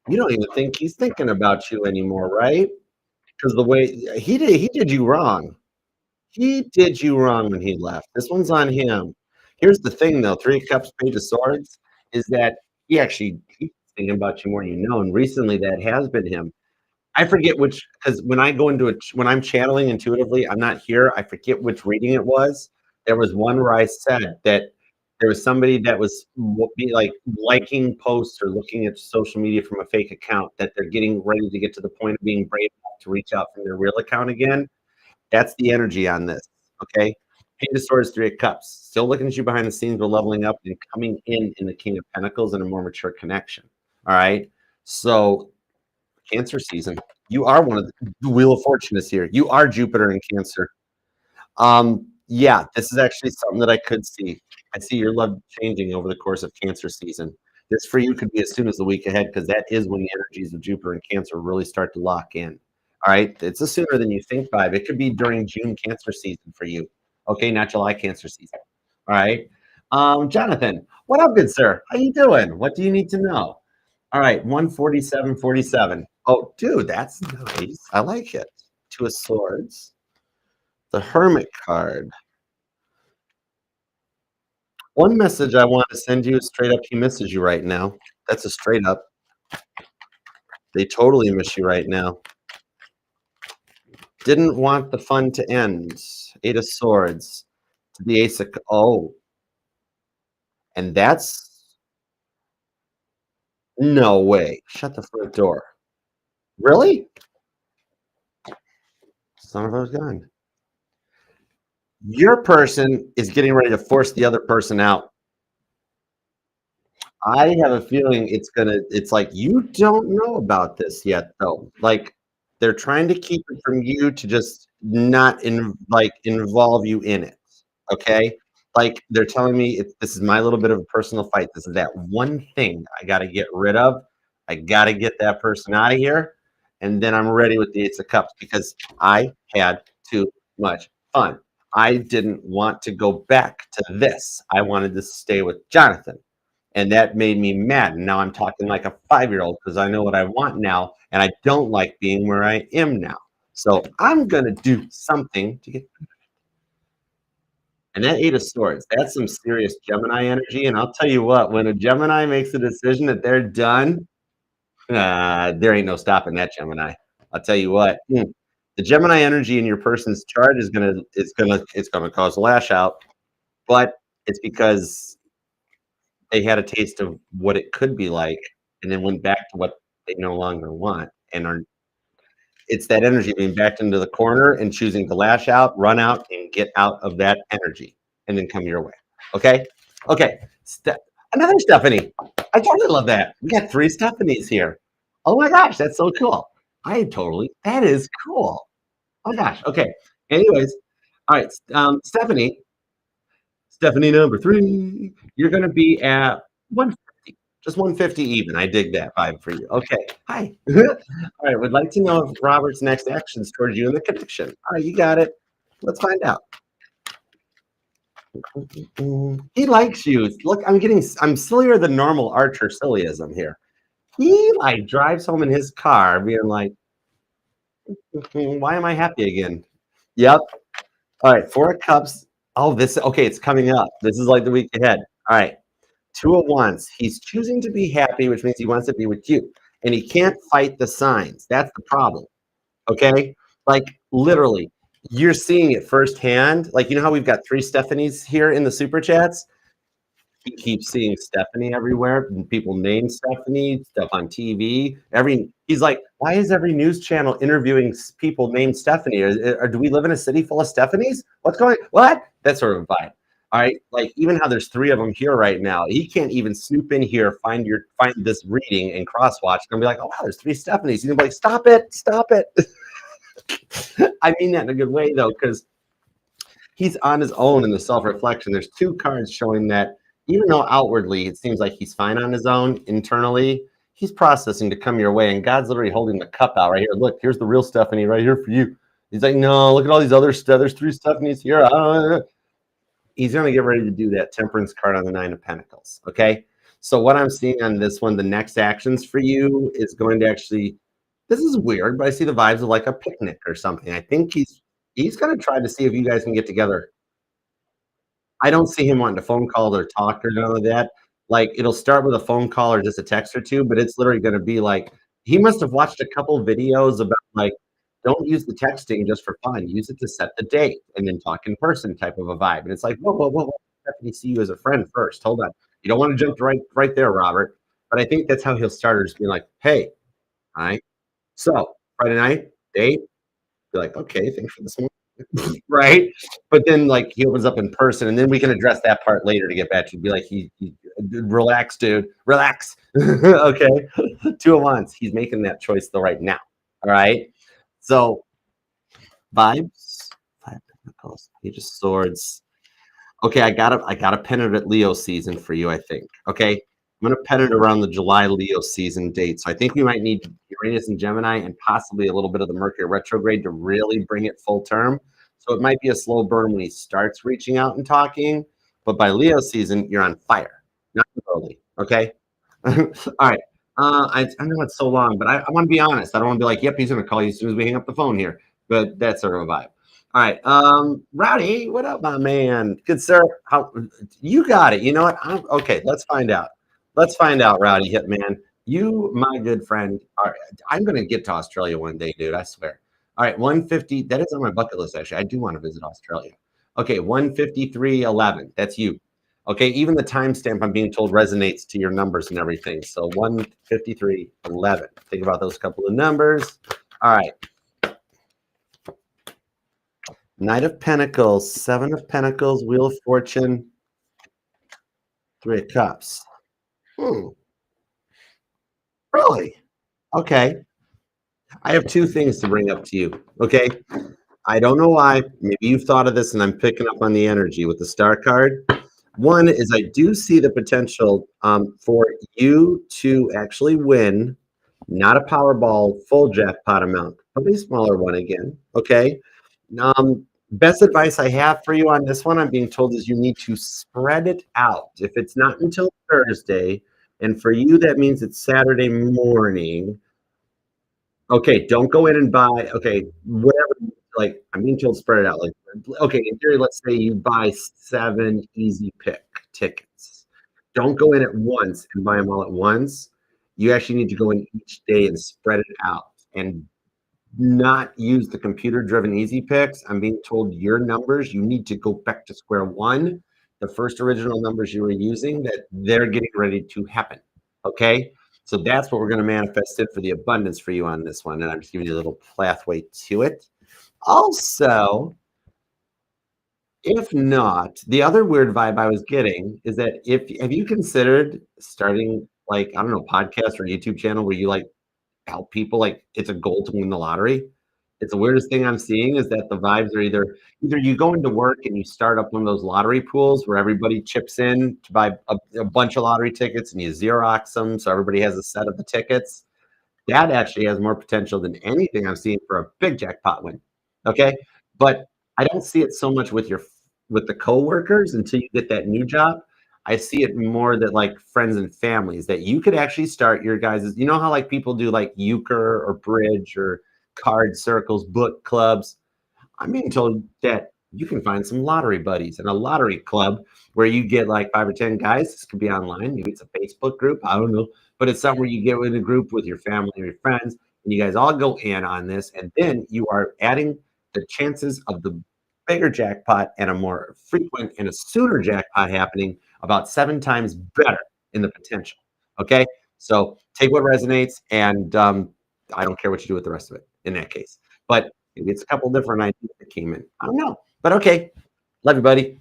you don't even think he's thinking about you anymore, right? Because the way he did you wrong. He did you wrong when he left. This one's on him. Here's the thing, though. 3 of Cups, Page of Swords, is that he's thinking about you more than you know. And recently, that has been him. I forget which, because when I go into it, when I'm channeling intuitively, I'm not here. I forget which reading it was. There was one where I said that there was somebody that was be like liking posts or looking at social media from a fake account, that they're getting ready to get to the point of being brave enough to reach out from their real account again. That's the energy on this. Okay. Page of Swords, Three of Cups. Still looking at you behind the scenes, but leveling up and coming in the King of Pentacles and a more mature connection. All right. So Cancer season. You are one of the Wheel of Fortune is here. You are Jupiter in Cancer. Yeah, this is actually something that I could see. I see your love changing over the course of Cancer season. This for you could be as soon as the week ahead, because that is when the energies of Jupiter and Cancer really start to lock in. All right, it's a sooner than you think, Vibe. It could be during June Cancer season for you. Okay, not July Cancer season. All right, Jonathan, what up, good sir? How you doing? What do you need to know? All right, 147.47. Oh, dude, that's nice. I like it. Two of Swords. The Hermit card. One message I want to send you is straight up, he misses you right now. That's a straight up. They totally miss you right now. Didn't want the fun to end. Eight of Swords to the Ace of. Oh, and that's no way. Shut the front door. Really? Son of a gun. Your person is getting ready to force the other person out. I have a feeling it's like you don't know about this yet, though. Like they're trying to keep it from you to just not involve you in it. Okay. Like they're telling me this is my little bit of a personal fight. This is that one thing I got to get rid of. I got to get that person out of here. And then I'm ready with the Ace of Cups, because I had too much fun. I didn't want to go back to this. I wanted to stay with Jonathan. And that made me mad. And now I'm talking like a 5-year-old, because I know what I want now. And I don't like being where I am now. So I'm going to do something to get. And that Eight of Swords, that's some serious Gemini energy. And I'll tell you what, when a Gemini makes a decision that they're done, there ain't no stopping that Gemini. I'll tell you what, the Gemini energy in your person's chart it's gonna cause a lash out, but it's because they had a taste of what it could be like, and then went back to what they no longer want, and are it's that energy being backed into the corner and choosing to lash out, run out, and get out of that energy, and then come your way. Okay, okay. Another Stephanie. I totally love that. We got 3 Stephanies here. Oh my gosh, that's so cool. That is cool. Oh my gosh. Okay. Anyways, all right. Stephanie number 3. You're going to be at 150, just 150 even. I dig that vibe for you. Okay. Hi. All right. Would like to know if Robert's next actions towards you in the connection. All right. You got it. Let's find out. He likes you. Look, I'm sillier than normal Archer sillyism here. He like drives home in his car being like, why am I happy again? Yep. All right. 4 of Cups. Oh, okay. It's coming up. This is like the week ahead. All right. 2 of Wands. He's choosing to be happy, which means he wants to be with you. And he can't fight the signs. That's the problem. Okay. Like literally, you're seeing it firsthand. Like, you know how we've got 3 Stephanies here in the super chats? He keeps seeing Stephanie everywhere. And people name Stephanie, stuff on TV. He's like, why is every news channel interviewing people named Stephanie? Or do we live in a city full of Stephanies? What's going? What? That sort of vibe. All right, like even how there's 3 of them here right now. He can't even snoop in here, find this reading and crosswatch, and be like, oh wow, there's 3 Stephanies. He's gonna be like, stop it. I mean that in a good way though, because he's on his own in the self-reflection. There's 2 cards showing that even though outwardly it seems like he's fine on his own, internally, he's processing to come your way. And God's literally holding the cup out right here. Look, here's the real Stephanie right here for you. He's like, no, look at all these other stuff. There's 3 Stephanies here. He's going to get ready to do that Temperance card on the 9 of Pentacles. Okay. So what I'm seeing on this one, the next actions for you is going to actually, this is weird, but I see the vibes of like a picnic or something. I think he's going to try to see if you guys can get together. I don't see him wanting to phone call or talk or none of that. Like it'll start with a phone call or just a text or 2, but it's literally going to be like He must have watched a couple videos about, like, don't use the texting just for fun, use it to set the date and then talk in person type of a vibe, and it's like, "Whoa, whoa, whoa, whoa, let me see you as a friend first, hold on. You don't wanna jump right there, Robert." But I think that's how he'll start her, just being like, "Hey, alright, so Friday night, date?" Be like, "Okay, thanks for this one." Right? But then, like, he opens up in person, and then we can address that part later to get back to be like, he relax, dude, relax." Okay? 2 at once. He's making that choice though right now. All right? So, vibes, 5 Pentacles, Page of Swords. Okay, I gotta pin it at Leo season for you, I think. Okay. I'm gonna pin it around the July Leo season date. So I think we might need Uranus and Gemini and possibly a little bit of the Mercury retrograde to really bring it full term. So it might be a slow burn when he starts reaching out and talking, but by Leo season, you're on fire. Not early. Okay. All right. I know it's so long, but I want to be honest. I don't want to be like, yep, he's going to call you as soon as we hang up the phone here. But that's sort of a vibe. All right. Rowdy, what up, my man? Good sir. How you got it? You know what? Okay, let's find out. Let's find out, Rowdy Hitman. You, my good friend. All right, I'm gonna get to Australia one day, dude. I swear. All right, 150. That is on my bucket list, actually. I do want to visit Australia. Okay, 153.11. That's you. Okay, even the timestamp I'm being told resonates to your numbers and everything. So 153.11. Think about those couple of numbers. All right. Knight of Pentacles, Seven of Pentacles, Wheel of Fortune, Three of Cups. Hmm, really? Okay. I have two things to bring up to you. Okay. I don't know why. Maybe you've thought of this and I'm picking up on the energy with the star card. One is I do see the potential for you to actually win, not a Powerball full jackpot amount, probably a smaller one again. Okay. Best advice I have for you on this one, I'm being told, is you need to spread it out. If it's not until Thursday, and for you, that means it's Saturday morning. Okay, don't go in and buy. Okay, whatever. Like I'm being told, spread it out. Like, okay, in theory, let's say you buy 7 easy pick tickets. Don't go in at once and buy them all at once. You actually need to go in each day and spread it out and not use the computer driven easy picks. I'm being told your numbers, you need to go back to square one. The first original numbers you were using, that they're getting ready to happen. Okay. So that's what we're going to manifest it for the abundance for you on this one. And I'm just giving you a little pathway to it. Also, if not, the other weird vibe I was getting is that if have you considered starting like, I don't know, podcast or YouTube channel where you like help people, like, it's a goal to win the lottery. It's the weirdest thing I'm seeing is that the vibes are either you go into work and you start up one of those lottery pools where everybody chips in to buy a bunch of lottery tickets and you Xerox them so everybody has a set of the tickets. That actually has more potential than anything I'm seeing for a big jackpot win. Okay, but I don't see it so much with the coworkers until you get that new job. I see it more that like friends and families that you could actually start your guys'. You know how like people do like euchre or bridge or card circles, book clubs. I'm being told that you can find some lottery buddies and a lottery club where you get like 5 or 10 guys. This could be online. Maybe it's a Facebook group. I don't know. But it's somewhere you get in a group with your family or your friends, and you guys all go in on this. And then you are adding the chances of the bigger jackpot and a more frequent and a sooner jackpot happening about 7 times better in the potential. Okay. So take what resonates, and I don't care what you do with the rest of it in that case. But maybe it's a couple different ideas that came in. I don't know. But okay. Love you, buddy.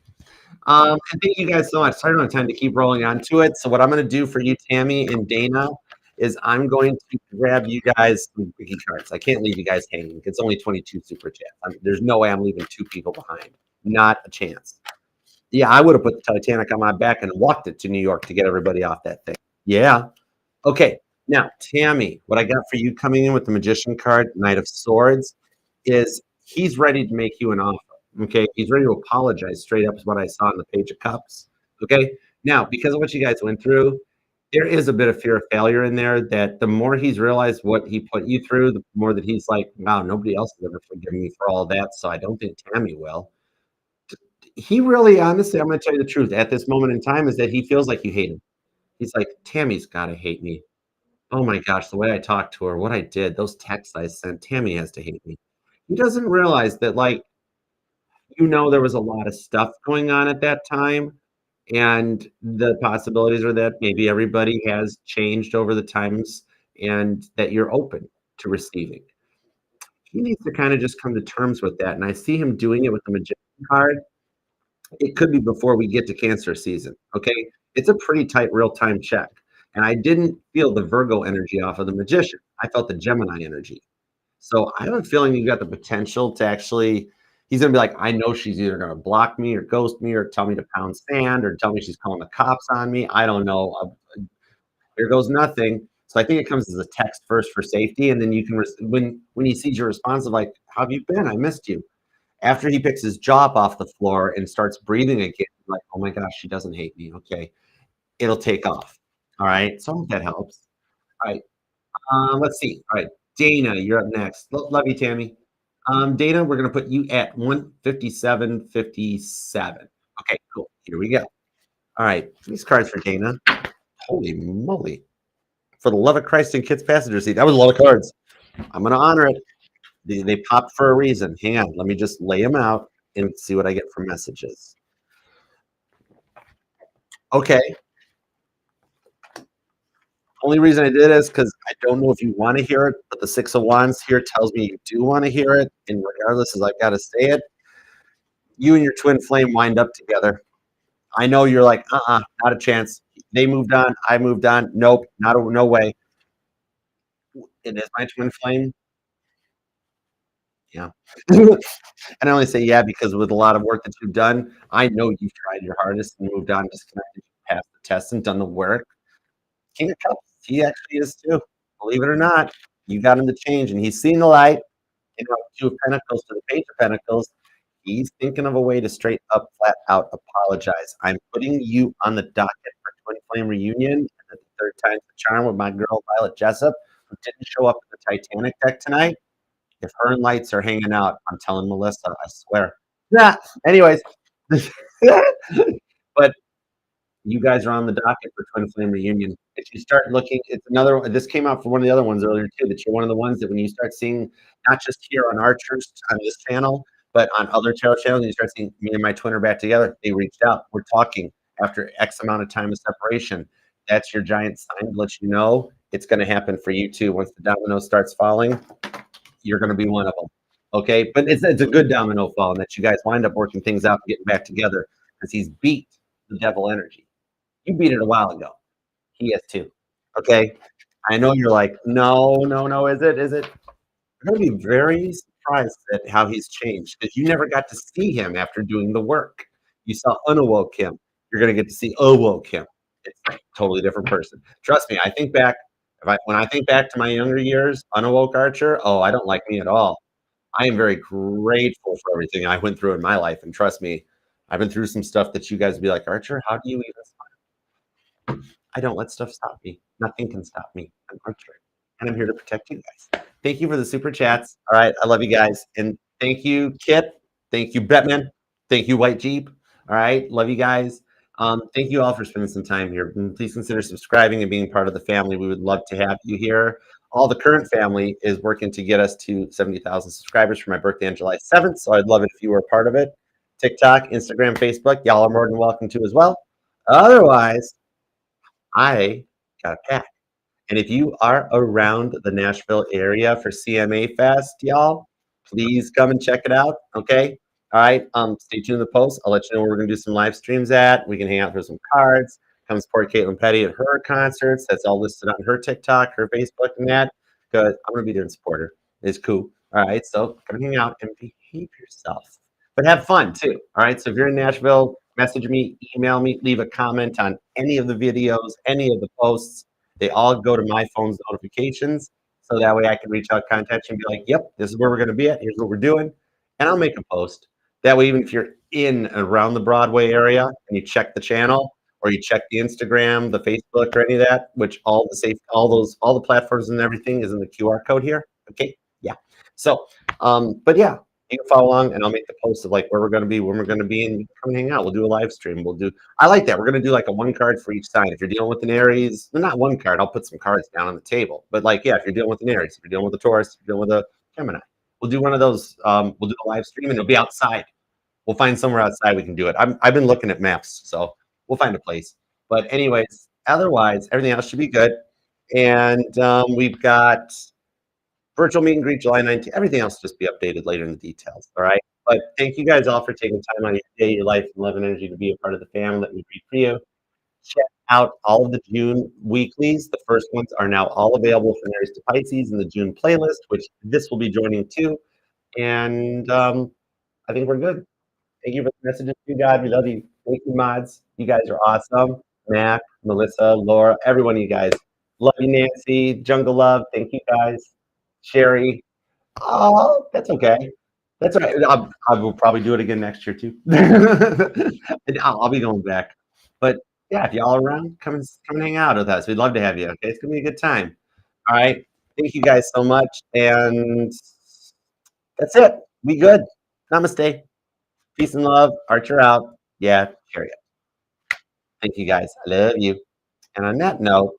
And thank you guys so much. Sorry, I don't have time to keep rolling on to it. So what I'm going to do for you, Tammy and Dana, is I'm going to grab you guys some Reiki cards. I can't leave you guys hanging. It's only 22 super chats. There's no way I'm leaving 2 people behind. Not a chance. Yeah, I would have put the Titanic on my back and walked it to New York to get everybody off that thing. Yeah. Okay. Now, Tammy, what I got for you coming in with the Magician card, Knight of Swords, is he's ready to make you an offer. Okay. He's ready to apologize straight up, is what I saw on the Page of Cups. Okay. Now, because of what you guys went through, there is a bit of fear of failure in there that the more he's realized what he put you through, the more that he's like, wow, nobody else has ever forgiven me for all that. So I don't think Tammy will. He really, honestly, I'm going to tell you the truth at this moment in time, is that he feels like you hate him. He's like, Tammy's got to hate me. Oh my gosh, the way I talked to her, what I did, those texts I sent, Tammy has to hate me. He doesn't realize that, like, there was a lot of stuff going on at that time, and the possibilities are that maybe everybody has changed over the times and that you're open to receiving. He needs to kinda just come to terms with that, and I see him doing it with the Magician card. It could be before we get to Cancer season, okay? It's a pretty tight real-time check, and I didn't feel the Virgo energy off of the Magician. I felt the Gemini energy. So I have a feeling you got the potential to actually he's gonna be like, "I know she's either gonna block me or ghost me or tell me to pound sand or tell me she's calling the cops on me. I don't know. Here goes nothing." So I think it comes as a text first for safety, and then you can when he sees your response of like, "How have you been? I missed you." After he picks his jaw up off the floor and starts breathing again, like, "Oh my gosh, she doesn't hate me. Okay." It'll take off. All right. So I hope that helps. All right. Let's see. All right, Dana, you're up next. Love you, Tammy. Dana, we're gonna put you at 157.57. Okay, cool. Here we go. All right, these cards for Dana. Holy moly! For the love of Christ and Kit's passenger seat. That was a lot of cards. I'm gonna honor it. They popped for a reason. Hang on, let me just lay them out and see what I get for messages. Okay. Only reason I did is because I don't know if you want to hear it, but the Six of Wands here tells me you do want to hear it, and regardless, as I've got to say it, you and your twin flame wind up together. I know you're like, not a chance. They moved on. I moved on. Nope, no way. It is my twin flame. Yeah. And I only say yeah because with a lot of work that you've done, I know you've tried your hardest and moved on, disconnected, passed the test, and done the work. King of Cups, he actually is too. Believe it or not, you got him to change, and he's seen the light. Two of Pentacles to the Page of Pentacles. He's thinking of a way to straight up, flat out apologize. I'm putting you on the docket for Twin Flame reunion. And the third time's the charm with my girl Violet Jessup, who didn't show up in the Titanic deck tonight. If her and Lights are hanging out, I'm telling Melissa, I swear. Yeah. Anyways, but you guys are on the docket for Twin Flame reunion. If you start looking, it's another one. This came out for one of the other ones earlier too. That you're one of the ones that when you start seeing, not just here on Archers on this channel, but on other tarot channels, and you start seeing me and my twin are back together. They reached out. We're talking after X amount of time of separation. That's your giant sign to let you know it's going to happen for you too. Once the domino starts falling, you're going to be one of them. Okay, but it's a good domino fall, and that you guys wind up working things out and getting back together because he's beat the devil energy. You beat it a while ago. He has too. Okay. I know you're like, no, no, no. Is it? Is it? I'm going to be very surprised at how he's changed because you never got to see him after doing the work. You saw unawoke him. You're going to get to see awoke him. It's a totally different person. Trust me. I think back. When I think back to my younger years, unawoke Archer. Oh, I don't like me at all. I am very grateful for everything I went through in my life, and trust me, I've been through some stuff that you guys would be like, Archer, how do you even I don't let stuff stop me. Nothing can stop me. I'm Archer, and I'm here to protect you guys. Thank you for the super chats. All right, I love you guys, and thank you, Kit. Thank you, Batman. Thank you, White Jeep. All right, love you guys. Thank you all for spending some time here. And please consider subscribing and being part of the family. We would love to have you here. All the current family is working to get us to 70,000 subscribers for my birthday on July 7th. So I'd love it if you were a part of it. TikTok, Instagram, Facebook, y'all are more than welcome to as well. Otherwise, I got a pack. And if you are around the Nashville area for CMA Fest, y'all, please come and check it out. Okay. All right. Stay tuned to the post. I'll let you know where we're gonna do some live streams at. We can hang out for some cards. Come support Caitlin Petty at her concerts. That's all listed on her TikTok, her Facebook, and that. Because I'm gonna be there and support her. It's cool. All right. So come hang out and behave yourself. But have fun too. All right. So if you're in Nashville, message me, email me, leave a comment on any of the videos, any of the posts. They all go to my phone's notifications. So that way I can reach out, contact you, and be like, yep, this is where we're going to be at. Here's what we're doing. And I'll make a post. That way, even if you're in around the Broadway area and you check the channel or you check the Instagram, the Facebook, or any of that, which all the platforms and everything is in the QR code here. Okay. Yeah. So, but yeah, You can follow along, and I'll make the post of like where we're going to be, when we're going to be, and come hang out. We'll do a live stream. I like that. We're going to do like a one card for each sign. If you're dealing with an Aries, well, not one card. I'll put some cards down on the table. But like, yeah, if you're dealing with an Aries, if you're dealing with a Taurus, if you're dealing with a Gemini, we'll do one of those. We'll do a live stream, and it'll be outside. We'll find somewhere outside we can do it. I've been looking at maps, so we'll find a place. But anyways, otherwise, everything else should be good. And we've got virtual meet and greet July 19th. Everything else will just be updated later in the details. All right. But thank you guys all for taking time out of your day, your life, and love and energy to be a part of the family. Let me read for you. Check out all of the June weeklies. The first ones are now all available from Aries to Pisces in the June playlist, which this will be joining too. And I think we're good. Thank you for the messages, you guys. We love you. Thank you, mods. You guys are awesome. Mac, Melissa, Laura, every one of you guys. Love you, Nancy. Jungle Love. Thank you, guys. Sherry. Oh, that's okay. That's all right. I will probably do it again next year too. And I'll be going back. But yeah, if y'all are around, come and hang out with us. We'd love to have you. Okay, it's gonna be a good time. All right. Thank you guys so much. And that's it. We good. Namaste. Peace and love. Archer out. Yeah, carry it. Thank you guys. I love you. And on that note,